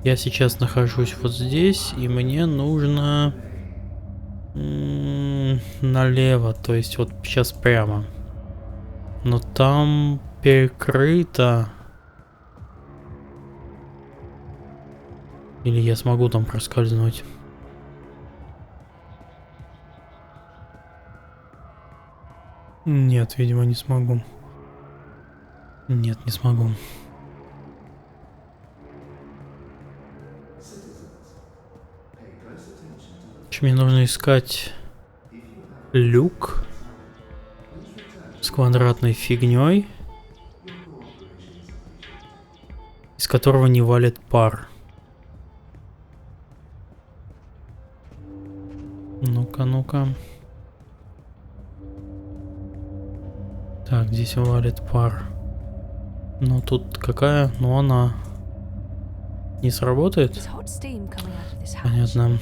Я сейчас нахожусь вот здесь, и мне нужно... налево, то есть вот сейчас прямо. Но там перекрыто. Или я смогу там проскользнуть? Нет, видимо, не смогу. Нет, не смогу. Мне нужно искать люк с квадратной фигней, из которого не валит пар. Ну-ка, ну-ка. Так, здесь валит пар. Ну тут какая? Ну она не сработает? Понятно.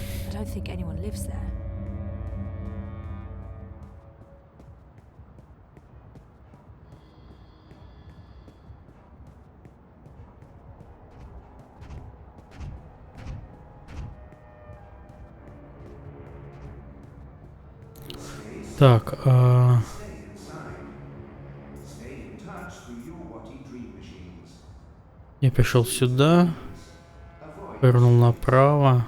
Так, я пришел сюда, повернул направо,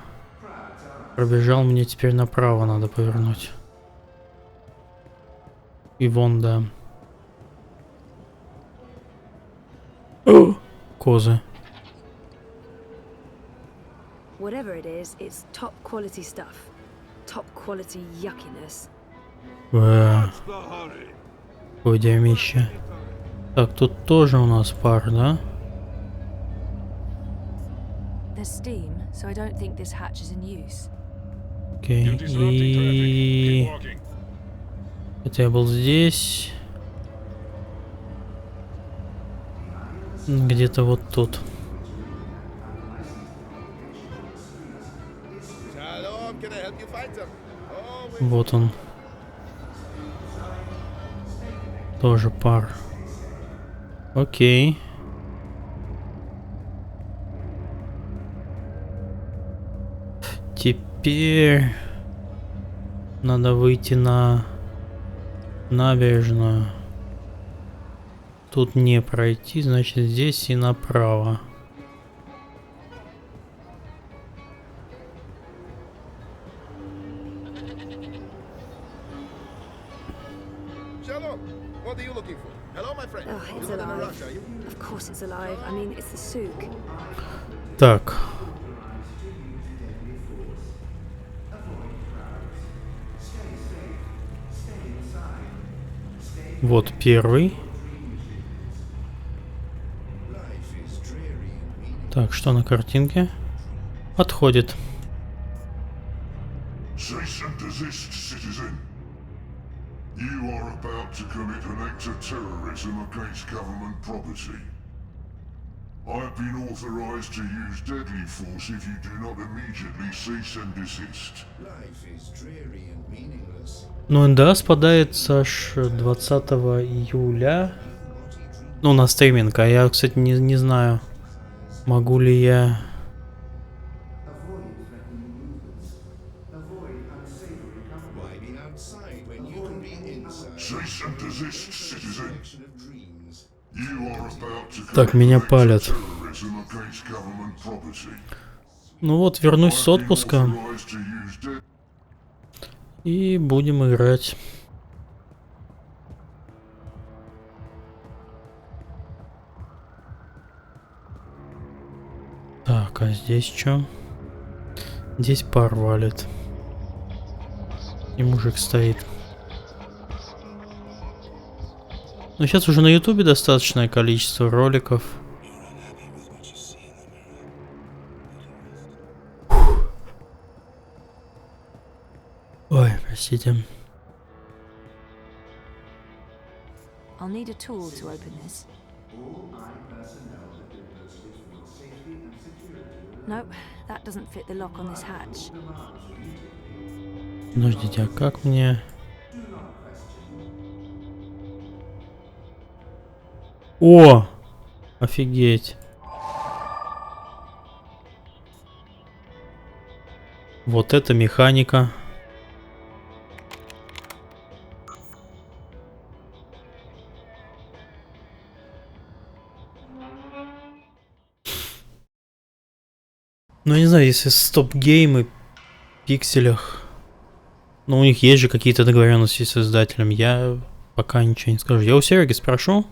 пробежал, мне теперь направо надо повернуть. И вон, да. О, козы. Whatever it is, it's top quality stuff. Top quality yuckiness. Ой, дерьмище. Так, тут тоже у нас пар, да? Окей, и... Это я был здесь. Где-то вот тут. Вот он. Тоже пар. Окей. Теперь надо выйти на набережную. Тут не пройти, значит здесь и направо. Так. Вот первый. Так, что на картинке? Подходит. You are about to commit an act of terrorism against government property. I've been authorized to use deadly force if you do not immediately cease and desist. Life is dreary and meaningless. Ну, НДА спадает аж 20 июля. Ну, на стриминг. А я, кстати, не знаю, могу ли я... Так, меня палят. Ну вот, вернусь с отпуска. И будем играть. Так, а здесь что? Здесь пар валит. И мужик стоит. Но сейчас уже на ютубе достаточное количество роликов. Ой, простите. I'll need a tool to open this. Nope, that doesn't fit the lock on this hatch. Подождите, а как мне... О! Офигеть. Вот это механика. Ну, не знаю, если стоп-геймы в пикселях. Ну, у них есть же какие-то договоренности с создателем. Я пока ничего не скажу. Я у Сереги спрошу.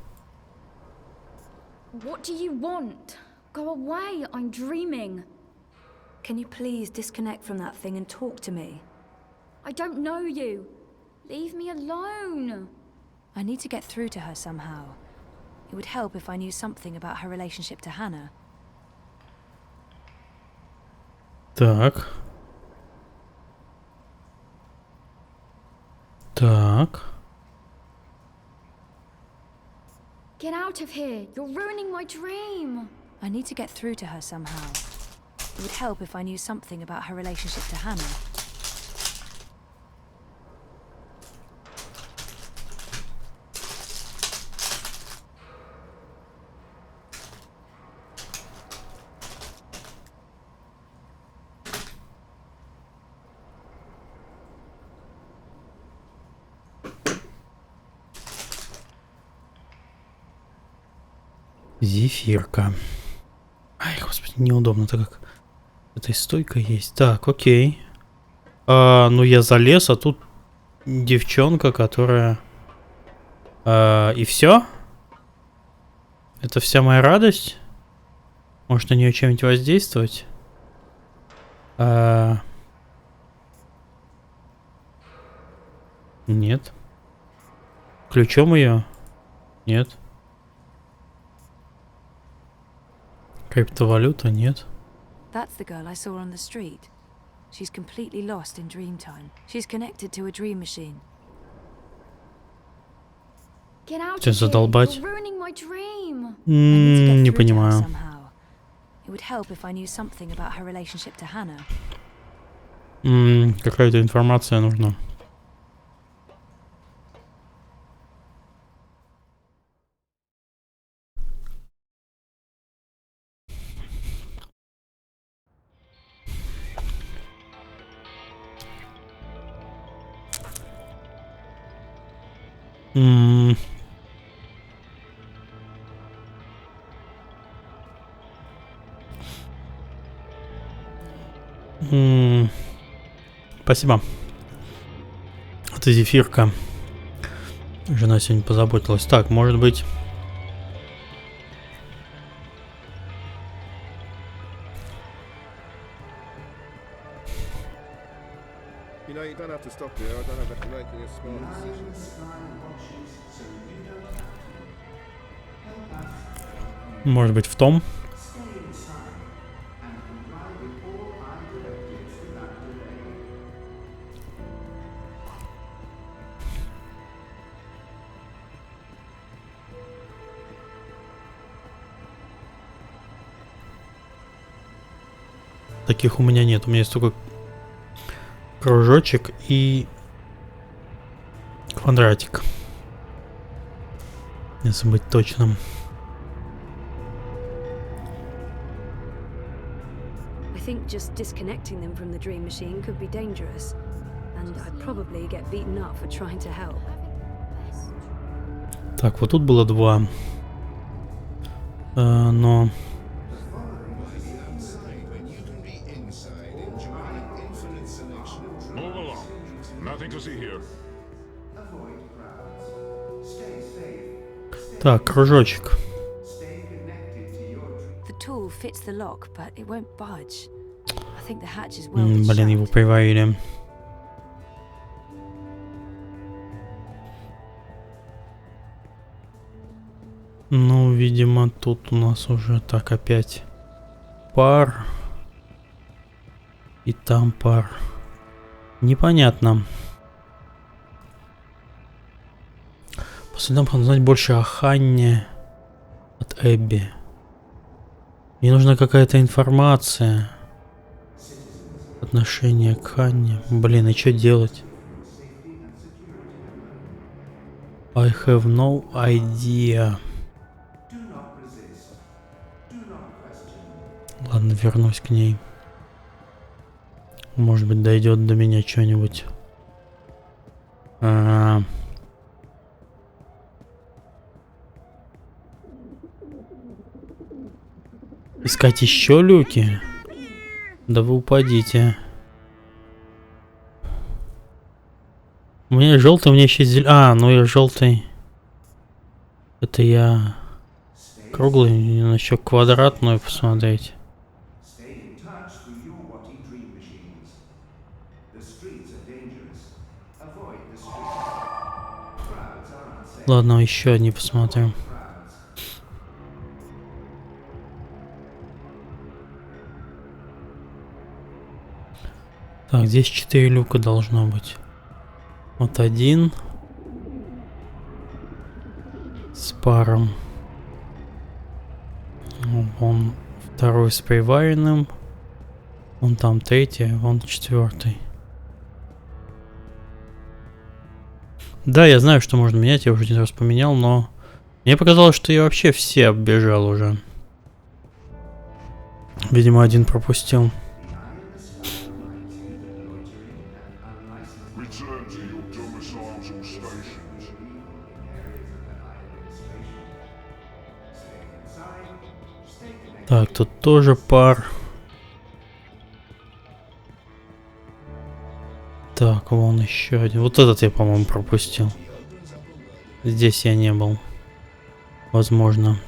What do you want? Go away, I'm dreaming. Can you please disconnect from that thing and talk to me? I don't know you. Leave me alone. I need to get through to her somehow. It would help if I knew something about her relationship to Hannah. Так. Так. Get out of here. You're ruining my dream. I need to get through to her somehow. It would help if I knew something about her relationship to Hannah. Зефирка. Ай, господи, неудобно, так как эта стойка есть. Так, окей. Ну я залез, а тут девчонка, которая... и все? Это вся моя радость? Может на нее чем-нибудь воздействовать? Нет. Ключом ее? Нет. Криптовалюта? Нет. That's the girl I saw on the street. She's completely lost in dream time. She's connected to a dream machine. Get out Тебя of here. задолбать? You're ruining my dream. Не понимаю. It would help if I knew something about her relationship to Hannah. Какая-то информация нужна. Спасибо. Это зефирка. Жена сегодня позаботилась. Так, может быть... You know, you don't have to stop here. I don't have to make a smart decision. Может быть, в том? Таких у меня нет. У меня есть только кружочек и квадратик. Если быть точным. I think just disconnecting them from the dream machine could be dangerous, and I'd probably get beaten up for trying to help. Так, вот тут было два. Но... Так, кружочек. Блин, его приварили. Ну, видимо, тут у нас уже так опять пар. И там пар. Непонятно. По следам узнать больше о Ханне от Эбби. Мне нужна какая-то информация. Отношение к Ханне. Блин, и что делать? I have no idea. Ладно, вернусь к ней. Может быть, дойдет до меня что-нибудь. Искать еще люки? Да вы упадите. У меня желтый, у меня еще зеленый. Ну я желтый. Это я круглый, еще квадратную посмотреть. Ладно, еще одни посмотрим. Так, здесь 4 люка должно быть. Вот один. С паром. Вон второй с приваренным. Вон там третий, вон четвертый. Да, я знаю, что можно менять, я уже один раз поменял, но мне показалось, что я вообще все оббежал уже. Видимо, один пропустил. Так, тут тоже пар. Так, вон еще один. Вот этот я, по-моему, пропустил. Здесь я не был. Возможно.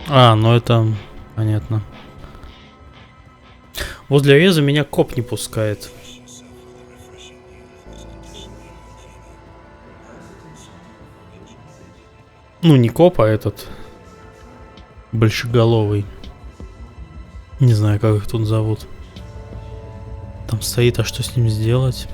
А, ну это понятно. Возле реза меня коп не пускает. Ну, не коп, а этот большеголовый. Не знаю, как их тут зовут. Там стоит, а что с ним сделать?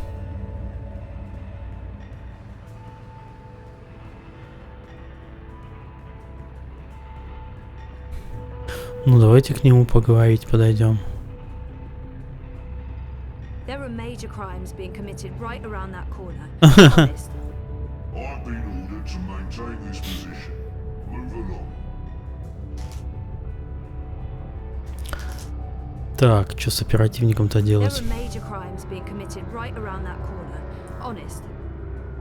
Ну, давайте к нему поговорить, подойдем. There are major crimes being committed right around that corner. I've been ordered to maintain this position. Move along. Так, что с оперативником-то делать? There are major crimes being committed right around that corner. Honest.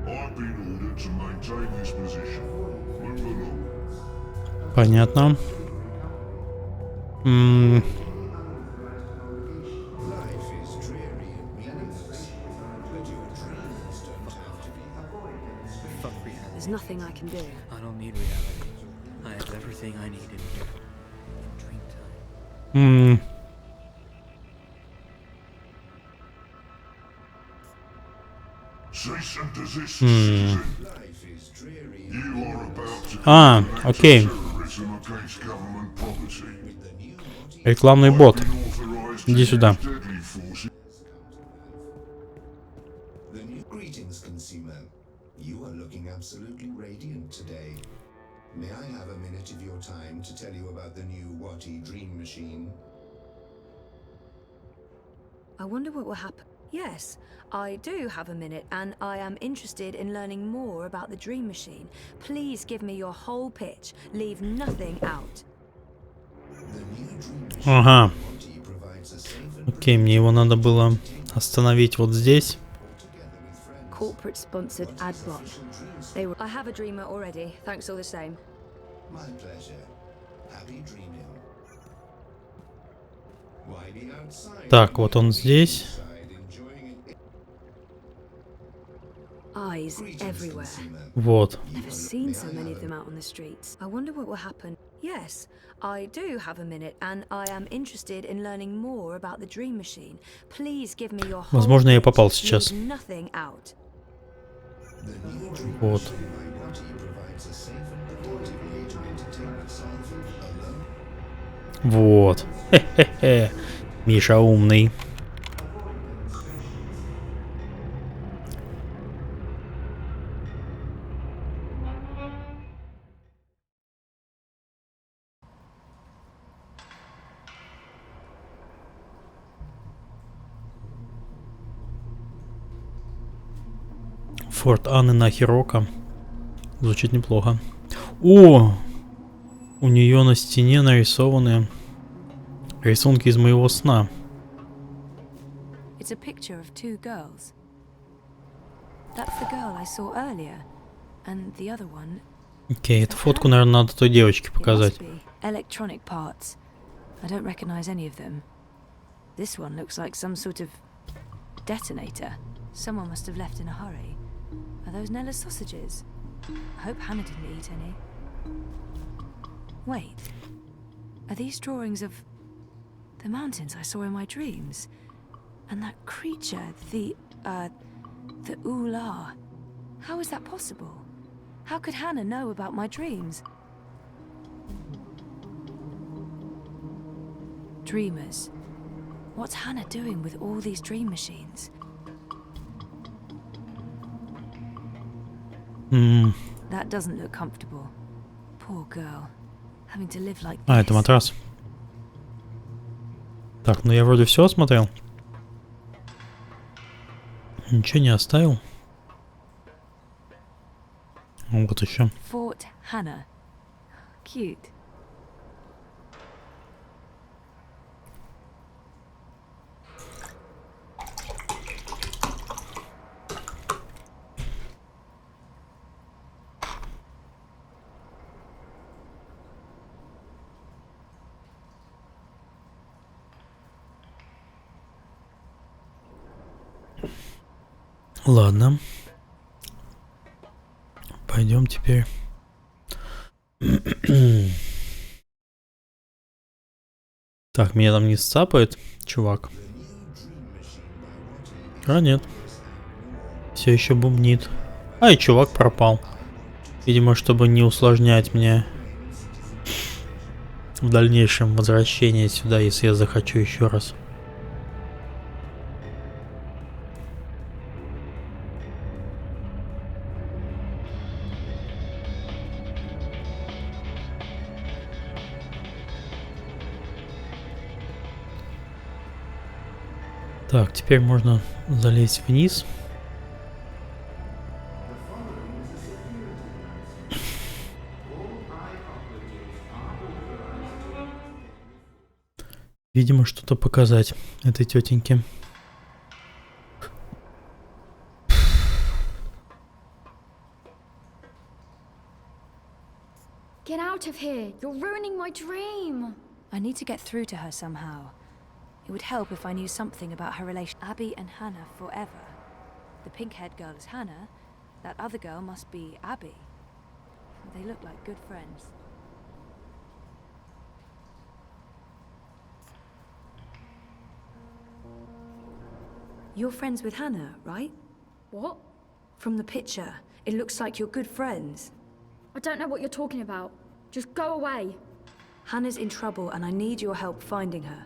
I've been ordered to maintain this position. Move along. Понятно. There's nothing I can do. I don't need reality. I have everything I need in here. Dream time. Cease and desist, citizen. You are about to Окей. terrorism against government property. Рекламный бот. Иди сюда. Greetings, consumer. You are looking absolutely radiant today. May I have a minute of your time to tell you about the new Watty Dream Machine? I wonder what will happen. Yes, I do have a minute, and I am interested in learning more about the Dream Machine. Please give me your whole pitch. Leave nothing out. Ага. Окей, мне его надо было остановить вот здесь. Corporate-sponsored ad block. I have a dreamer already. Thanks all the same. My pleasure. Happy dreaming. Why be outside? Так, вот он здесь. Eyes everywhere. Вот. Never seen so many of them out on the streets. I wonder what will happen. Yes, I do have a minute, and I am interested in learning more about the Dream Machine. Please give me your whole Возможно, я попал pitch. сейчас. Leave nothing out. Вот. Вот. Хе-хе-хе. Миша умный. Форт Анны на Хирока. Звучит неплохо. О! У нее на стене нарисованы рисунки из моего сна. It's a picture of two girls. That's the girl I saw earlier, and the other one. Окей, эту фотку, наверное, надо той девочке показать. Electronic parts. I don't recognize any of them. This one looks like some sort of detonator. Someone must have left in a hurry. Are those Nella's sausages? I hope Hannah didn't eat any. Wait. Are these drawings of The mountains I saw in my dreams. And that creature, the Ula. How is that possible? How could Hannah know about my dreams? Dreamers. What's Hannah doing with all these dream machines? That doesn't look comfortable. Poor girl. Having to live like this. Это матрас. Так, ну я вроде все осмотрел. Ничего не оставил. Вот еще. Fort Hannah. Cute. Ладно. Пойдем теперь. Так, меня там не сцапает, чувак. А нет. Все еще бубнит. А и чувак пропал. Видимо, чтобы не усложнять мне в дальнейшем возвращение сюда, если я захочу еще раз. Так, теперь можно залезть вниз. Видимо, что-то показать этой тетеньке. Get out of here! You're ruining my dream! I need to get through to her somehow. It would help if I knew something about her relation. Abby and Hannah forever. The pink-haired girl is Hannah. That other girl must be Abby. They look like good friends. You're friends with Hannah, right? What? From the picture, it looks like you're good friends. I don't know what you're talking about. Just go away. Hannah's in trouble and I need your help finding her.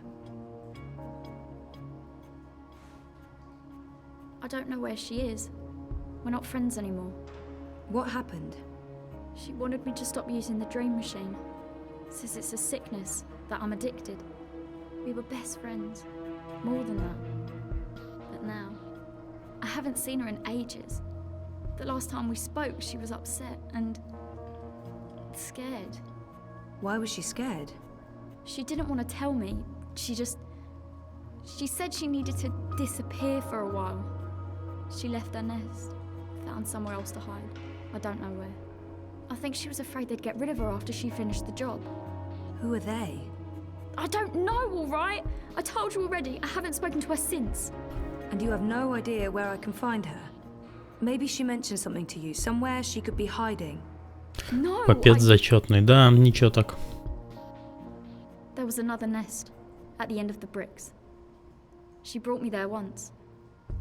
I don't know where she is. We're not friends anymore. What happened? She wanted me to stop using the dream machine. Says it's a sickness, that I'm addicted. We were best friends. More than that. But now, I haven't seen her in ages. The last time we spoke, she was upset and scared. Why was she scared? She didn't want to tell me. She said she needed to disappear for a while. She left her nest, found somewhere else to hide. I don't know where. I think she was afraid they'd get rid of her after she finished the job. Who are they? I don't know, all right? I told you already, I haven't spoken to her since. And you have no idea where I can find her? Maybe she mentioned something to you, somewhere she could be hiding. No, Попец зачетный, да, ничего так. There was another nest, at the end of the bricks. She brought me there once.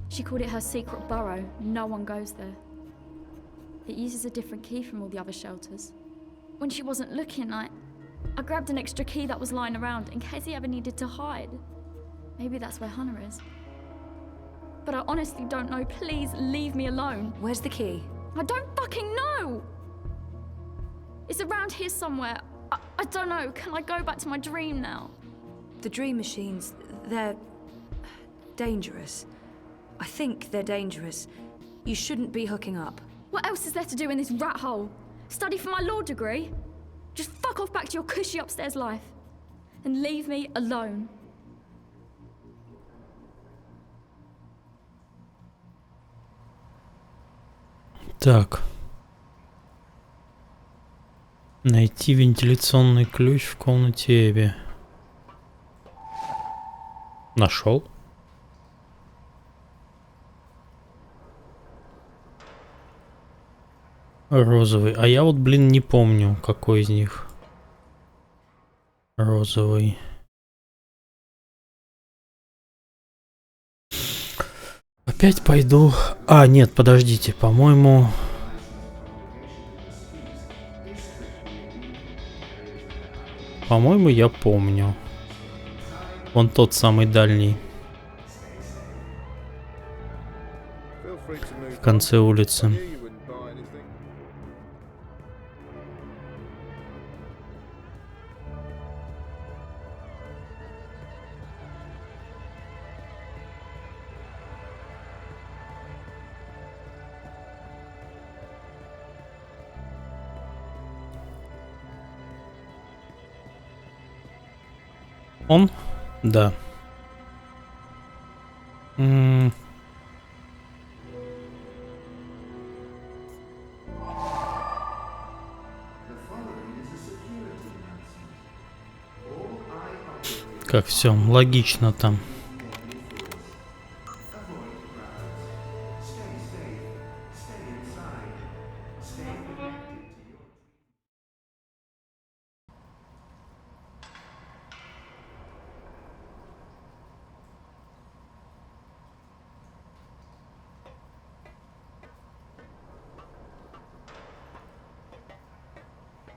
She called it her secret burrow. No one goes there. It uses a different key from all the other shelters. When she wasn't looking, I grabbed an extra key that was lying around in case he ever needed to hide. Maybe that's where Hannah is. But I honestly don't know. Please leave me alone. Where's the key? I don't fucking know! It's around here somewhere. I don't know. Can I go back to my dream now? The dream machines, they're dangerous. I think they're dangerous. You shouldn't be hooking up. What else is there to do in this rat hole? Study for my law degree? Just fuck off back to your cushy upstairs life. And leave me alone. Так. Найти вентиляционный ключ в комнате Эбби. Нашел? Розовый. А я вот, блин, не помню, какой из них. Розовый. Опять пойду... А, нет, подождите, по-моему... По-моему, я помню. Вон тот самый дальний. В конце улицы. Он? Да. Как все логично там.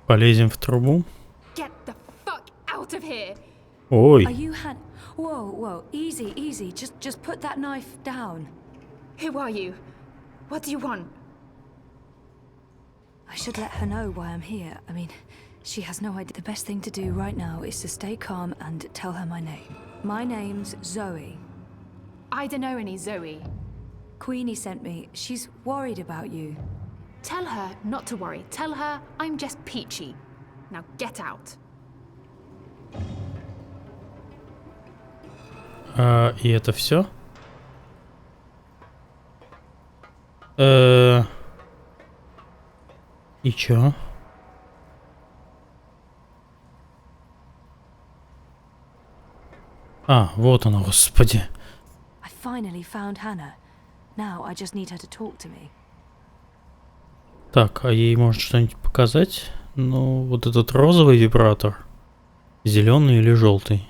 Полезем в трубу. Get the fuck out of here. Ой. Are you Whoa, easy, easy. Just put that knife down. Who are you? What do you want? I should let her know why I'm here. I mean, she has no idea. The best thing to do right now is to stay calm and tell her my name. My name's Zoe. I don't know any Zoe. Queenie sent me. She's worried about you. Tell her not to worry. Tell her I'm just peachy. Now get out. И это все? И чё? А, вот она, господи. I finally found Hannah. Now I just need her to talk to me. Так, а ей может что-нибудь показать? Ну, вот этот розовый вибратор. Зеленый или желтый?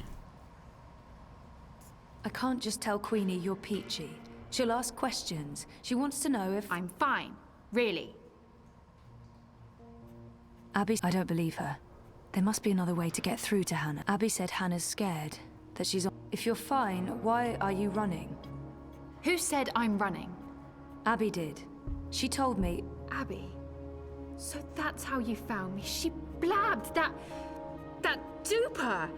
I can't just tell Queenie you're peachy. She'll ask questions. She wants to know if... I'm fine. Really. Abby... I don't believe her. There must be another way to get through to Hannah. Abby said Hannah's scared. That she's... If you're fine, why are you running? Who said I'm running? Abby did. She told me... Abby? So that's how you found me. She blabbed that duper.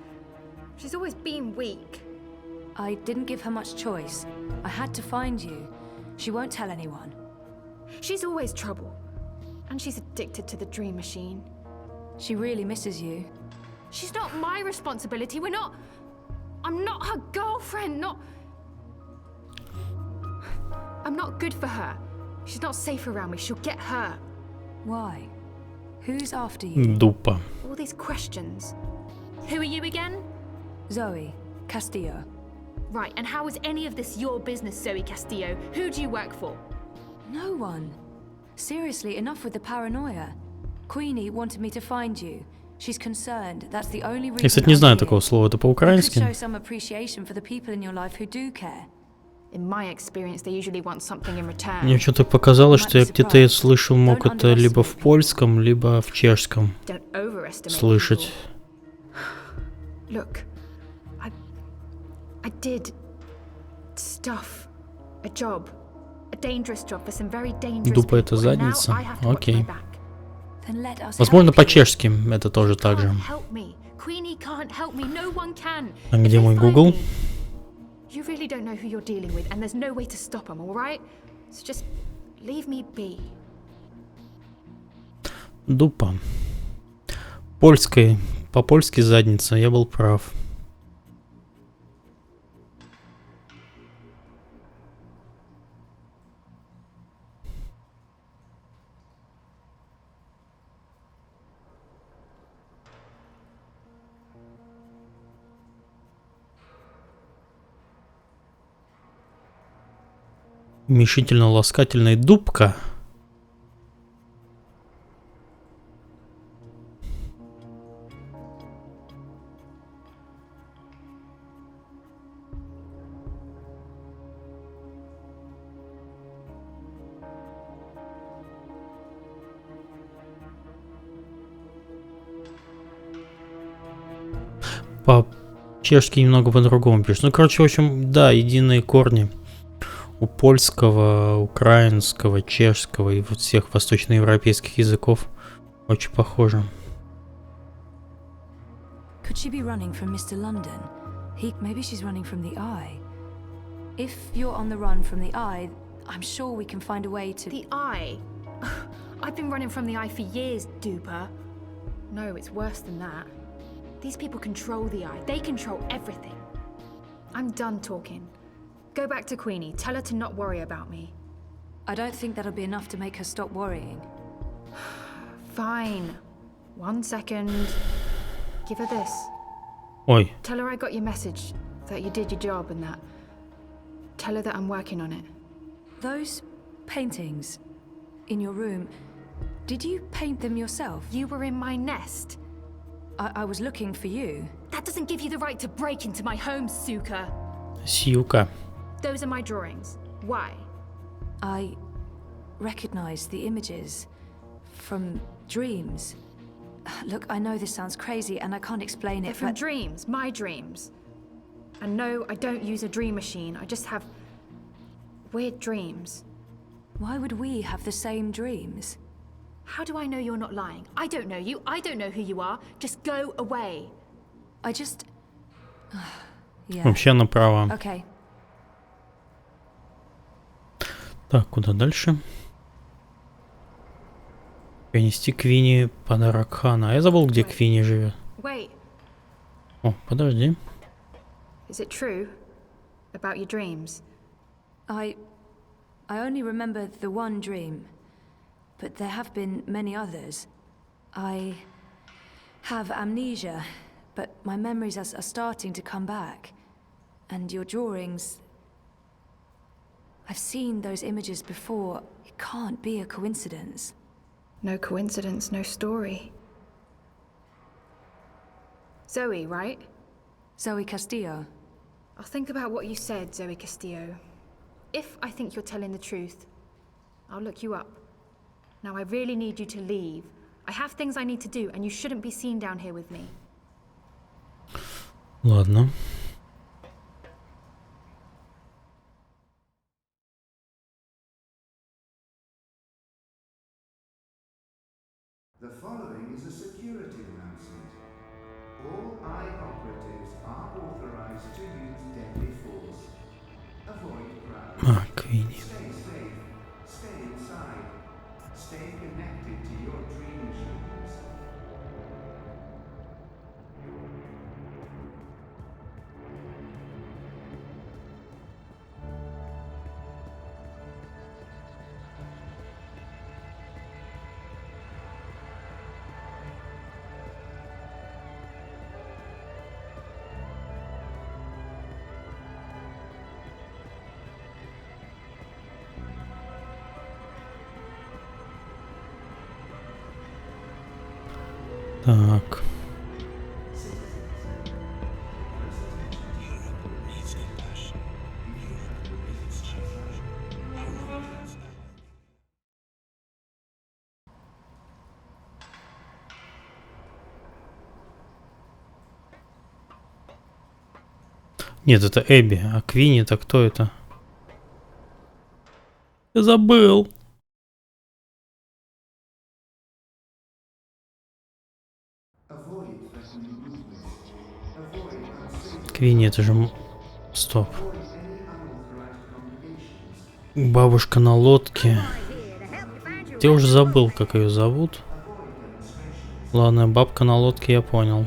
She's always been weak. I didn't give her much choice. I had to find you. She won't tell anyone. She's always trouble. And she's addicted to the dream machine. She really misses you. She's not my responsibility. I'm not her girlfriend, I'm not good for her. She's not safe around me. She'll get hurt. Why? Who's after you? Дупа. All these questions. Who are you again? Zoe Castillo. Right, and how is any of this your business, Zoe Castillo? Who do you work for? No one. Seriously, enough with the paranoia. Queenie wanted me to find you. She's concerned. That's the only reason. Я, кстати, не знаю такого слова. Это по-украински? Show some appreciation for the people in your life who do care. In my experience, they usually want something in return. Мне что-то показалось, что я где-то слышал, мог это либо в польском, либо в чешском слышать. Look, I did stuff, a job, a dangerous job for some very dangerous Дупа это people, задница. and now I have to watch my Окей. back. Возможно, по-чешски это тоже так же. Help me. Queenie can't help me. No one can. А где мой Google? You really don't know who you're dealing with, and there's no way to stop them, all right? So just leave me be. Дупа. Польской. По-польски задница. Я был прав. Уменьшительно-ласкательная дупка. по-чешски немного по-другому пишут. Ну, короче, в общем, да, единые корни у польского, украинского, чешского и вот всех восточноевропейских языков очень похожи. Could she be running from Mr. London? Maybe she's running from the Eye. If you're on the run from the Eye, I'm sure we can find a way to... The Eye? I've been running from the Eye for years, duper. No, it's worse than that. These people control the Eye. They control everything. I'm done talking. Go back to Queenie. Tell her to not worry about me. I don't think that'll be enough to make her stop worrying. Fine. 1 second. Give her this. Ой. Tell her I got your message, that you did your job and that. Tell her that I'm working on it. Those paintings in your room, did you paint them yourself? You were in my nest. I was looking for you. That doesn't give you the right to break into my home, Suka. Сюка. Those are my drawings. Why? I recognize the images from dreams. Look, I know this sounds crazy and I can't explain They're it, from but... dreams, my dreams. And no, I don't use a dream machine. I just have weird dreams. Why would we have the same dreams? How do I know you're not lying? I don't know you. I don't know who you are. Just go away. I just... yeah. Вообще направо. Okay. Так, куда дальше? Принести Квинни подарок Хана. А я забыл, где Квинни живет. Wait. О, подожди. Is it true about your dreams? I only remember the one dream, but there have been many others. I have amnesia, but my memories are starting to come back. And your drawings... I've seen those images before. It can't be a coincidence. No coincidence, no story. Zoe, right? Zoe Castillo. I'll think about what you said, Zoe Castillo. If I think you're telling the truth, I'll look you up. Now I really need you to leave. I have things I need to do, and you shouldn't be seen down here with me. Ладно. The following is a security announcement. All eye operatives are authorized to use deadly force. Avoid crowds. Квинни. Stay safe. Stay inside. Stay connected to your dream machines. Так. Нет, это Эбби. А Квинни-то кто это? Я забыл. Квинни, это же... Стоп. Бабушка на лодке. Я уже забыл, как ее зовут. Ладно, бабка на лодке, я понял.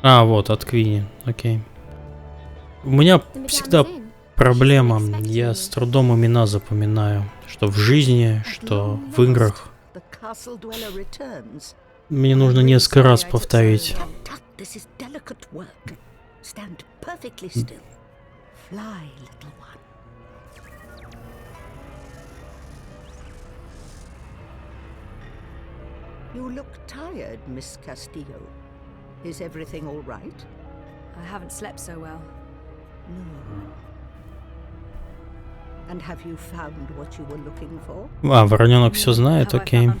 А, вот, от Квинни. Окей. У меня всегда проблема. Я с трудом имена запоминаю. Что в жизни, что в играх. Мне нужно несколько раз повторить. You look tired, Miss Castillo. Is everything all right? I haven't slept so well. No. And have you found what you were looking for? А, вороненок все знает, окей.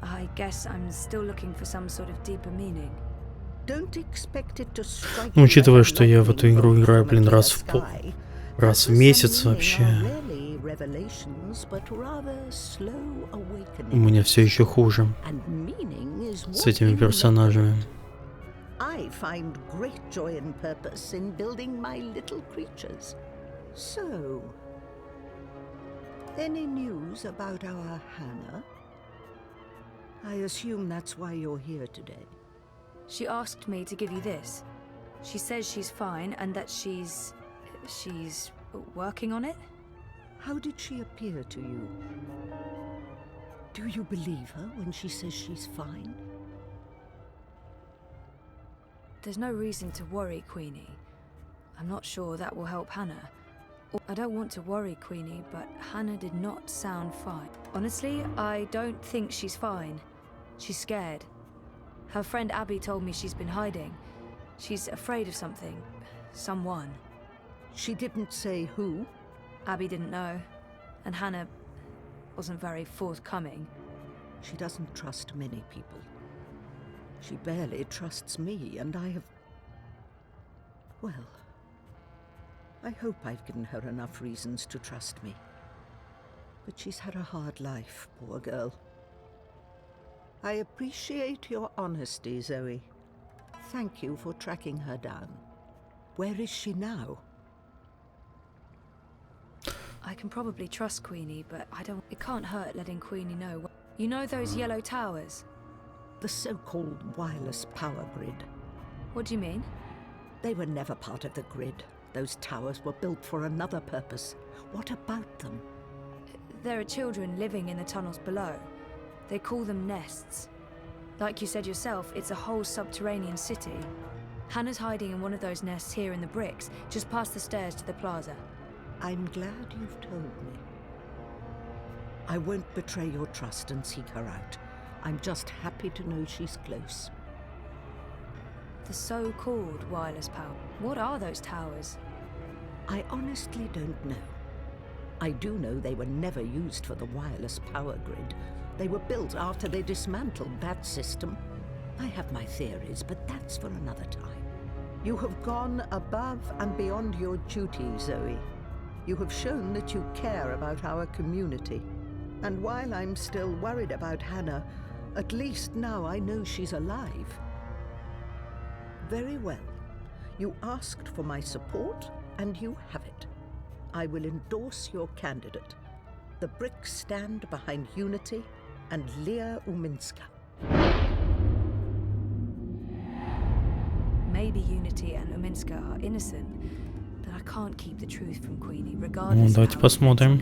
I guess I'm still looking for some sort of deeper meaning. Don't expect it to strike Ну, учитывая, что я в эту игру играю, блин, раз в месяц вообще. У меня все еще хуже с этими персонажами. I find great joy and purpose in building my little creatures. So, any news about our Hannah? I assume that's why you're here today. She asked me to give you this. She says she's fine and that she's working on it. How did she appear to you? Do you believe her when she says she's fine? There's no reason to worry, Queenie. I'm not sure that will help Hannah. I don't want to worry, Queenie, but Hannah did not sound fine. Honestly, I don't think she's fine. She's scared. Her friend Abby told me she's been hiding. She's afraid of something. Someone. She didn't say who? Abby didn't know. And Hannah wasn't very forthcoming. She doesn't trust many people. She barely trusts me, and I have... Well, I hope I've given her enough reasons to trust me. But she's had a hard life, poor girl. I appreciate your honesty, Zoe. Thank you for tracking her down. Where is she now? I can probably trust Queenie, but it can't hurt letting Queenie know. You know those yellow towers? The so-called wireless power grid. What do you mean? They were never part of the grid. Those towers were built for another purpose. What about them? There are children living in the tunnels below. They call them nests. Like you said yourself, it's a whole subterranean city. Hannah's hiding in one of those nests here in the bricks, just past the stairs to the plaza. I'm glad you've told me. I won't betray your trust and seek her out. I'm just happy to know she's close. The so-called wireless power. What are those towers? I honestly don't know. I do know they were never used for the wireless power grid. They were built after they dismantled that system. I have my theories, but that's for another time. You have gone above and beyond your duty, Zoe. You have shown that you care about our community. And while I'm still worried about Hannah, at least now I know she's alive. Very well. You asked for my support, and you have it. I will endorse your candidate. The bricks stand behind Unity and Leah Uminska. Maybe Unity and Uminska are innocent, but I can't keep the truth from Queenie, regardless Давайте посмотрим.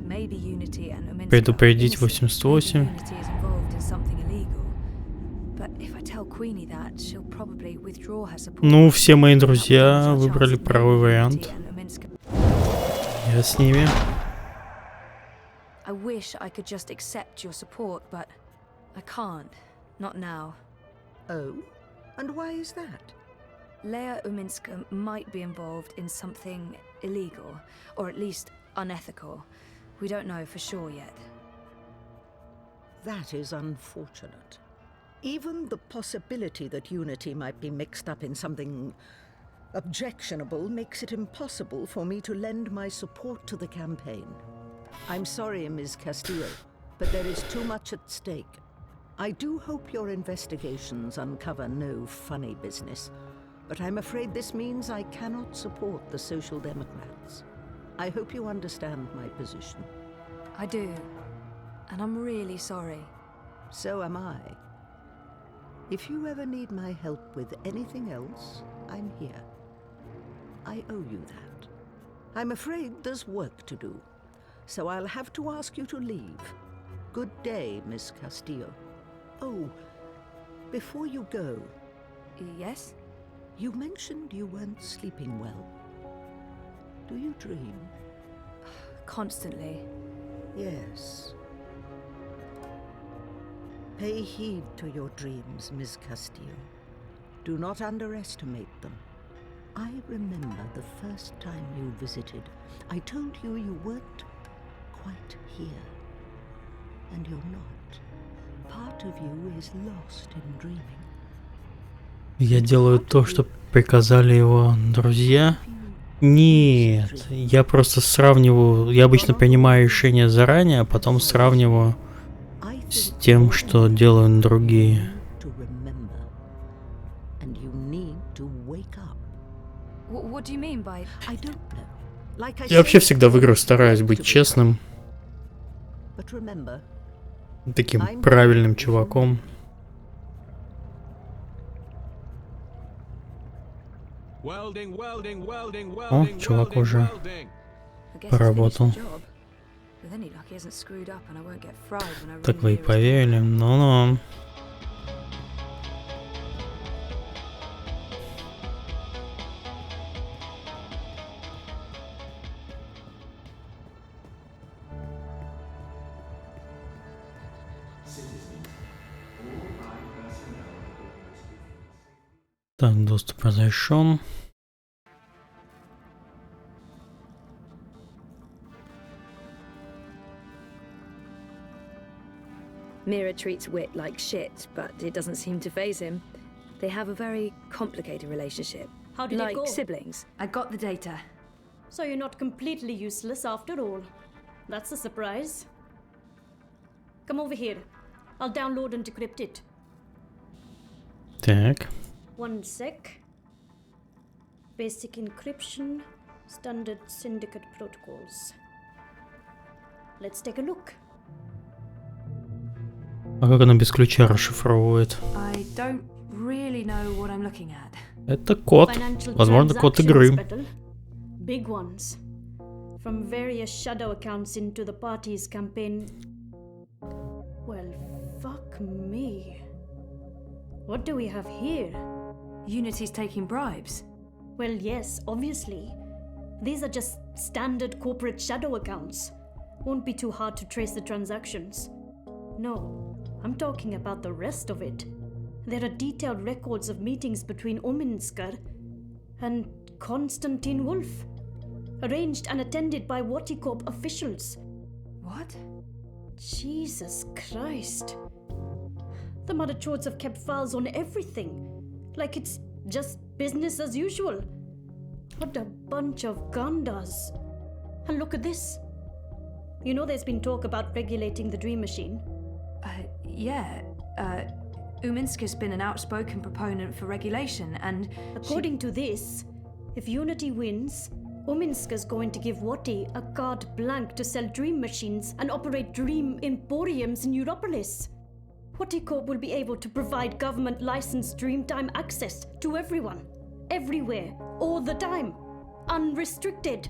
Maybe Unity and Uminska Предупредить 88. Unity is involved in something illegal. But if I tell Queenie that, she'll probably withdraw her support. Ну, все мои друзья выбрали правый вариант. Я с ними. I wish I could just accept your support, but I can't. Not now. Oh? And why is that? Leah Uminska might be involved in something illegal, or at least unethical. We don't know for sure yet. That is unfortunate. Even the possibility that Unity might be mixed up in something objectionable makes it impossible for me to lend my support to the campaign. I'm sorry, Ms. Castillo, but there is too much at stake. I do hope your investigations uncover no funny business, but I'm afraid this means I cannot support the Social Democrats. I hope you understand my position. I do, and I'm really sorry. So am I. If you ever need my help with anything else, I'm here. I owe you that. I'm afraid there's work to do, so I'll have to ask you to leave. Good day, Miss Castillo. Oh, before you go... Yes? You mentioned you weren't sleeping well. Do you dream? Constantly. Yes. Pay heed to your dreams, Miss Castillo. Do not underestimate them. I remember the first time you visited. I told you you weren't quite here. And you're not. Part of you is lost in dreaming. Я делаю то, что приказали его друзья. Нет, я просто сравниваю. Я обычно принимаю решения заранее, а потом сравниваю с тем, что делают другие. Я вообще всегда в играх стараюсь быть честным, таким правильным чуваком. О, чувак уже поработал. Так вы и поверили. Ну-ну. Так, доступ разрешен. Mira treats Wit like shit, but it doesn't seem to faze him. They have a very complicated relationship. How did it go? Like siblings. I got the data. So you're not completely useless after all. That's a surprise. Come over here. I'll download and decrypt it. Так. One sec. Basic encryption, standard syndicate protocols. Let's take a look. А как она без ключа расшифровывает? I don't really know what I'm looking at. Это код. Возможно, код игры. Big ones. From various shadow accounts into the party's campaign. Well, fuck me. What do we have here? Unity's taking bribes. Well, yes, obviously. These are just standard corporate shadow accounts. Won't be too hard to trace the transactions. No, I'm talking about the rest of it. There are detailed records of meetings between Ominskar and Konstantin Wolf, arranged and attended by Waticorp officials. What? Jesus Christ. The Mother Chords have kept files on everything, like it's just business as usual. What a bunch of gandas. And look at this. You know there's been talk about regulating the Dream Machine? Yeah. Uminskar's been an outspoken proponent for regulation, and according to this, if Unity wins, Uminskar's going to give Wati a carte blanche to sell dream machines and operate dream emporiums in Europolis. Waticorp will be able to provide government-licensed Dreamtime access to everyone, everywhere, all the time, unrestricted.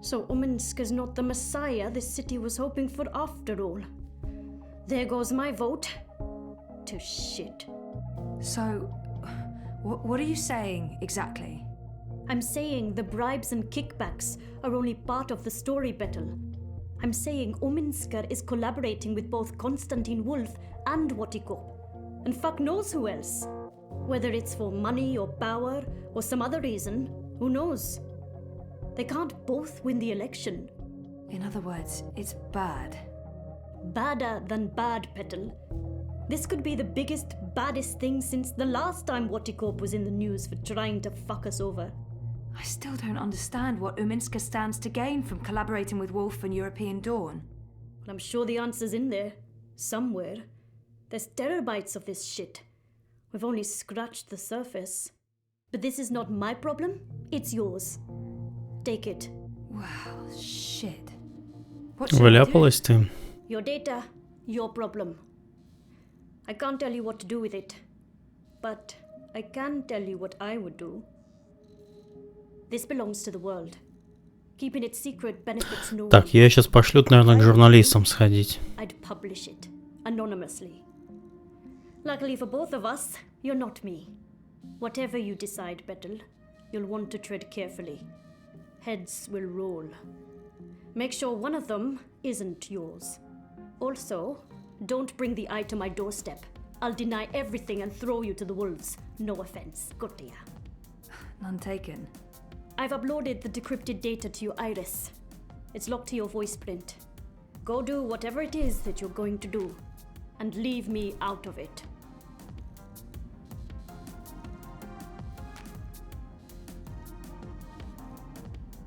So Uminskar's not the messiah this city was hoping for after all. There goes my vote. To shit. So, what are you saying exactly? I'm saying the bribes and kickbacks are only part of the story battle. I'm saying Ominskar is collaborating with both Konstantin Wolf and Waticorp. And fuck knows who else. Whether it's for money or power or some other reason, who knows? They can't both win the election. In other words, it's bad. Badder than bad, Petal. This could be the biggest, baddest thing since the last time Waticorp was in the news for trying to fuck us over. I still don't understand what Uminskar stands to gain from collaborating with Wolf and European Dawn. Well, I'm sure the answer's in there. Somewhere. There's terabytes of this shit. We've only scratched the surface. But this is not my problem, it's yours. Take it. Wow, shit. Вляпалась ты. Your data, your problem. I can't tell you what to do with it. But I can tell you what I would do. This belongs to the world. Keeping it secret benefits no one. Так, я сейчас пошлю, наверное, к журналистам сходить. I'd publish it anonymously. Luckily for both of us, you're not me. Whatever you decide, Petal, you'll want to tread carefully. Heads will roll. Make sure one of them isn't yours. Also, don't bring the eye to my doorstep. I'll deny everything and throw you to the wolves. No offense. Gotia. None taken. I've uploaded the decrypted data to your iris. It's locked to your voice print. Go do whatever it is that you're going to do, and leave me out of it.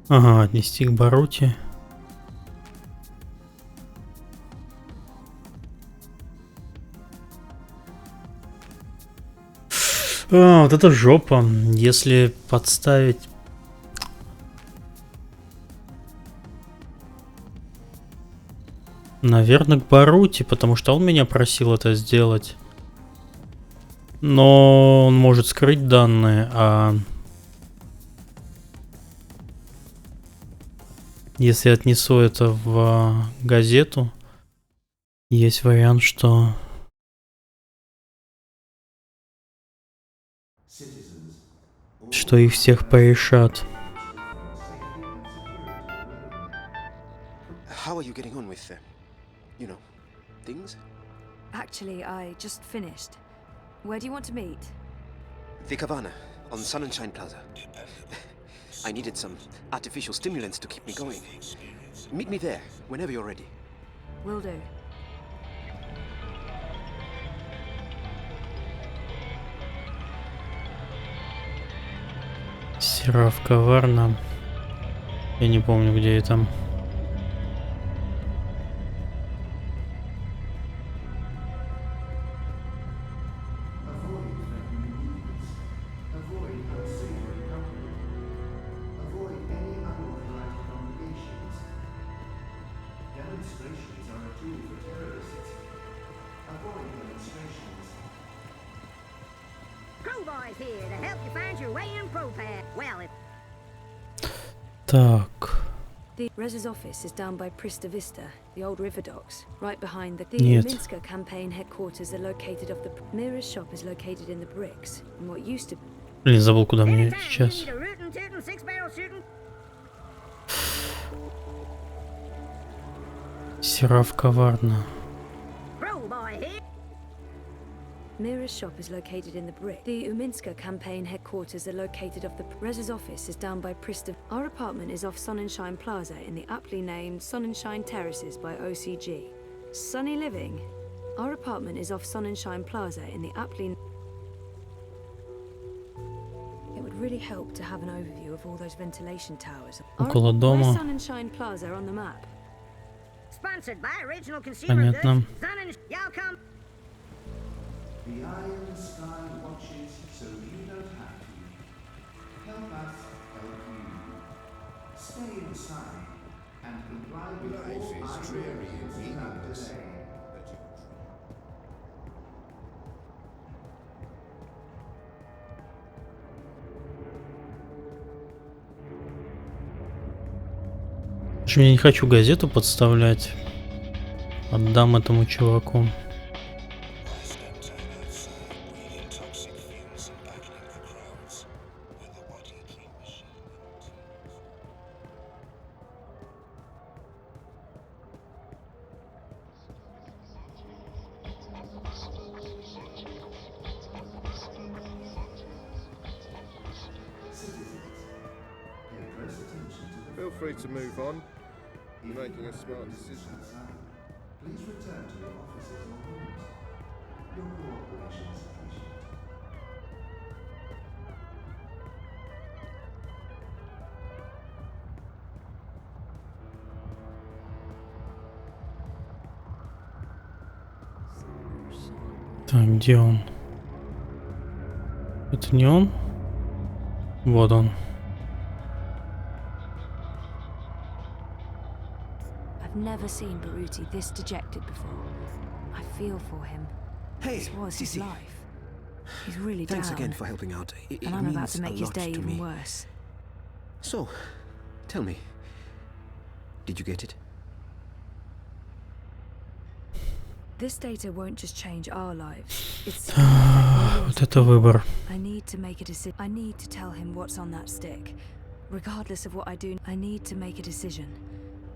Ага, отнести к Барути. Вот это жопа. Если подставить... Наверное, к Барути, потому что он меня просил это сделать. Но он может скрыть данные, а... Если отнесу это в газету, есть вариант, что... Что их всех порешат. How are you getting on with, you know, things? Actually, I just finished. Where do you want to meet? The Cabana, on Sun and Shine Plaza. I needed some artificial stimulants to keep me going. Meet me there, whenever you're ready. Will do. Сераф коварно. Я не помню, где я там. Так. The Rez's office is down by Prista Vista, the old river docks, right behind the Нет. Minska campaign headquarters are located off the Mira's shop is located in the bricks, and what used to Блин, забыл, куда мне сейчас. Сераф коварно. Mira's shop is located in the brick. The Uminska campaign headquarters are located off the Rez's office is down by Prista. Our apartment is off Sun and Shine Plaza in the aptly named Sun and Shine Terraces by OCG. Sunny living. Our apartment is off Sun and Shine Plaza in the aptly... It would really help to have an overview of all those ventilation towers. Около дома. Where's Sun and Shine Plaza on the map? Sponsored by original consumer Понятно. goods. Sun and y'all come. The eye in the sky watches, so you don't have to. Help us help you. Stay inside and comply with all our rules throughout the day. Я не хочу газету подставлять. Отдам этому чуваку. Feel free to move on. You're making a smart decision. Please return to your offices or rooms. Your cooperation is appreciated. Так, где он? Это не он? Вот он. I've never seen Baruti this dejected before. I feel for him. Hey, this was his Sissy. life. He's really Thanks down. again for helping out. It And I'm about means to make a his lot day to even me. worse. So, tell me, did you get it? This data won't just change our lives. It's Вот это выбор. I need to make a decision. I need to tell him what's on that stick. Regardless of what I do, I need to make a decision.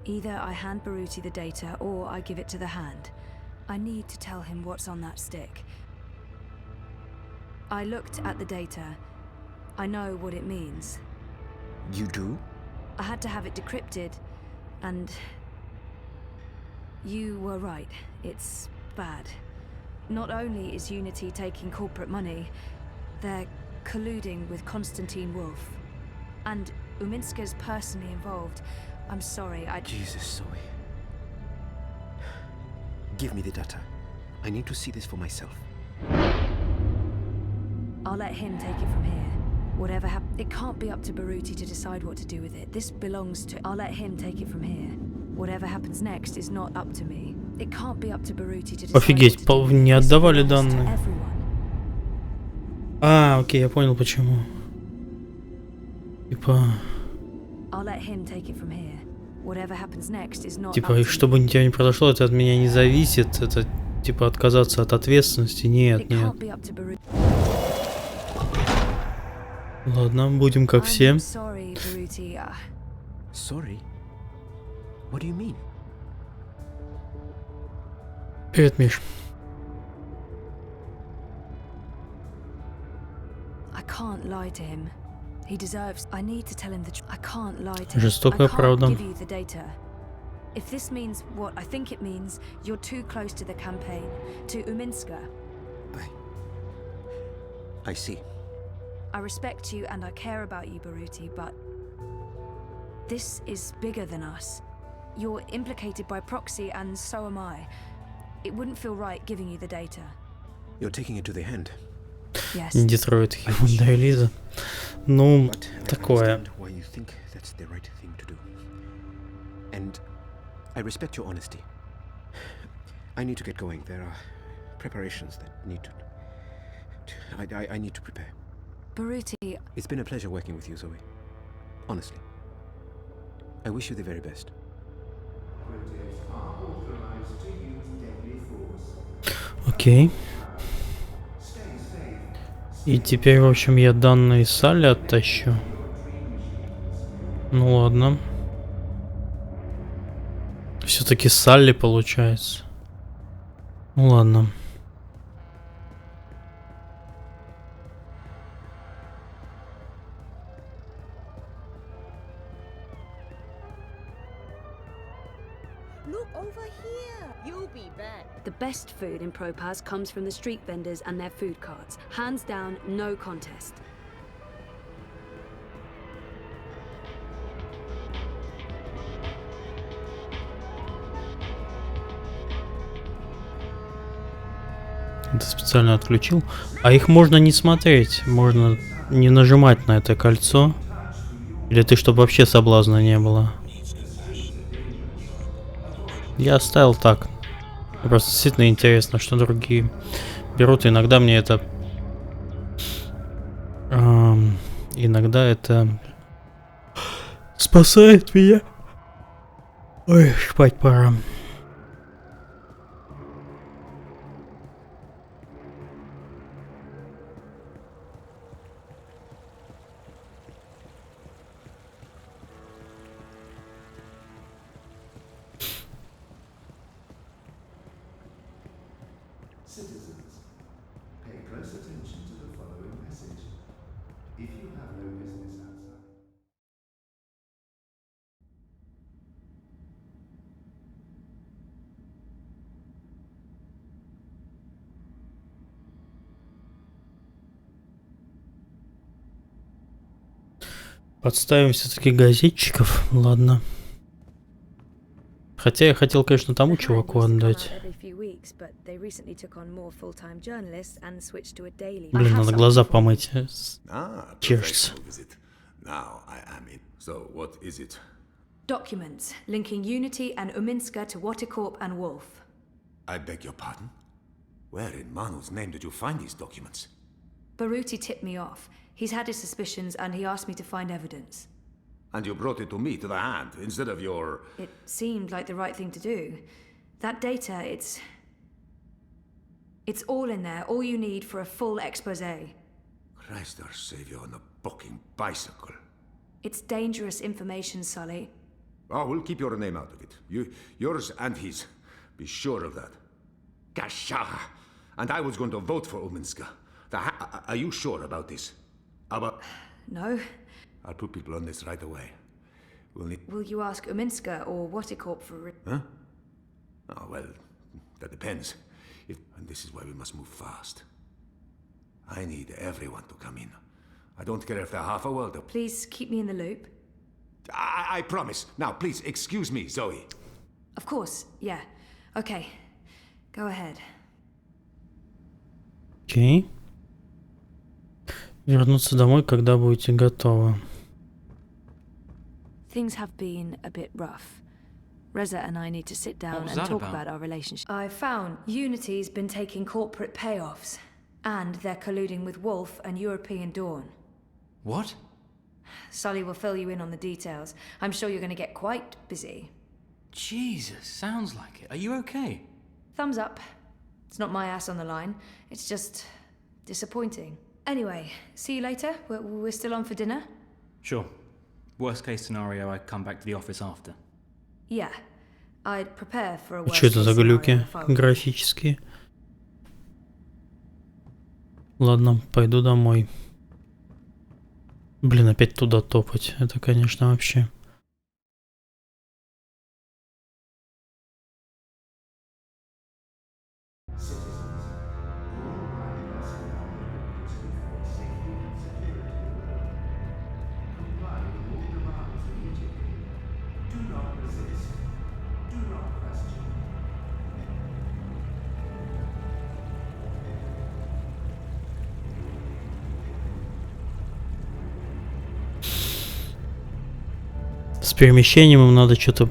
Either I hand Baruti the data or I give it to the hand. I need to tell him what's on that stick. I looked at the data. I know what it means. You do? I had to have it decrypted, and you were right. It's bad. Not only is Unity taking corporate money, they're colluding with Konstantin Wolf. And Uminska's personally involved. I'm sorry, Jesus, Zoe. Give me the data. I need to see this for myself. I'll let him take it from here. Whatever happens, it can't be up to Baruti to decide what to do with it. This belongs to... I'll let him take it from here. Whatever happens next is not up to me. It can't be up to Baruti to decide. Офигеть, не отдавали данные. А, окей, я понял почему. Типа... I'll let him take it from here. Whatever happens next is not Типа, чтобы ничего не произошло, это от меня не зависит. Это, типа, отказаться от ответственности. Нет, нет. Ладно, будем как все. Sorry, Baruti. Sorry? What do you mean? Привет, Миш. I can't lie to him. He deserves... I need to tell him the truth. I can't lie to him. Жестокая правда. I can't give you the data. If this means what I think it means, you're too close to the campaign, to Uminska. I see. I respect you and I care about you, Baruti, but this is bigger than us. You're implicated by proxy, and so am I. It wouldn't feel right giving you the data. You're taking it to the hand. Yes. Детройт его до релиза. Ну, такое. Why you think that's the right thing to do. And I respect your honesty. I need to get going. There are preparations that need to... I need to prepare. Baruti... It's been a pleasure working with you, Zoe. Honestly. I wish you the very best. Окей. И теперь, в общем, я данные Салли оттащу. Ну ладно. Все-таки Салли получается. Ну ладно. The best food in Propaz comes from the street vendors and their food carts. Hands down, no contest. Это специально отключил. А их можно не смотреть. Можно не нажимать на это кольцо. Или ты, чтобы вообще соблазна не было? Я оставил так. Просто действительно интересно, что другие берут. Иногда мне это... иногда это... спасает меня. Ой, спать пора. Citizens, pay close attention to the following message. If you have no business outside... Подставим все-таки газетчиков. Ладно. Хотя я хотел, конечно, тому чуваку отдать. Блин, надо глаза помыть. Чешется. Now I am in. So what is it? Documents linking Unity and Uminska to Watercorp and Wolf. I beg your pardon? Where in Manu's name did you find these documents? Baruti tipped me off. He's had his suspicions and he asked me to find evidence. And you brought it to me, to the hand, instead of your... It seemed like the right thing to do. That data, it's all in there, all you need for a full exposé. Christ our Savior on a fucking bicycle. It's dangerous information, Sully. Oh, we'll keep your name out of it. Yours and his. Be sure of that. Gasha! And I was going to vote for Uminska. Are you sure about this? Aber... No. I'll put people on this right away. We'll need... Will you ask Uminska or Waticorp for... Huh? Oh, well, that depends. And this is why we must move fast. I need everyone to come in. I don't care if they're half a world up. Please keep me in the loop. I promise. Now, please, excuse me, Zoe. Of course, yeah. Okay. Go ahead. Окей. Вернуться домой, когда будете готовы. Things have been a bit rough. Reza and I need to sit down and talk about our relationship. I found Unity's been taking corporate payoffs, and they're colluding with Wolf and European Dawn. What? Sully will fill you in on the details. I'm sure you're going to get quite busy. Jesus, sounds like it. Are you okay? Thumbs up. It's not my ass on the line. It's just disappointing. Anyway, see you later. We're still on for dinner? Sure. Worst case scenario, I come back to the office after. Yeah. I'd prepare for a worst Что это case за глюки scenario if I were you. графические? Ладно, пойду домой. Блин, опять туда топать. Это, конечно, вообще... С перемещением им надо что-то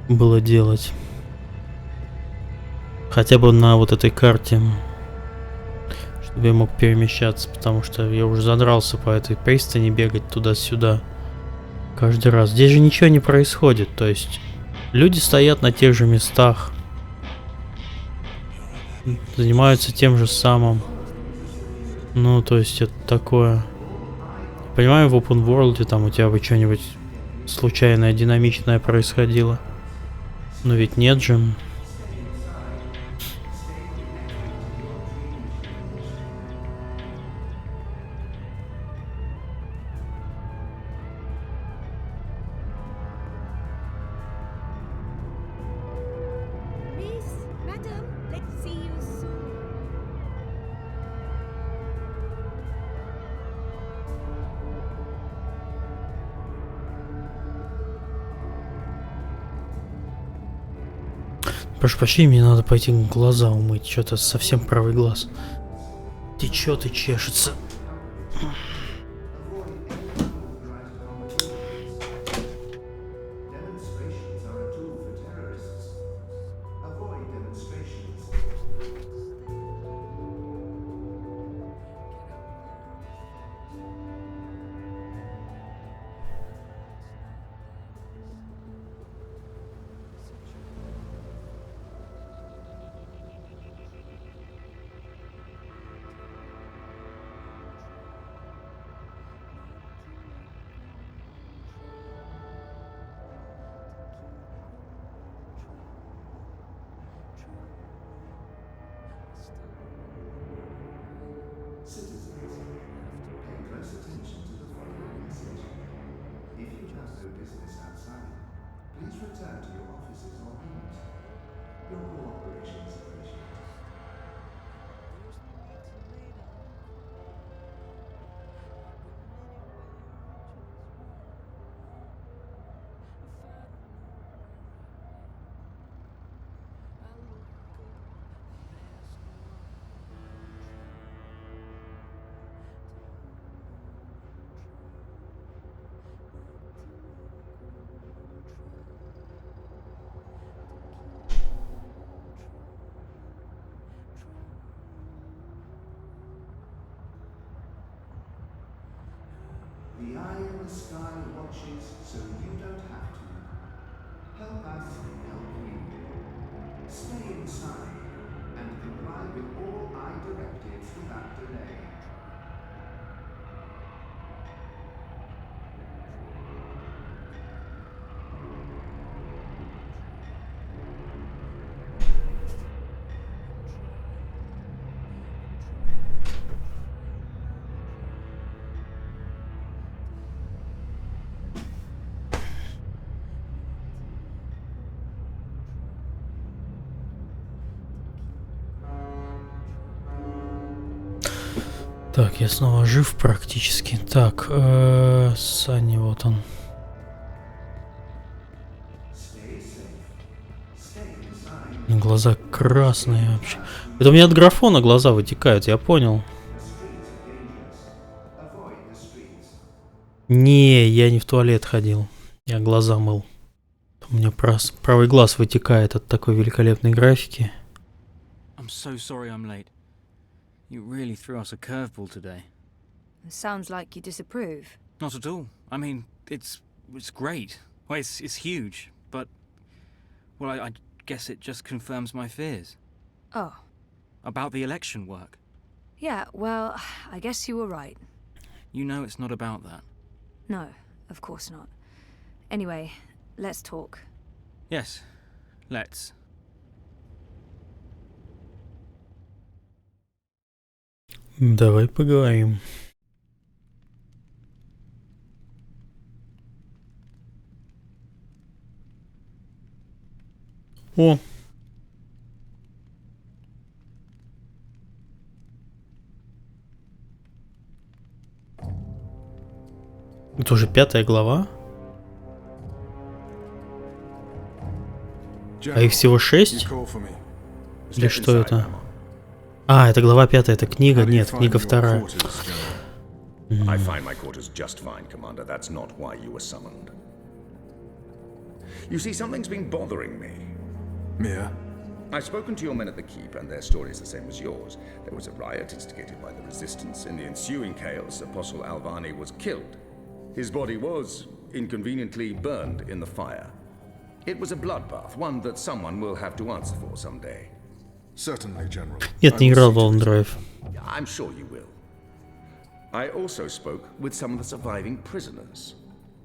было делать. Хотя бы на вот этой карте. Чтобы я мог перемещаться, потому что я уже задрался по этой пристани бегать туда-сюда. Каждый раз. Здесь же ничего не происходит. То есть люди стоят на тех же местах. Занимаются тем же самым. Ну, то есть это такое... Понимаю, в open world там у тебя бы что-нибудь случайное, динамичное происходило. Но ведь нет же. Прошу прощения, мне надо пойти глаза умыть. Что-то совсем правый глаз течет и чешется. The eye in the sky watches, so you don't have to. Help us help you. Stay inside and comply with all eye directives without delay. Так, я снова жив практически. Так, Саня, вот он. Глаза красные вообще. Это у меня от графона глаза вытекают, я понял. Не, я не в туалет ходил. Я глаза мыл. У меня правый глаз вытекает от такой великолепной графики. I'm so sorry I'm late. You really threw us a curveball today. It sounds like you disapprove. Not at all. I mean, it's great. Well, it's huge, but well, I guess it just confirms my fears. Oh. About the election work. Yeah, well, I guess you were right. You know it's not about that. No, of course not. Anyway, let's talk. Yes, let's. Давай поговорим. О! Это уже 5 глава? А их всего 6? Или что это? А, это глава 5, это книга? Нет, книга 2. I find my quarters just fine, Commander. That's not why you were summoned. You see, something's been bothering me. Mia? I've spoken to your men at the keep, and their story is the same as yours. There was a riot instigated by the resistance. In the ensuing chaos, Apostle Alvani was killed. His body was inconveniently burned in the fire. It was a bloodbath, one that someone will have to answer for someday. Certainly, General. Нет, не играл в Long Drive. I'm sure you will. I also spoke with some of the surviving prisoners.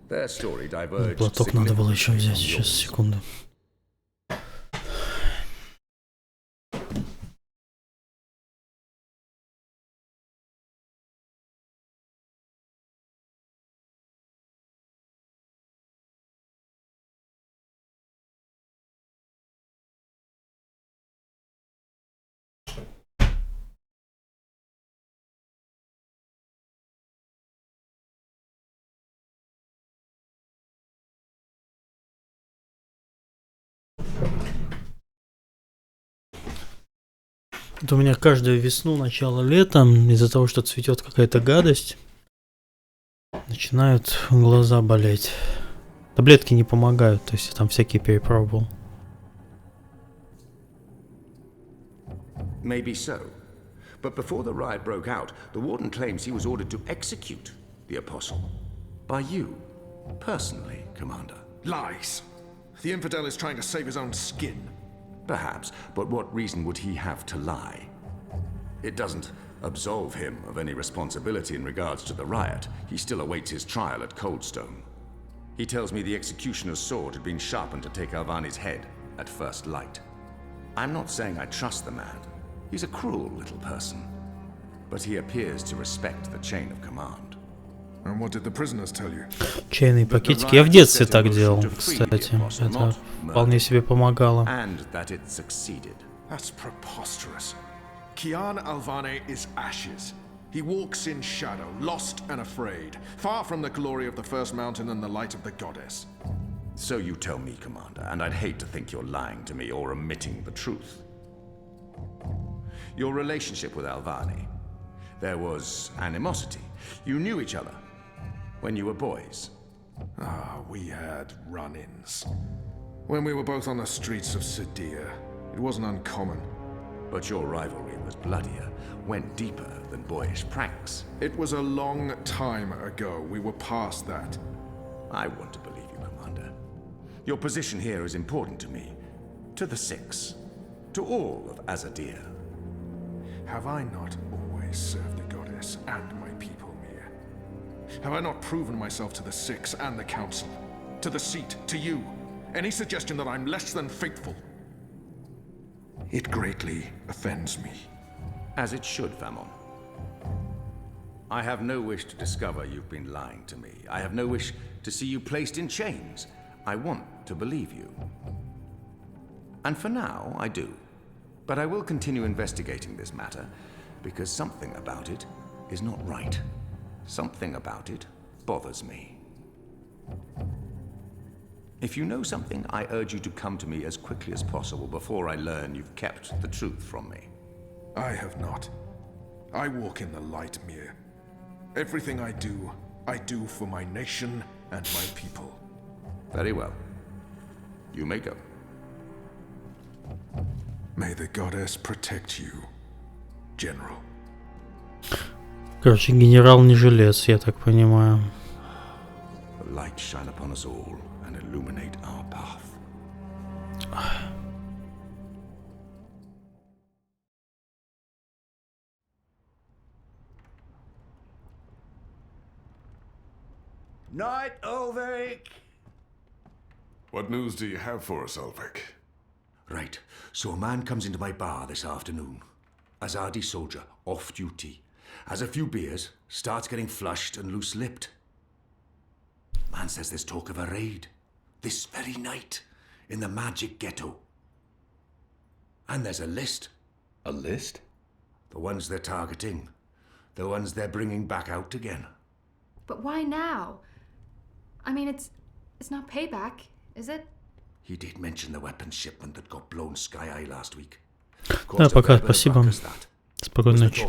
Their story diverged. Платок надо было еще взять. Сейчас, секунду. Это у меня каждую весну, начало лета, из-за того, что цветет какая-то гадость, начинают глаза болеть. Таблетки не помогают, то есть я там всякие перепробовал. Maybe so. But before the riot broke out, the warden claims he was ordered to execute the apostle. By you, personally, Commander. Lies. The infidel is trying to save his own skin. Perhaps, but what reason would he have to lie? It doesn't absolve him of any responsibility in regards to the riot. He still awaits his trial at Coldstone. He tells me the executioner's sword had been sharpened to take Alvani's head at first light. I'm not saying I trust the man. He's a cruel little person. But he appears to respect the chain of command. And what did the prisoners tell you? Чайные пакетики. Я в детстве так делал, кстати. Это вполне себе помогало. And that it succeeded. That's preposterous. Kian Alvane is ashes. He walks in shadow, lost and afraid, far from the glory of the First Mountain and the light of the goddess. So you tell me, Commander, and I'd hate to think you're lying to me or omitting the truth. Your relationship with Alvani. There was animosity. You knew each other when you were boys. Ah, we had run-ins. When we were both on the streets of Sadir, it wasn't uncommon. But your rivalry was bloodier, went deeper than boyish pranks. It was a long time ago. We were past that. I want to believe you, Commander. Your position here is important to me, to the Six, to all of Azadir. Have I not always served the goddess and my people, Mia? Have I not proven myself to the Six and the Council? To the seat, to you? Any suggestion that I'm less than faithful? It greatly offends me. As it should, Famon. I have no wish to discover you've been lying to me. I have no wish to see you placed in chains. I want to believe you. And for now, I do. But I will continue investigating this matter, because something about it is not right. Something about it bothers me. If you know something, I urge you to come to me as quickly as possible before I learn you've kept the truth from me. I have not. I walk in the light, Mir. Everything I do for my nation and my people. Very well. You may go. May the goddess protect you, General. Короче, генерал не жилец, я так понимаю. The light shine upon us all and illuminate our path. Night, Ulrich! What news do you have for us, Ulrich? Right, so a man comes into my bar this afternoon. Azadi soldier, off duty. Has a few beers, starts getting flushed and loose-lipped. Man says there's talk of a raid. This very night, in the magic ghetto. And there's a list. A list? The ones they're targeting. The ones they're bringing back out again. But why now? I mean, it's not payback, is it? He did mention the weapons shipment that got blown sky-high last week. Да, пока, спасибо. Спокойной ночи.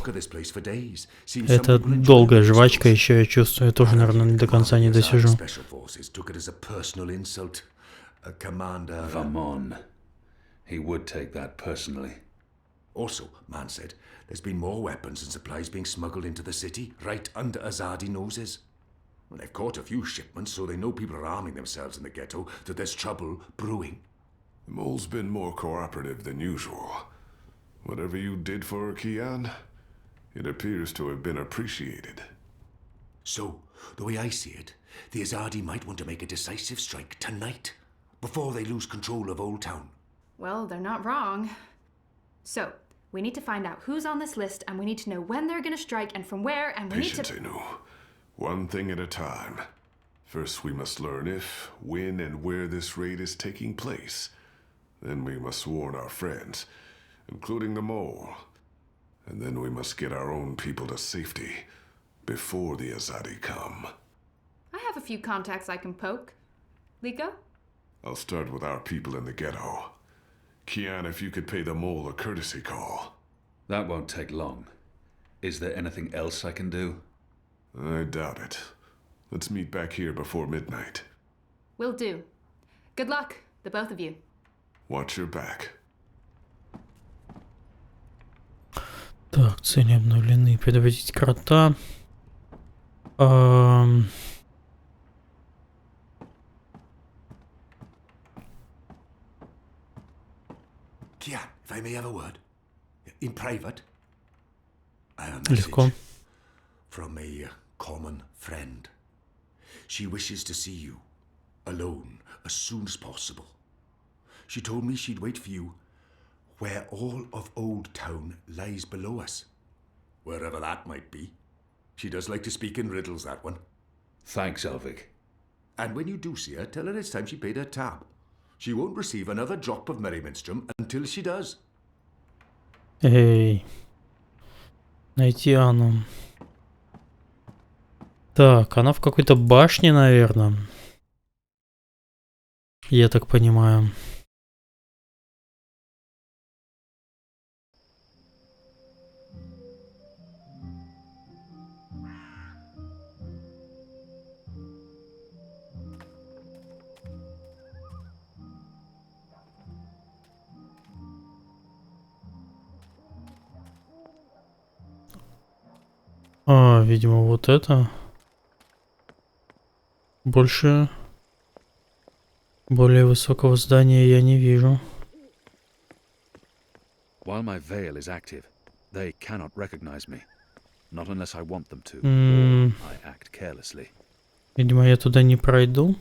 Это долгая жвачка, еще я чувствую, я тоже, наверное, до конца не досижу. Vamon. He would take that personally. Also, man said, there's been more weapons and supplies being smuggled into the city, right under Azadi noses. Well, they've caught a few shipments, so they know people are arming themselves in the ghetto, that there's trouble brewing. The mole's been more cooperative than usual. Whatever you did for her, Kian, it appears to have been appreciated. So, the way I see it, the Azadi might want to make a decisive strike tonight, before they lose control of Old Town. Well, they're not wrong. So, we need to find out who's on this list, and we need to know when they're gonna strike and from where, and we need to... Patience, Inu. One thing at a time. First, we must learn if, when, and where this raid is taking place. Then we must warn our friends, including the mole. And then we must get our own people to safety before the Azadi come. I have a few contacts I can poke. Liko? I'll start with our people in the ghetto. Kian, if you could pay the mole a courtesy call. That won't take long. Is there anything else I can do? I doubt it. Let's meet back here before midnight. Will do. Good luck, the both of you. Watch your back. Так, цели обновлены. Предупредить крота. Kian, if I may have a word. In private. I have a Легко. message from a common friend. She wishes to see you, alone, as soon as possible. She told me she'd wait for you where all of Old Town lies below us. Wherever that might be. She does like to speak in riddles, that one. Thanks, Elvig. And when you do see her, tell her it's time she paid her tab. She won't receive another drop of Merriminstrom until she does. Эй. Найти Анну. Так, она в какой-то башне, наверное. Я так понимаю. Видимо, вот это. Больше... Более высокого здания я не вижу. While my veil is active, they cannot recognize me. Not unless I want them to, or I act carelessly. Видимо, я туда не пройду.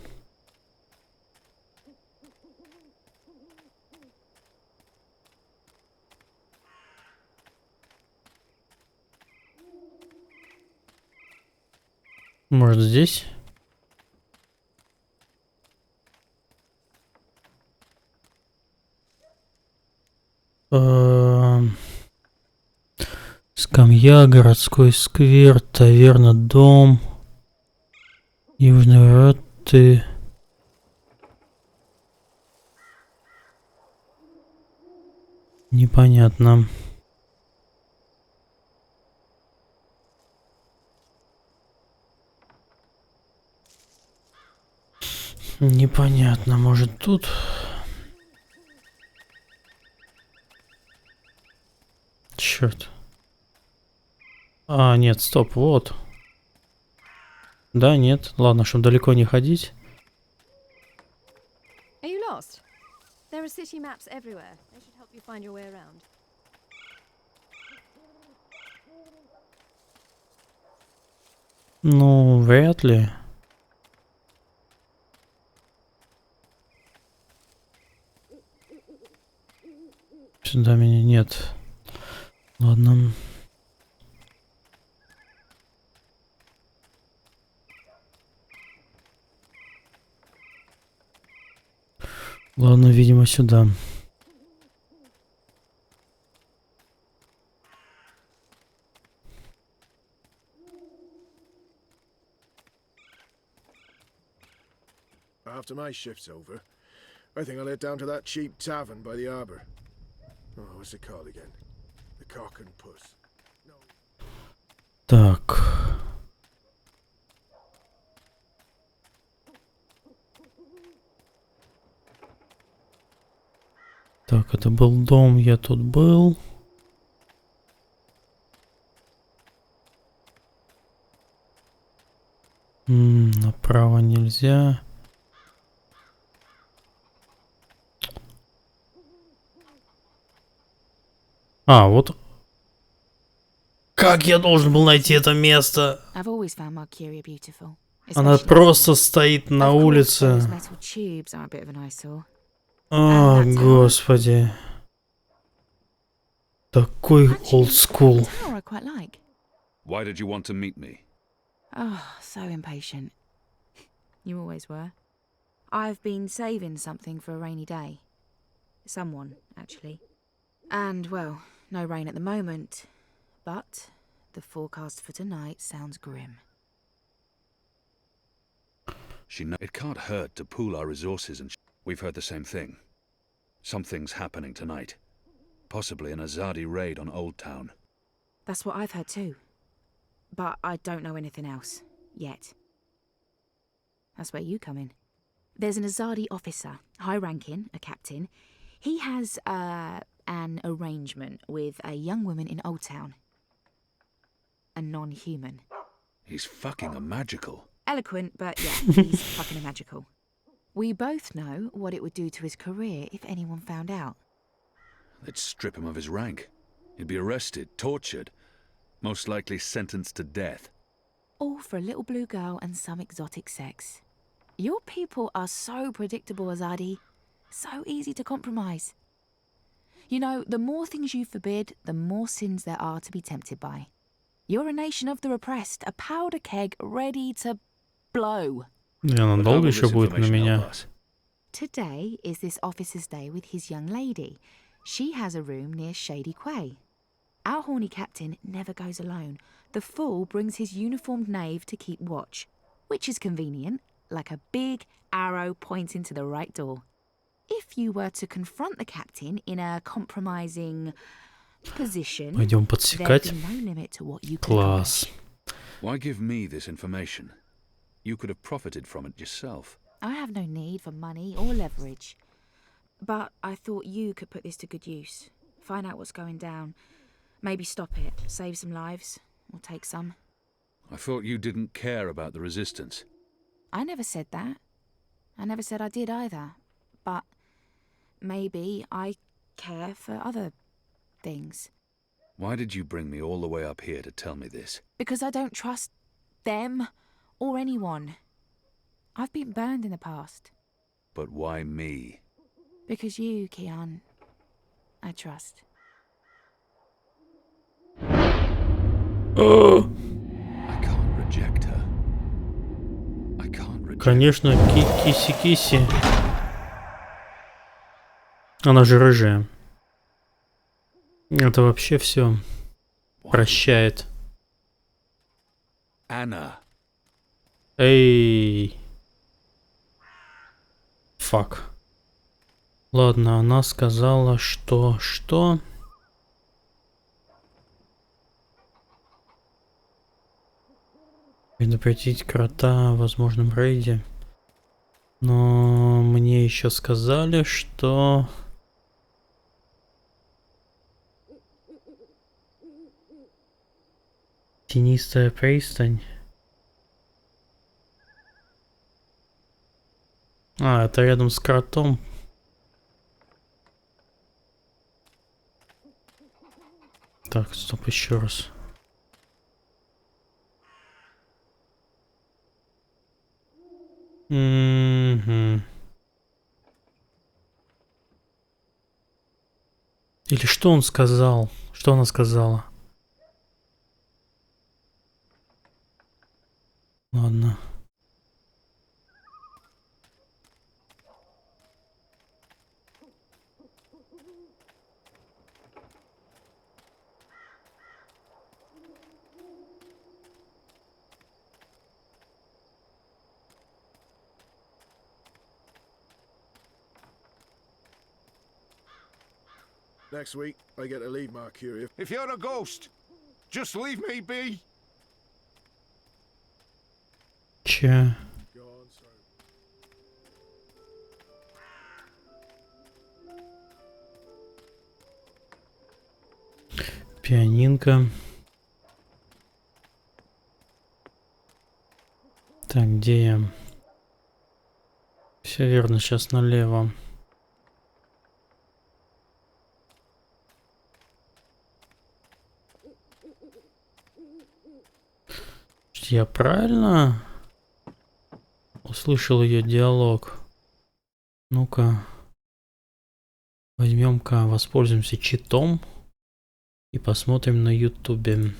Может, здесь? Скамья я, городской сквер, таверна, дом, южные ворота. Непонятно. Непонятно, может тут? Черт. А, нет, стоп, вот. Да, нет, ладно, чтобы далеко не ходить. Are you lost? There are city maps everywhere. They should help you find your way around. Ну, вряд ли. Сюда меня нет. Ладно. Ладно, видимо, сюда. After my shift's over, I think I'll head down to that cheap tavern by the harbour. Oh, what's it called again? The Cock and Puss. Так. Так, это был дом, я тут был. Направо нельзя. А, вот. Как я должен был найти это место? Она просто стоит на улице. О, господи. Такой old school. Why did you want to meet me? Oh, so impatient. You always were. I've been saving something for a rainy day. Someone, actually. And, well, no rain at the moment. But the forecast for tonight sounds grim. It can't hurt to pool our resources and we've heard the same thing. Something's happening tonight. Possibly an Azadi raid on Old Town. That's what I've heard too. But I don't know anything else. Yet. That's where you come in. There's an Azadi officer, high-ranking, a captain. He has, an arrangement with a young woman in Old Town. A non-human. He's fucking a magical. Eloquent, but yeah, he's fucking a magical. We both know what it would do to his career if anyone found out. They'd strip him of his rank. He'd be arrested, tortured, most likely sentenced to death. All for a little blue girl and some exotic sex. Your people are so predictable, Azadi. So easy to compromise. You know, the more things you forbid, the more sins there are to be tempted by. You're a nation of the repressed, a powder keg ready to blow. Она долго еще будет на меня? Today is this officer's day with his young lady. She has a room near Shady Quay. Our horny captain never goes alone. The fool brings his uniformed knave to keep watch, which is convenient, like a big arrow pointing to the right door. If you were to confront the captain in a compromising position, Пойдем подсекать. there'd be no limit to what you can Класс. Why give me this information? You could have profited from it yourself. I have no need for money or leverage. But I thought you could put this to good use. Find out what's going down. Maybe stop it, save some lives, or take some. I thought you didn't care about the resistance. I never said that. I never said I did either. But maybe I care for other things. Why did you bring me all the way up here to tell me this? Because I don't trust them or anyone. I've been burned in the past. But why me? Because you, Kian, I trust. I can't reject her. I can't reject her. Конечно, киси-киси. Она же рыжая. Это вообще все. прощает. Anna. Эй. Фак. Ладно, она сказала, что... Предупредить крота о возможном рейде. Но мне еще сказали, что... Тенистая пристань. А, это рядом с кротом. Так, стоп, еще раз. Угу. Или что он сказал? Что она сказала? Ладно. Next week, I get to leave Mercuria. If you're a ghost, just leave me be. Че? Пианинка. Так, где я? Все верно, сейчас налево. Я правильно услышал ее диалог? Ну-ка. Возьмем-ка, воспользуемся читом и посмотрим на ютубе.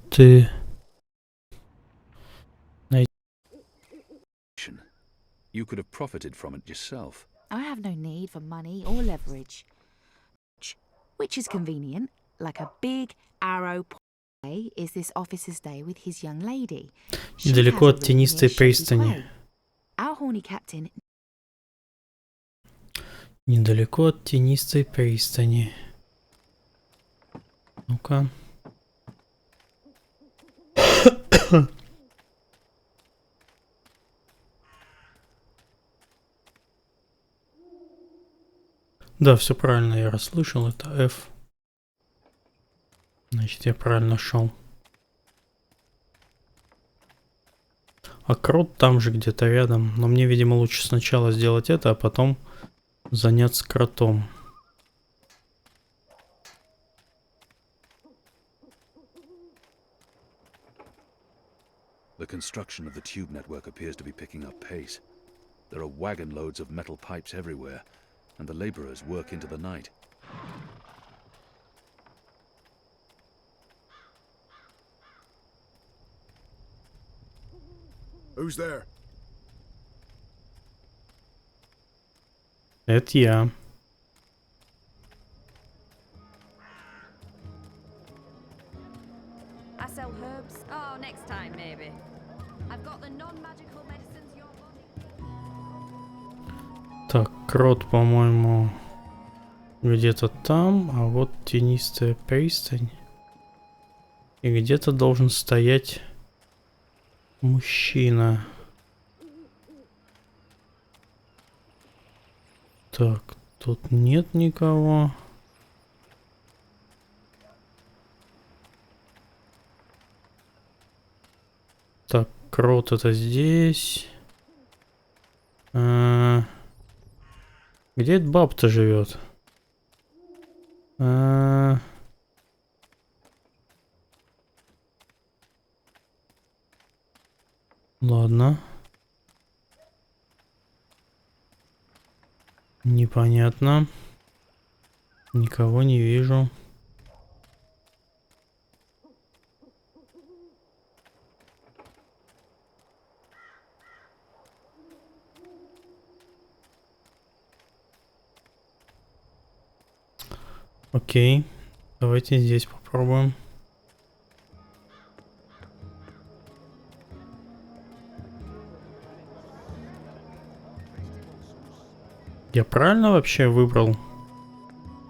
Ты... You could have profited from it yourself. I have no need for money or leverage. Which is convenient, like a big arrow is this officer's day with his young lady. Недалеко от тенистой пристани. Our horny captain. Недалеко от тенистой пристани. Ну-ка. Да, все правильно, я расслышал, это F. Значит, я правильно шел. А крот там же где-то рядом. Но мне, видимо, лучше сначала сделать это, а потом заняться кротом. The construction of the tube network appears to be picking up pace. There are wagon loads of metal pipes everywhere, and the laborers work into the night. Who's there? Это я. I sell herbs. Oh, next time maybe. I've got the non-magical medicines your body. Так, крот, по-моему, где-то там, а вот тенистая пристань. И где-то должен стоять мужчина. Так, тут нет никого. Так, крот это здесь. Где эта баб-то живет? Ладно. Непонятно. Никого не вижу. Окей, давайте здесь попробуем. Я правильно вообще выбрал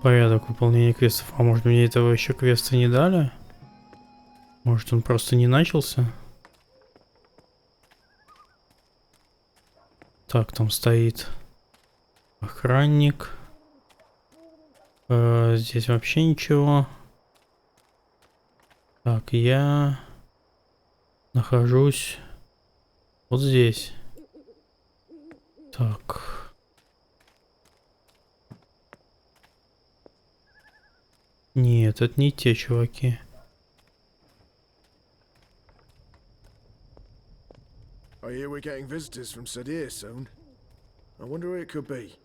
порядок выполнения квестов? А может мне этого еще квеста не дали? Может он просто не начался? Так, там стоит охранник. Здесь вообще ничего. Так, я нахожусь вот здесь. Так. Нет, это не те чуваки. I hear we're getting visitors from Sadir soon. I wonder who it could be.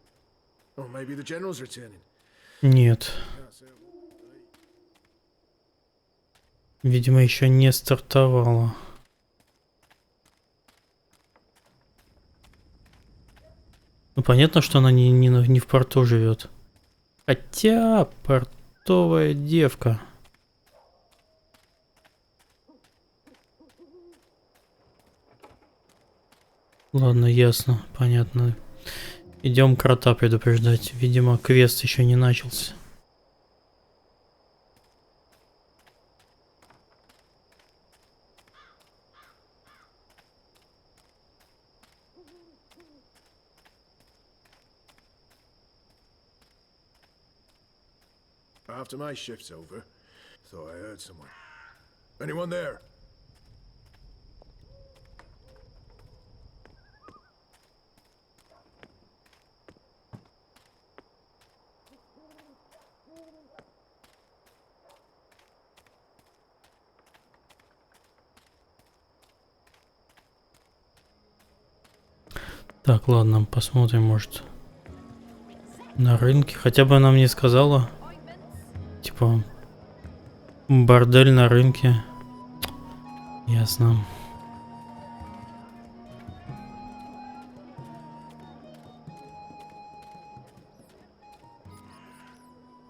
Or maybe the general's returning. Нет. Видимо, еще не стартовало. Ну, понятно, что она не в порту живет. Хотя, портовая девка. Ладно, ясно, понятно. Идем крота предупреждать. Видимо, квест еще не начался. After my shift's over, thought I heard someone. Anyone there? Так, ладно, посмотрим, может, на рынке. Хотя бы она мне сказала. Типа, бордель на рынке. Ясно.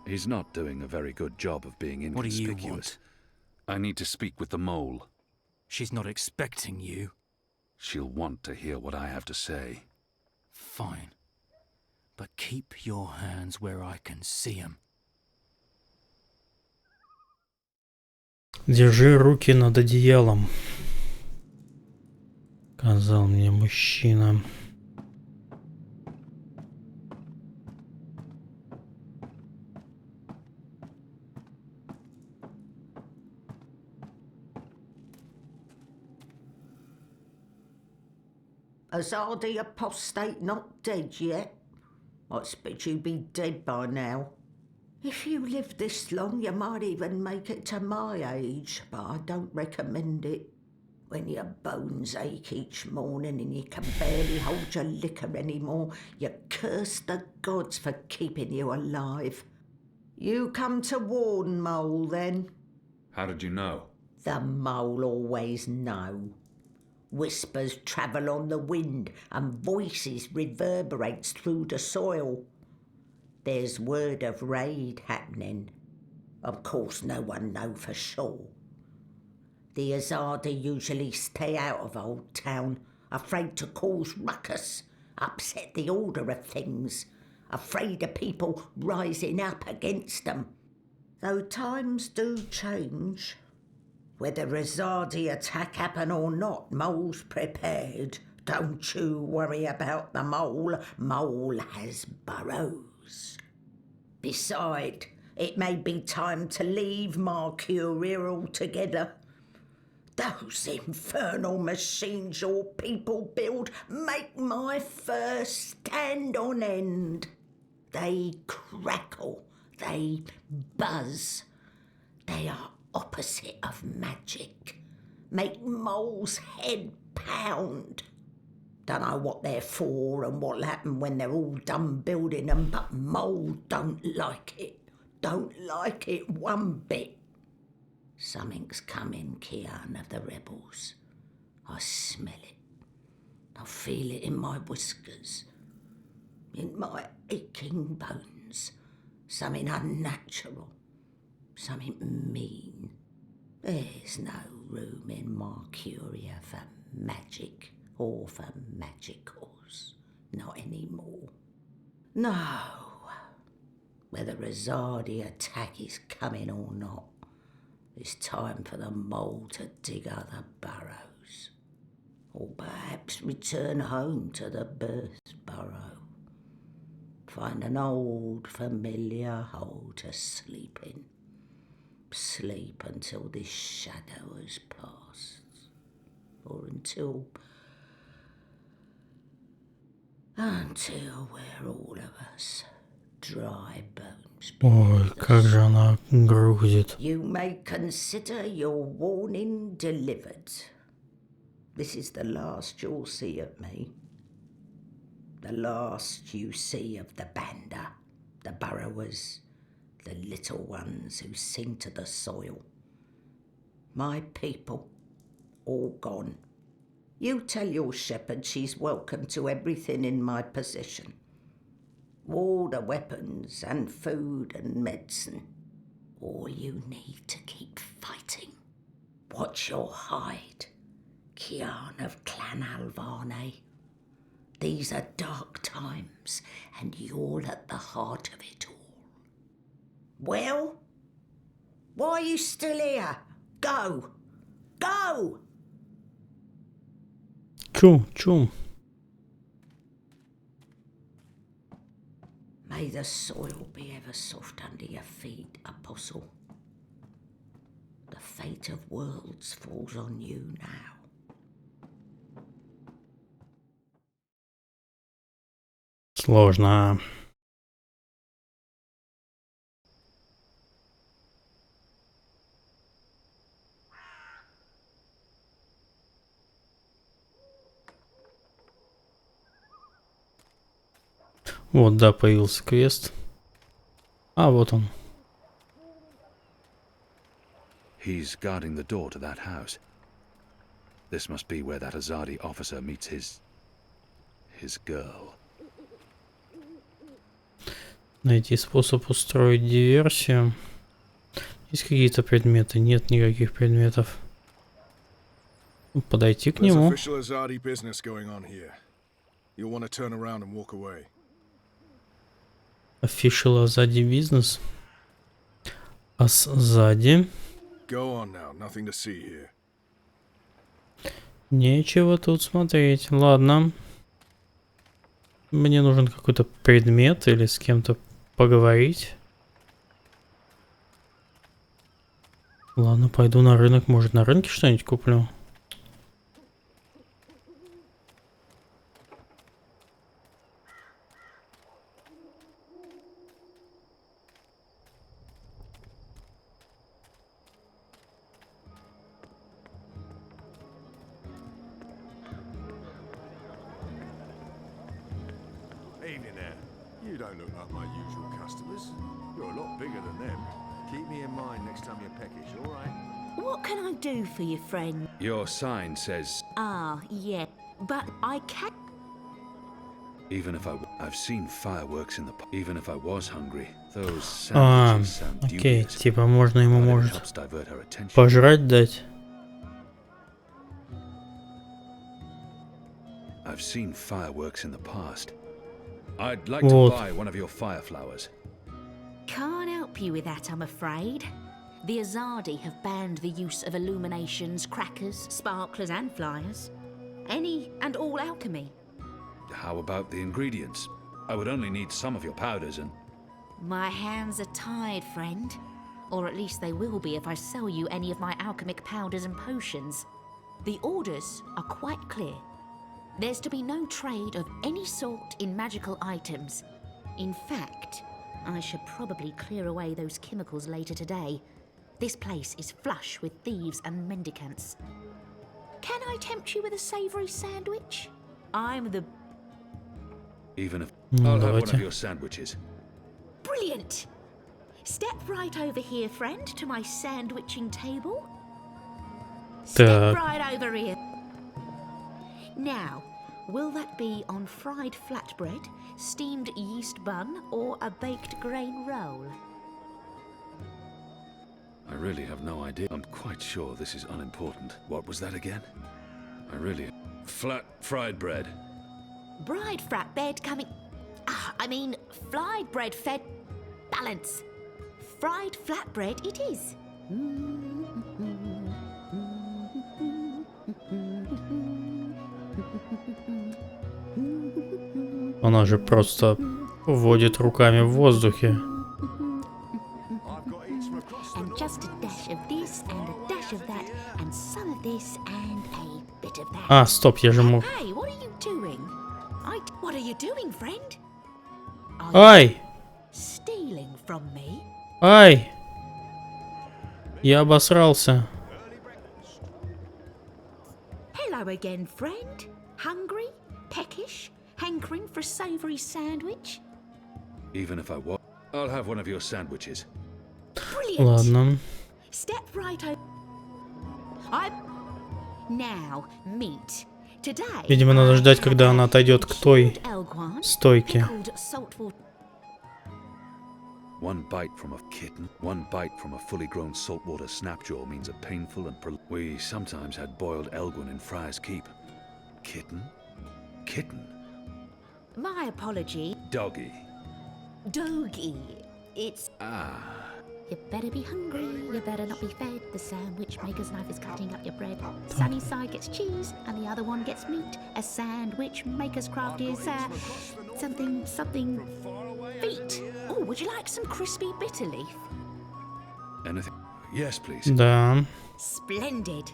He's not doing a very good job of being inconspicuous. What do you want? I need to speak with the mole. She's not expecting you. She'll want to hear what I have to say. Fine. But keep your hands where I can see them. Держи руки над одеялом, сказал мне мужчина. Azadi apostate not dead yet? I expect you'd be dead by now. If you live this long, you might even make it to my age, but I don't recommend it. When your bones ache each morning and you can barely hold your liquor anymore, you curse the gods for keeping you alive. You come to warn, Mole, then? How did you know? The Mole always know. Whispers travel on the wind and voices reverberates through the soil. There's word of raid happening. Of course, no one know for sure. The Azadi usually stay out of Old Town, afraid to cause ruckus, upset the order of things, afraid of people rising up against them. Though times do change. Whether Azadi attack happen or not, Mole's prepared. Don't you worry about the Mole. Mole has burrows. Beside, it may be time to leave Mercuria altogether. Those infernal machines your people build make my fur stand on end. They crackle, they buzz. They are opposite of magic. Make Mole's head pound. Dunno what they're for and what'll happen when they're all done building them, but Mole don't like it. Don't like it one bit. Something's coming, Kian of the rebels. I smell it. I feel it in my whiskers, in my aching bones. something unnatural, something mean. There's no room in Mercuria for magic or for magicals. Not anymore. No. Whether a Zardi attack is coming or not, it's time for the mole to dig other burrows. Or perhaps return home to the birth burrow. Find an old familiar hole to sleep in. Sleep until this shadow has passed. Or until we're all of us dry bones. Ой, как же она грузит. You may consider your warning delivered. This is the last you'll see of me. The last you see of the Banda, the burrowers, the little ones who sing to the soil. My people, all gone. You tell your shepherd she's welcome to everything in my possession. All the weapons and food and medicine. All you need to keep fighting. Watch your hide, Kian of Clan Alvane. These are dark times, and you're at the heart of it all. Well, why are you still here? Go! Go! Чум. May the soil be ever soft under your feet, Apostle. The fate of worlds falls on you now. Сложно. Вот, да, появился квест. А, вот он. He's guarding the door to that house. This must be where that Azadi officer meets his girl. Найти способ устроить диверсию. Есть какие-то предметы? Нет никаких предметов. Подойти к нему. Official Azadi business going on here. You'll want to turn around and walk away. Official Azadi бизнес. А сзади? Go on now, nothing to see here. Нечего тут смотреть. Ладно. Мне нужен какой-то предмет или с кем-то поговорить. Ладно, пойду на рынок. Может, на рынке что-нибудь куплю? Evening there. You don't look like my usual customers. You're a lot bigger than them. Keep me in mind next time you're peckish, all right? What can I do for you, friend? Your sign says, Ah, yeah, but I can't. even if I've seen fireworks in the even if I was hungry, those А, sandwiches sound окей, dubious. типа можно ему, But it может, helps divert her attention. пожрать дать. I've seen fireworks in the past. I'd like Вот. to buy one of your fire flowers. Can't help you with that, I'm afraid. The Azadi have banned the use of illuminations, crackers, sparklers and flyers. Any and all alchemy. How about the ingredients? I would only need some of your powders and... My hands are tied, friend. Or at least they will be if I sell you any of my alchemic powders and potions. The orders are quite clear. There's to be no trade of any sort in magical items. In fact, I should probably clear away those chemicals later today. This place is flush with thieves and mendicants. Can I tempt you with a savoury sandwich? I'm the... Even if... Ну, I'll have one давайте. of your sandwiches. Brilliant! Step right over here, friend, to my sandwiching table. Step Так. right over here. Now, Will that be on fried flatbread, steamed yeast bun, or a baked grain roll? I really have no idea. I'm quite sure this is unimportant. What was that again? I really... Flat fried bread. Bride flatbread coming... I mean, fried bread fed... Balance. Fried flatbread it is. Она же просто водит руками в воздухе. And just a dash of this and a dash of that and some of this and a bit of that. А, стоп, я же мог... Hey, what are you doing? What are you doing, friend? Ай! Stealing from me? Ай! Я обосрался. Hello again, friend. Hungry? Peckish? Hankering for a savoury sandwich? Even if I was... I'll have one of your sandwiches. Brilliant. Ладно. Step right over. Now, meat. Today, Видимо, надо ждать, когда она отойдет к той стойке. One bite from a kitten, one bite from a fully grown saltwater snapjaw means a painful and We sometimes had boiled elguin in Friar's Keep. Kitten? Kitten? My apology. Doggy. Doggy. It's... Ah. You better be hungry, you better not be fed. The sandwich maker's knife is cutting up your bread. Sunny side gets cheese, and the other one gets meat. A sandwich maker's craft is, something... feet. Oh, would you like some crispy bitter leaf? Anything? Yes, please. Да. Splendid.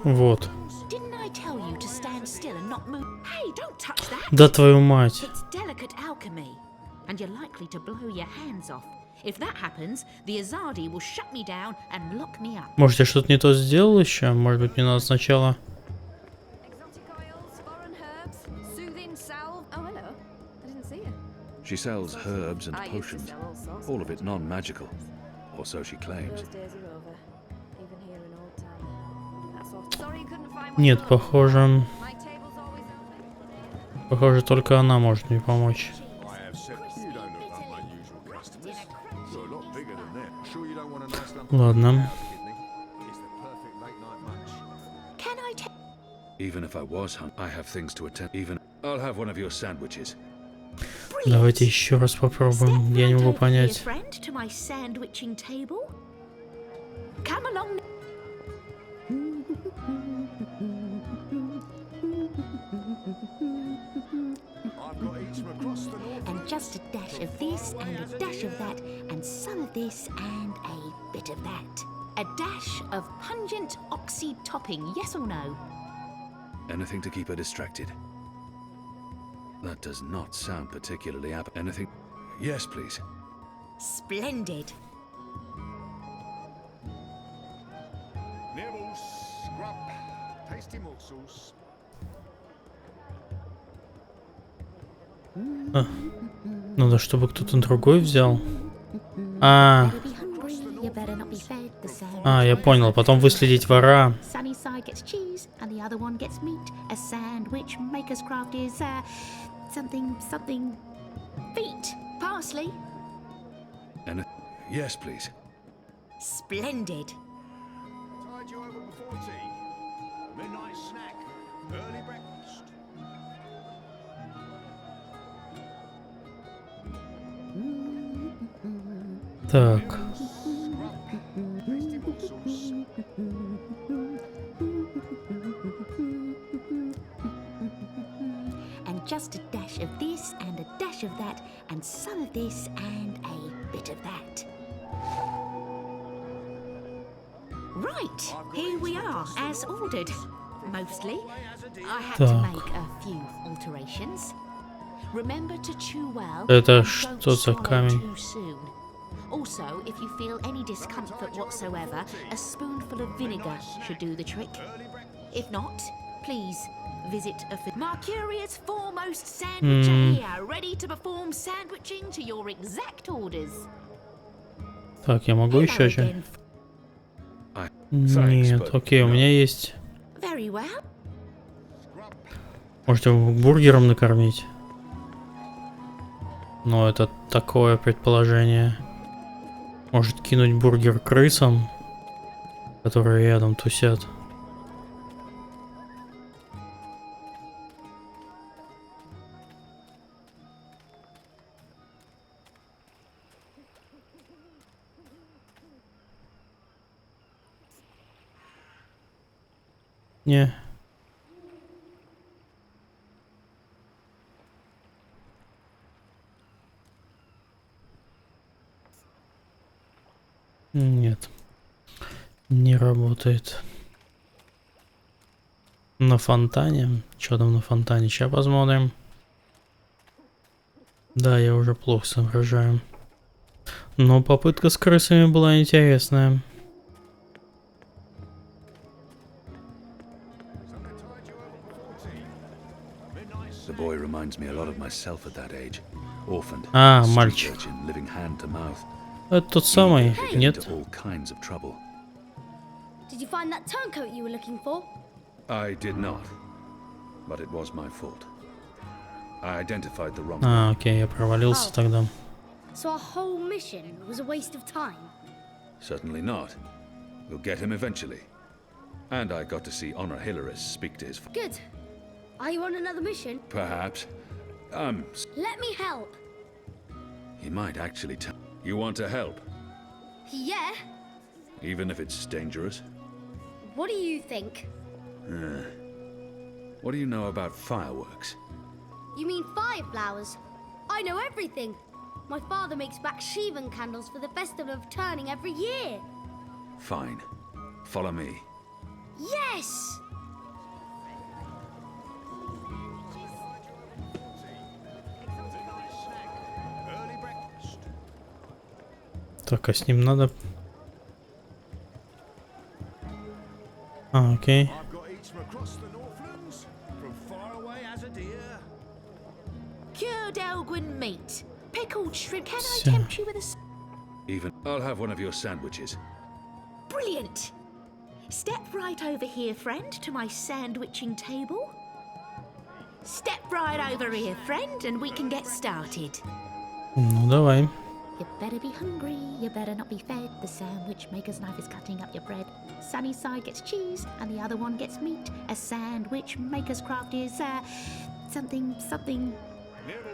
Вот. Didn't I tell you to stand still and not move? Hey, don't touch that. Да твою мать. It's delicate alchemy, and you're likely to blow your hands off. If that happens, the Azadi will shut me down and lock me up. Может, я что-то не то сделал еще? Может быть, мне надо сначала... She sells herbs and potions, all of it non-magical, or so she claims. Нет, похоже... Похоже, только она может мне помочь. Ладно. Even if I was hungry, I have things to attend. Even I'll have one of your sandwiches. Давайте еще раз попробуем. Я не могу понять. And just a dash of this and a dash of that and some of this and a bit of that. A dash of pungent oxy topping, yes or no? Anything to keep her distracted. That does not sound particularly Anything? Yes, please. Splendid. Nibbles, scrub, tasty morsels. Надо, чтобы кто-то другой взял. А, я понял. Потом выследить вора. Yes, please. Splendid. Tide you over before tea. Midnight snack. Early breakfast. Так. And just a dash of this and a dash of that and some of this and a bit of that. Right, here we are, as ordered. Mostly. I had to make a few alterations. Remember to chew well. Это что за камень? Also, if you feel any discomfort whatsoever, a spoonful of vinegar should do the trick. If not, please visit a Mercurius foremost sandwicher here, ready to perform sandwiching to your exact orders. Так, я могу еще что? Нет, окей, у меня есть. Very well. Может его бургером накормить? Но это такое предположение. Может кинуть бургер крысам, которые рядом тусят. Не. Нет. Не работает. На фонтане? Что там на фонтане? Сейчас посмотрим. Да, я уже плохо соображаю. Но попытка с крысами была интересная. The boy reminds me a lot of myself at that age. Orphaned, мальчик. living hand to mouth. Это тот самый, нет? All kinds of trouble. Did you find that turncoat you were looking for? I did not, but it was my fault. I identified the wrong. Окей, я провалился тогда. So our whole mission was a waste of time? Certainly not. We'll get him eventually. And I got to see Honor Hilaris speak to his. Good. Are you on another mission? Perhaps. Let me help. He might actually tell. You want to help? Yeah. Even if it's dangerous? What do you think? What do you know about fireworks? You mean fire flowers? I know everything. My father makes Bakshivan candles for the festival of turning every year. Fine. Follow me. Yes! Так, а с ним надо... окей. Cured Elgin meat. Pickled shrimp. Can I tempt you with a... Even I'll have one of your sandwiches. Brilliant. Step right over here, friend, to my sandwiching table. Step right over here, friend, and we can get started. Ну, давай. You better be hungry, you better not be fed. The sandwich maker's knife is cutting up your bread. Sunny side gets cheese, and the other one gets meat. A sandwich maker's craft is, something...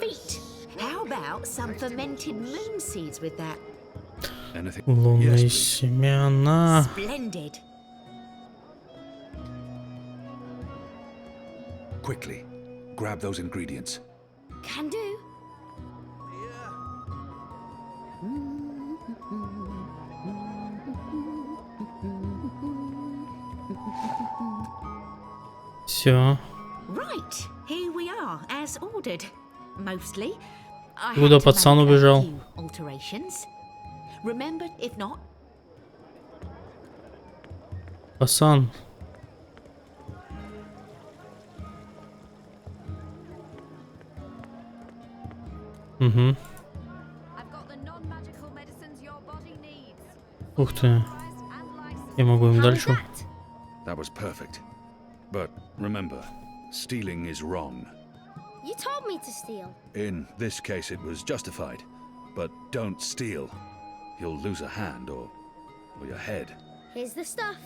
feet. How about some fermented moon seeds with that? Anything? Лунные семена. Splendid. Quickly, grab those ingredients. Can do. Все. Right, here we are, as ordered. Mostly. I Куда had to пацан make a убежал? few alterations. Remember, if not, Пацан. Угу. Ух ты. Я могу им дальше. That was perfect. But remember, stealing is wrong. You told me to steal. In this case, it was justified. But don't steal. You'll lose a hand or your head. Here's the stuff.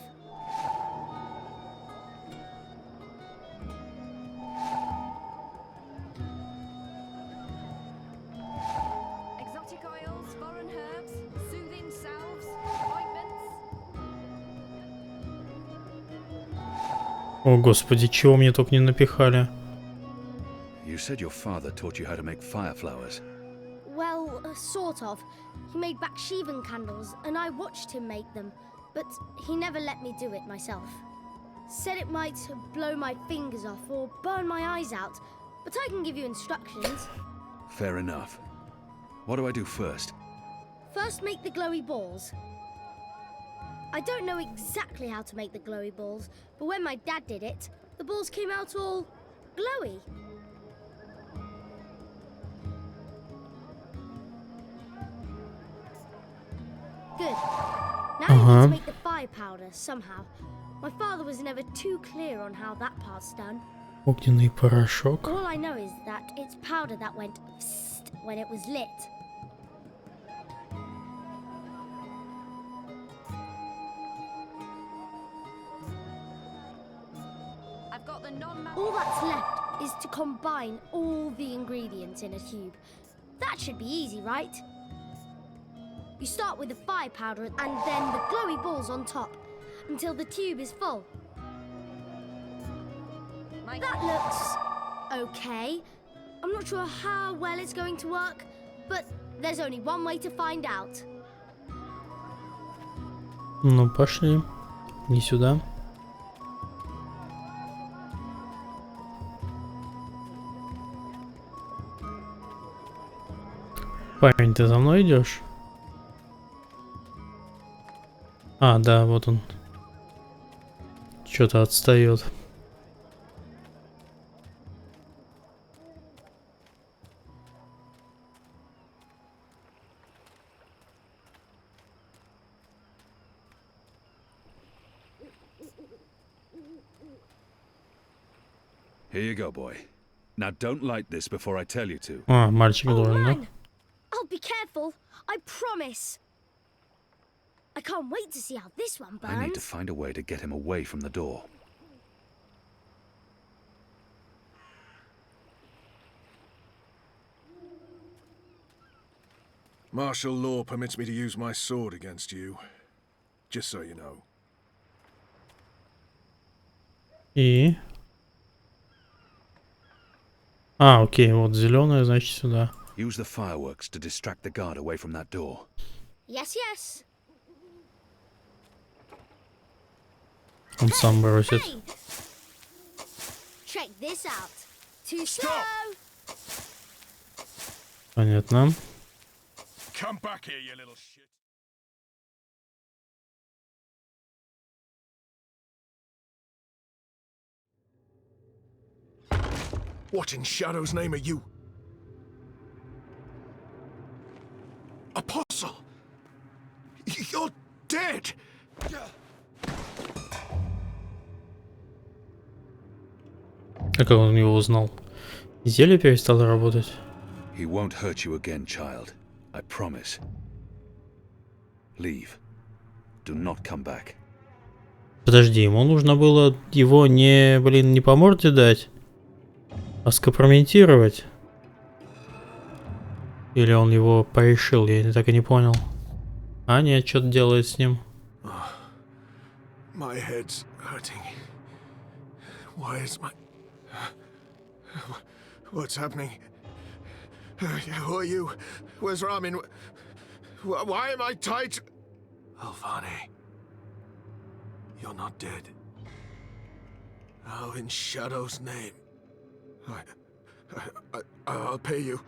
Exotic oils, foreign herbs, soothing salves, ointments. О, господи, чего мне только не напихали. You said your father taught you how to make fire flowers. Well, sort of. He made Bakshivan candles, and I watched him make them, but he never let me do it myself. Said it might blow my fingers off or burn my eyes out, but I can give you instructions. Fair enough. What do I do first? First, make the glowy balls. I don't know exactly how to make the glowy balls, but when my dad did it, the balls came out all glowy. Good. Now you need to make the fire powder somehow. My father was never too clear on how that part's done. Огненный порошок. All I know is that it's powder that went psst when it was lit. All that's left is to combine all the ingredients in a tube. That should be easy, right? You start with the fire powder and then the glowy balls on top until the tube is full. That looks okay. I'm not sure how well it's going to work, but there's only one way to find out. Ну, пошли. Не сюда. Парень, ты за мной идешь? А, да, вот он. Что-то отстает. Here you go, boy. Now don't light this before I tell you to. А, мальчик должен, да? I'll be careful, I promise. I can't wait to see how this one burns. I need to find a way to get him away from the door. Martial law permits me to use my sword against you. Just so you know. И... А, окей, вот зеленая, значит, сюда. Use the fireworks to distract the guard away from that door. Yes, yes. Он сам бросит. Hey! Check this out. Too slow. Понятно. Come back here, you little shit. What in Shadow's name are you? Apostle! You're dead! Как он его узнал? Зелье перестало работать? He won't hurt you again, child. I promise. Leave. Do not come back. Подожди, ему нужно было его не по морде дать, а скомпрометировать. Или он его порешил, я так и не понял. А нет, что-то делает с ним. My head's hurting. Why is my... What's happening? Who are you? Where's Ramin? Why am I tied? Alvani. You're not dead. How in Shadow's name? I'll pay you.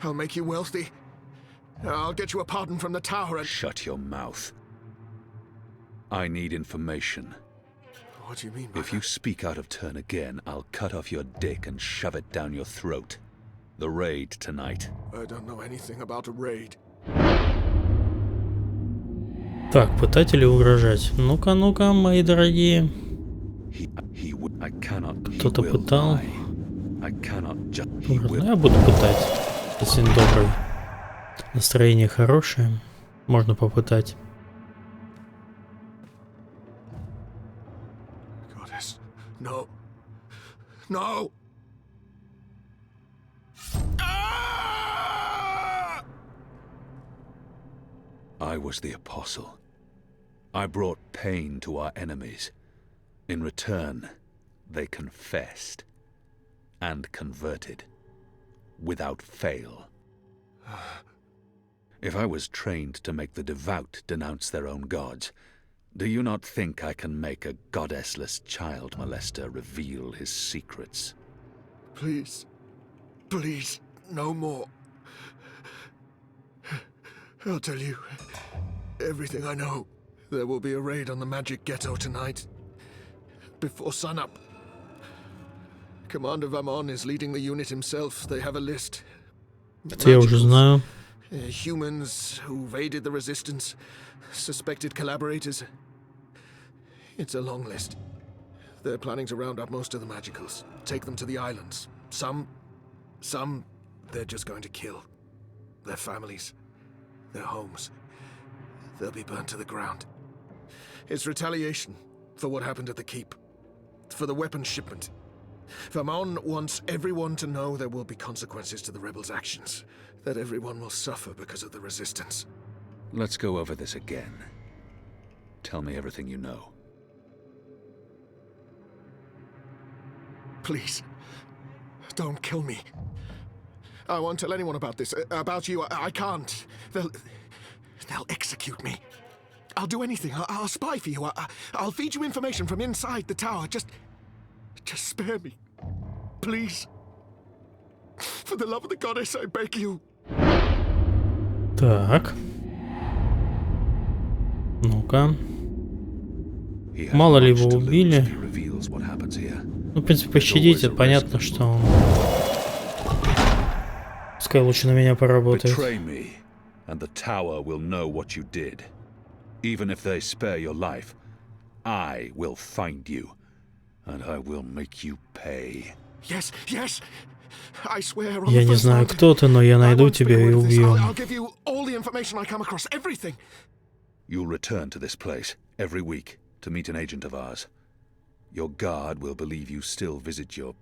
I'll make you wealthy. I'll get you a pardon from the tower and... Shut your mouth. I need information. What do you mean by If you speak out of turn again, I'll cut off your dick and shove it down your throat. The raid tonight. I don't know anything about a raid. Так, пытать или угрожать? Ну-ка, ну-ка, мои дорогие. Кто-то пытал. Ну, я буду пытать. Если он добрый. Настроение хорошее. Можно попытать. Goddess, no. No! I was the apostle. I brought pain to our enemies. In return, they confessed and converted without fail. If I was trained to make the devout denounce their own gods, do you not think I can make a goddessless child molester reveal his secrets? Please. Please, no more. I'll tell you everything I know. There will be a raid on the magic ghetto tonight. Before sunup. Commander Vamon is leading the unit himself. They have a list. Это я уже знаю. Humans who've aided the resistance, suspected collaborators. It's a long list. They're planning to round up most of the magicals, take them to the islands. Some, they're just going to kill. Their families, their homes. They'll be burnt to the ground. It's retaliation for what happened at the keep, for the weapons shipment. Vermon wants everyone to know there will be consequences to the rebels' actions, that everyone will suffer because of the resistance. Let's go over this again. Tell me everything you know. Please, don't kill me. I won't tell anyone about this. About you, I can't. They'll execute me. I'll do anything. I'll spy for you. I'll feed you information from inside the tower. Just spare me. Please. For the love of the goddess, I beg you. Так. Ну-ка. Мало ли его убили. Ну, в принципе, пощадите. Понятно, что он... Пускай лучше на меня поработает. And the tower will know what you did. Even if they spare your life, I will find you, and I will make you pay. Yes, yes. I swear. Я не знаю, кто ты, но я найду тебя и убью. I'll give you all the information I come across, everything. You'll return to this place every week to meet an agent of ours. Your guard will believe you still visit your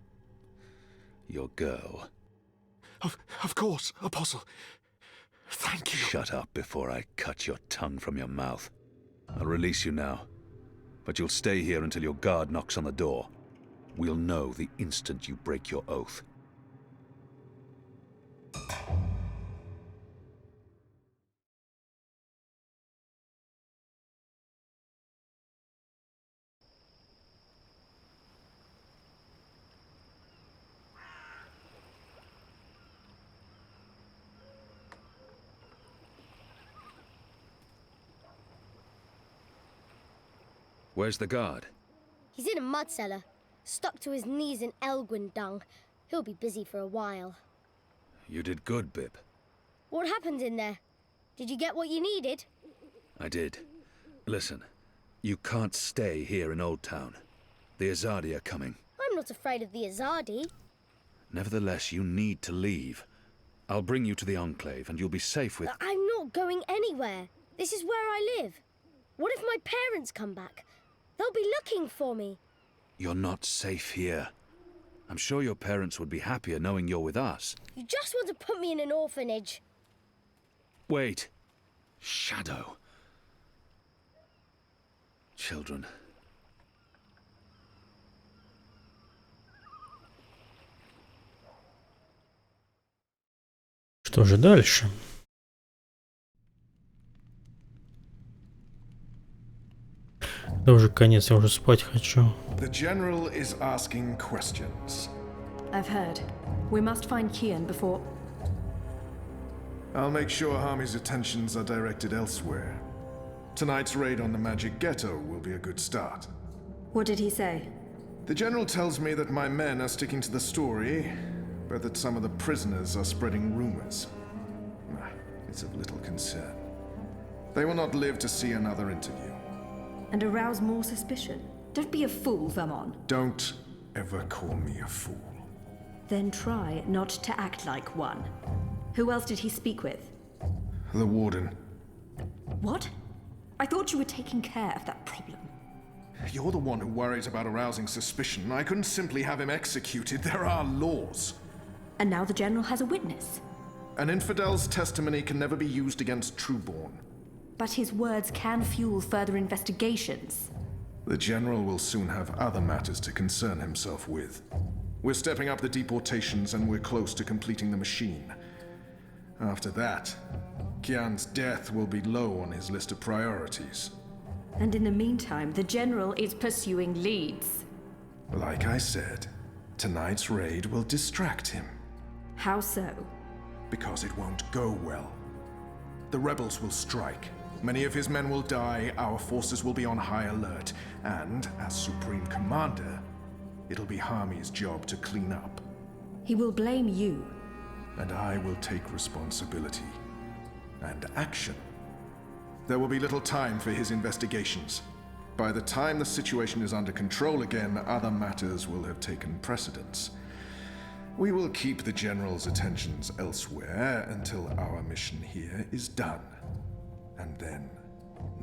girl. Of course, Apostle. Thank you. Shut up before I cut your tongue from your mouth. I'll release you now, but you'll stay here until your guard knocks on the door. We'll know the instant you break your oath. Where's the guard? He's in a mud cellar, stuck to his knees in Elgwyn dung. He'll be busy for a while. You did good, Bib. What happened in there? Did you get what you needed? I did. Listen, you can't stay here in Old Town. The Azadi are coming. I'm not afraid of the Azadi. Nevertheless, you need to leave. I'll bring you to the Enclave, and you'll be safe with... I'm not going anywhere. This is where I live. What if my parents come back? They'll be looking for me. You're not safe here. I'm sure your parents would be happier knowing you're with us. You just want to put me in an orphanage. Wait. Shadow. Children. Что же дальше? Да уже конец, я уже спать хочу. The general is asking questions. I've heard. We must find Kian before... I'll make sure Harmy's attentions are directed elsewhere. Tonight's raid on the Magic Ghetto will be a good start. What did he say? The general tells me that my men are sticking to the story, but that some of the prisoners are spreading rumors. It's of little concern. They will not live to see another interview. And arouse more suspicion. Don't be a fool, Vermon. Don't ever call me a fool. Then try not to act like one. Who else did he speak with? The warden. What? I thought you were taking care of that problem. You're the one who worries about arousing suspicion. I couldn't simply have him executed. There are laws. And now the general has a witness. An infidel's testimony can never be used against Trueborn. But his words can fuel further investigations. The general will soon have other matters to concern himself with. We're stepping up the deportations and we're close to completing the machine. After that, Kian's death will be low on his list of priorities. And in the meantime, the general is pursuing leads. Like I said, tonight's raid will distract him. How so? Because it won't go well. The rebels will strike. Many of his men will die, our forces will be on high alert, and, as Supreme Commander, it'll be Harmy's job to clean up. He will blame you. And I will take responsibility. And action. There will be little time for his investigations. By the time the situation is under control again, other matters will have taken precedence. We will keep the General's attentions elsewhere until our mission here is done. And then,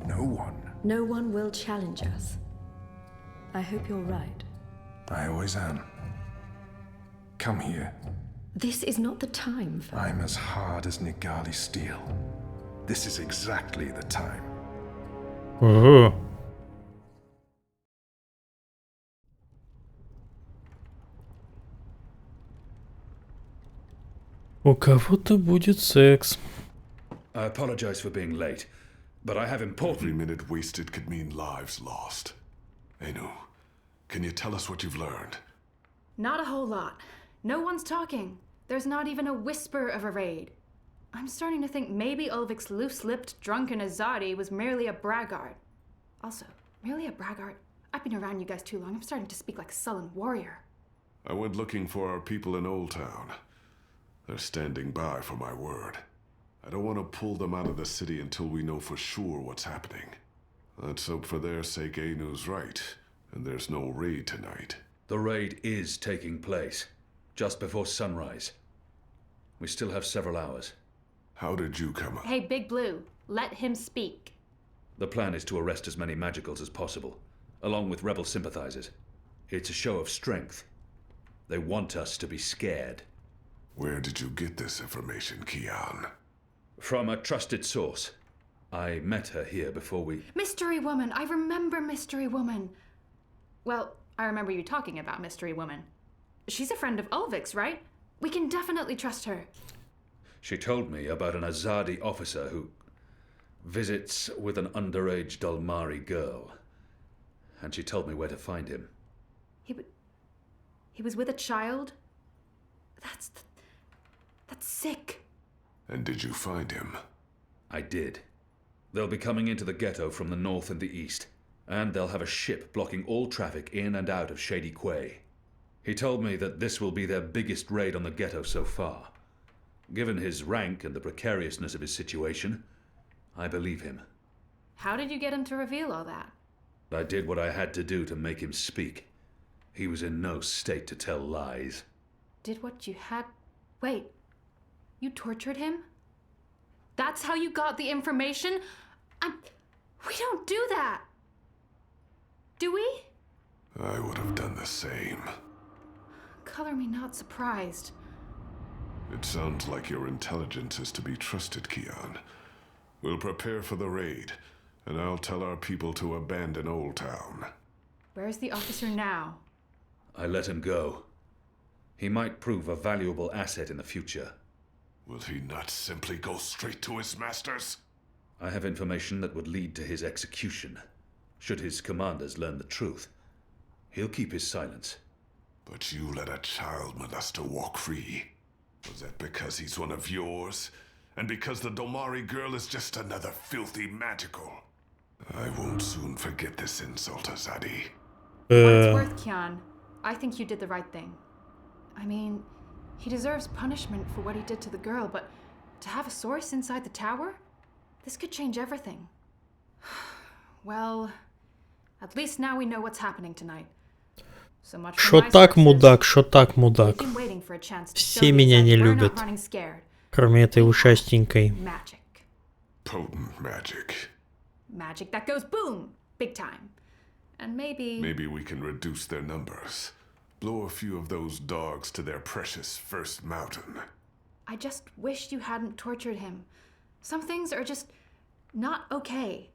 no one will challenge us. I hope you're right. I always am. Come here. This is not the time for... I'm as hard as Nigali steel. This is exactly the time. Ого. У кого-то будет секс. I apologize for being late, but I have important... Every minute wasted could mean lives lost. Anu, can you tell us what you've learned? Not a whole lot. No one's talking. There's not even a whisper of a raid. I'm starting to think maybe Ulvik's loose-lipped, drunken Azadi was merely a braggart. Also, merely a braggart? I've been around you guys too long. I'm starting to speak like a sullen warrior. I went looking for our people in Old Town. They're standing by for my word. I don't want to pull them out of the city until we know for sure what's happening. Let's hope for their sake Anu's right, and there's no raid tonight. The raid is taking place, just before sunrise. We still have several hours. How did you come up? Hey, Big Blue, let him speak. The plan is to arrest as many magicals as possible, along with rebel sympathizers. It's a show of strength. They want us to be scared. Where did you get this information, Kian? From a trusted source. I met her here before we... Mystery Woman! I remember Mystery Woman! Well, I remember you talking about Mystery Woman. She's a friend of Ulvik's, right? We can definitely trust her. She told me about an Azadi officer who visits with an underage Dalmari girl. And she told me where to find him. He was with a child? That's sick. And did you find him? I did. They'll be coming into the ghetto from the north and the east, and they'll have a ship blocking all traffic in and out of Shady Quay. He told me that this will be their biggest raid on the ghetto so far. Given his rank and the precariousness of his situation, I believe him. How did you get him to reveal all that? I did what I had to do to make him speak. He was in no state to tell lies. Did what you had... Wait, you tortured him? That's how you got the information? We don't do that! Do we? I would have done the same. Color me not surprised. It sounds like your intelligence is to be trusted, Kian. We'll prepare for the raid, and I'll tell our people to abandon Old Town. Where's the officer now? I let him go. He might prove a valuable asset in the future. Will he not simply go straight to his masters? I have information that would lead to his execution. Should his commanders learn the truth, he'll keep his silence. But you let a child molester walk free. Was that because he's one of yours? And because the Dalmari girl is just another filthy magical? I won't soon forget this insult, Azadi. For what it's worth, Kian, I think you did the right thing. I mean, he deserves punishment for what he did to the girl, but to have a source inside the tower? This could change everything. Well, at least now we know what's happening tonight. So much for Шо my так, sources. мудак, шо так, мудак. We've been waiting for a chance to show Все you меня that не we're not любят. running scared. Кроме этой ушастенькой. Magic. Potent magic. Magic that goes boom! Big time. And maybe... Maybe we can reduce their numbers. Blow a few of those dogs to their precious first mountain. I just wish you hadn't tortured him. Some things are just not okay.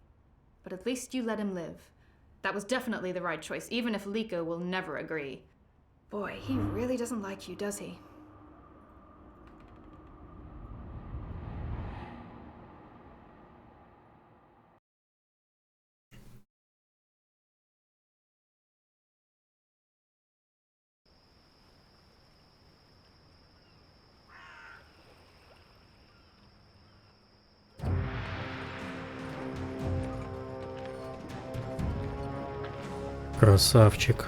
But at least you let him live. That was definitely the right choice, even if Liko will never agree. Boy, he really doesn't like you, does he? Красавчик.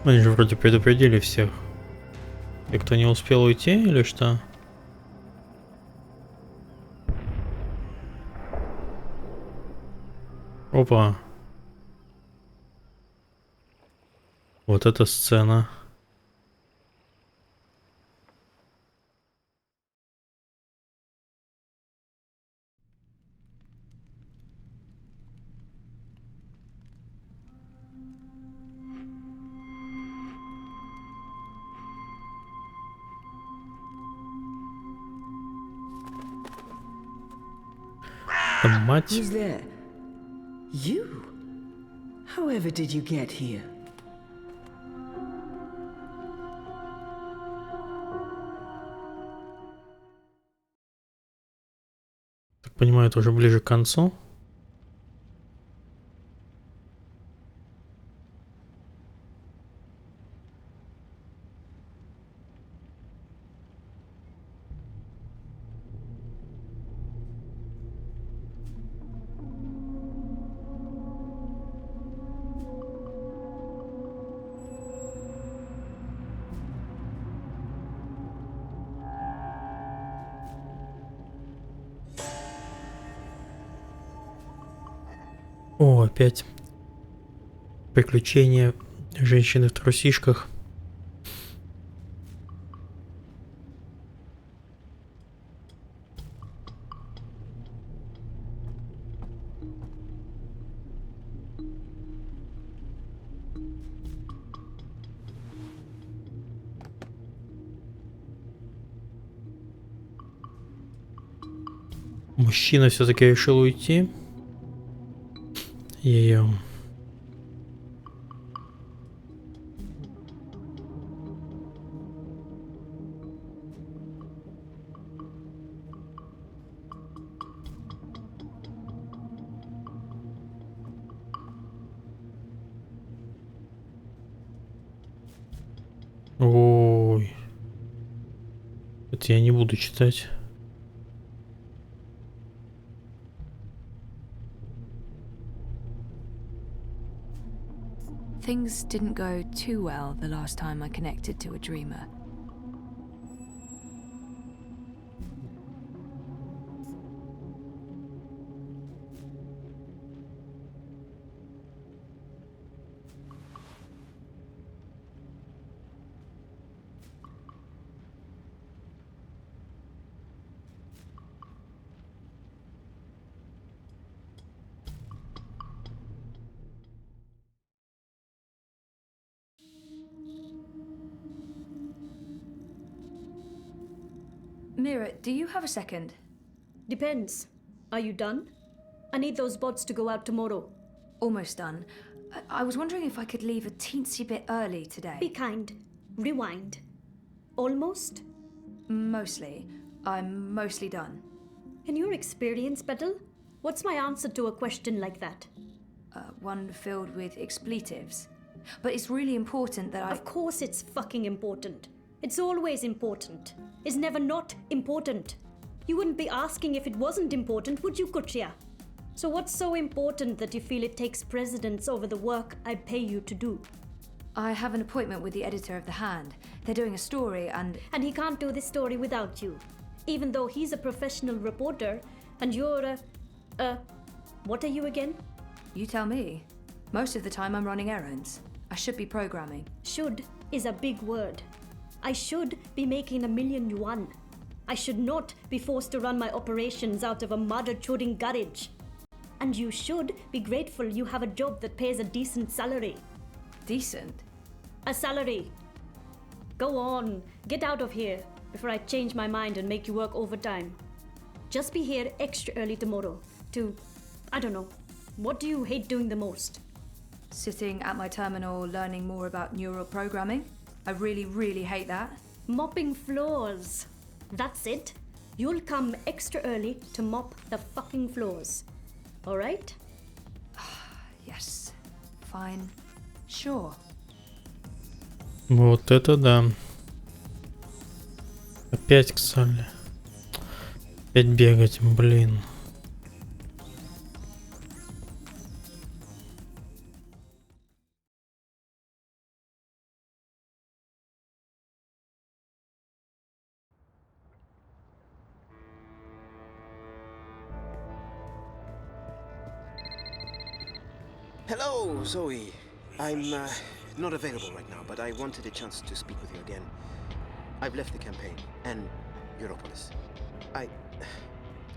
Они же вроде предупредили всех. И кто не успел уйти или что? Опа. Вот эта сцена. Мать. Who's there? You? However did you get here? Так понимаю, это уже ближе к концу. О, опять приключения женщины в трусишках. Мужчина все-таки решил уйти. Ее. Ой. Это я не буду читать. Things didn't go too well the last time I connected to a dreamer. Mira, do you have a second? Depends. Are you done? I need those bots to go out tomorrow. Almost done. I was wondering if I could leave a teensy bit early today. Be kind. Rewind. Almost? Mostly. I'm mostly done. In your experience, Petal, what's my answer to a question like that? One filled with expletives. But it's really important that I... Of course it's fucking important. It's always important. It's never not important. You wouldn't be asking if it wasn't important, would you, Kuchia? So what's so important that you feel it takes precedence over the work I pay you to do? I have an appointment with the editor of The Hand. They're doing a story and... And he can't do this story without you. Even though he's a professional reporter and you're what are you again? You tell me. Most of the time I'm running errands. I should be programming. Should is a big word. I should be making 1,000,000 yuan. I should not be forced to run my operations out of a mother-choding garage. And you should be grateful you have a job that pays a decent salary. Decent? A salary. Go on, get out of here before I change my mind and make you work overtime. Just be here extra early tomorrow to, I don't know, what do you hate doing the most? Sitting at my terminal learning more about neural programming. I really, really hate that. Mopping floors. That's it. You'll come extra early to mop the fucking floors. Alright? Yes. Fine. Sure. Вот это да. Опять к Салли. Опять бегать, блин. Hello, Zoe. I'm not available right now, but I wanted a chance to speak with you again. I've left the campaign and Europolis. I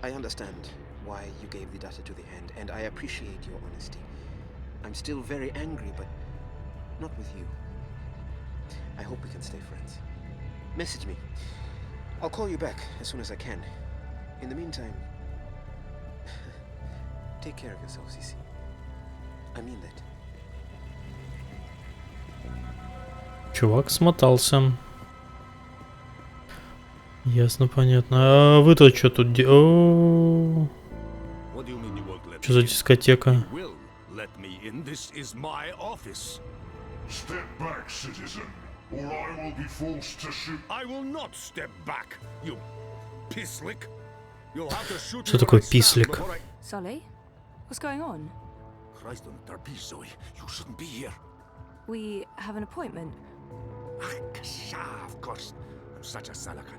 understand why you gave the data to the Hand, and I appreciate your honesty. I'm still very angry, but not with you. I hope we can stay friends. Message me. I'll call you back as soon as I can. In the meantime, take care of yourself, Cici. I mean that. Чувак смотался. Ясно, понятно. А вы-то что тут делаете? Что за дискотека? Step back, citizen, or I will be forced to shoot. I will not step back, you pisslick. You'll have to shoot. Что такое пислик? Sully, what's going on? Christ on the trapeze, Zoe. You shouldn't be here. We have an appointment. Of course. I'm such a salaka.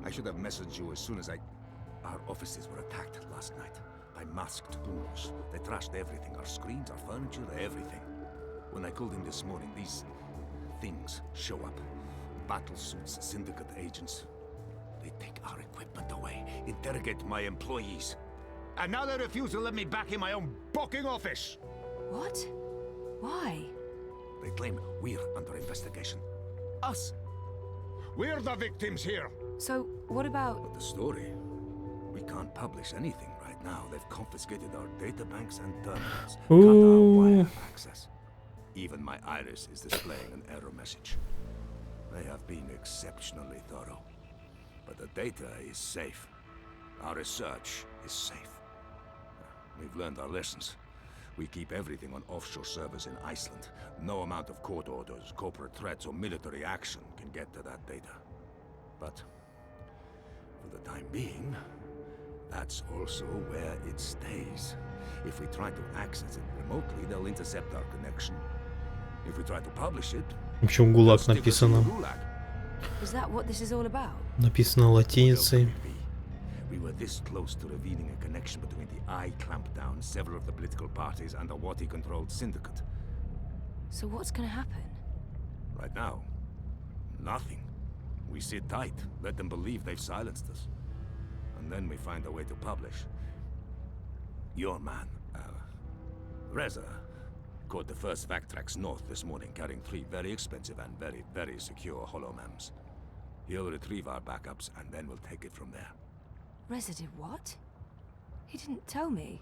I should have messaged you as soon as Our offices were attacked last night by masked goons. They trashed everything. Our screens, our furniture, everything. When I called in this morning, these things show up. Battle suits, syndicate agents. They take our equipment away, interrogate my employees. And now they refuse to let me back in my own booking office. What? Why? They claim we're under investigation. Us. We're the victims here. So, what about... But the story? We can't publish anything right now. They've confiscated our databanks and terminals. Cut our wire access. Even my iris is displaying an error message. They have been exceptionally thorough. But the data is safe. Our research is safe. We've learned our lessons. We keep everything on offshore servers in Iceland. No amount of court orders, corporate threats, or military action can get to that data. But for the time being, that's also where it stays. If we try to access it remotely, they'll intercept our connection. If we try to publish it, В общем, ГУЛАГ написано. Is that what this is all about? Написано латиницей. We were this close to revealing a connection between the eye clampdown, several of the political parties, and the Wati-controlled syndicate. So what's gonna happen? Right now, nothing. We sit tight, let them believe they've silenced us. And then we find a way to publish. Your man, Reza, caught the first Vactrax north this morning, carrying 3 very expensive and very, very secure holomems. He'll retrieve our backups, and then we'll take it from there. Reza did what? He didn't tell me.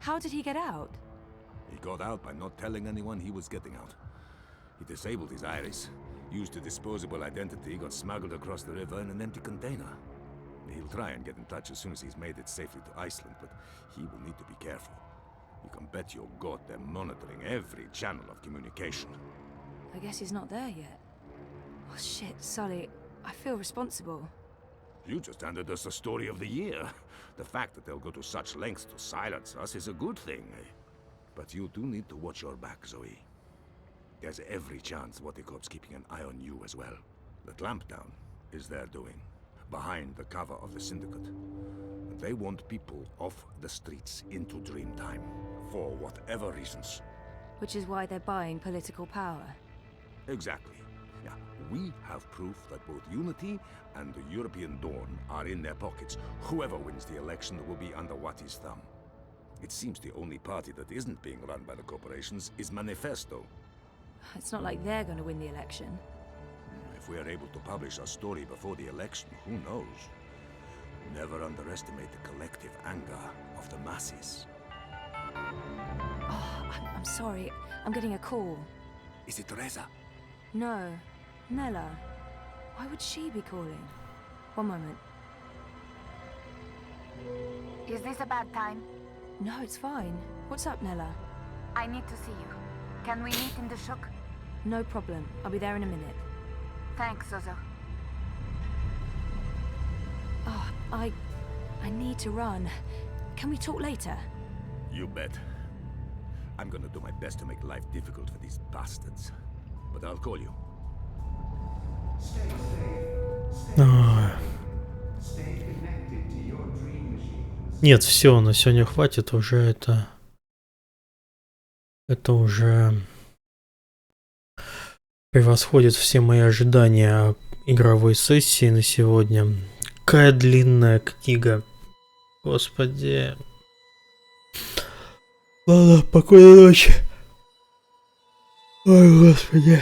How did he get out? He got out by not telling anyone he was getting out. He disabled his iris, used a disposable identity, got smuggled across the river in an empty container. He'll try and get in touch as soon as he's made it safely to Iceland, but he will need to be careful. You can bet your god they're monitoring every channel of communication. I guess he's not there yet. Oh shit, Sully, I feel responsible. You just handed us the story of the year. The fact that they'll go to such lengths to silence us is a good thing. But you do need to watch your back, Zoe. There's every chance Watikorp's keeping an eye on you as well. The clampdown is their doing, behind the cover of the syndicate. They want people off the streets into Dreamtime, for whatever reasons. Which is why they're buying political power. Exactly. Yeah, we have proof that both Unity and the European Dawn are in their pockets. Whoever wins the election will be under Wati's thumb. It seems the only party that isn't being run by the corporations is Manifesto. It's not like they're going to win the election. If we are able to publish our story before the election, who knows? Never underestimate the collective anger of the masses. Oh, I'm sorry. I'm getting a call. Is it Teresa? No. Nella. Why would she be calling? One moment. Is this a bad time? No, it's fine. What's up, Nella? I need to see you. Can we meet in the shuk? No problem. I'll be there in a minute. Thanks, Zozo. Oh, I need to run. Can we talk later? You bet. I'm gonna do my best to make life difficult for these bastards. But I'll call you. Stay safe. Stay connected to your dream machines. Нет, все, на сегодня хватит уже это. Это уже превосходит все мои ожидания игровой сессии на сегодня. Какая длинная книга. Господи. Ладно, спокойной ночи. Ой, господи.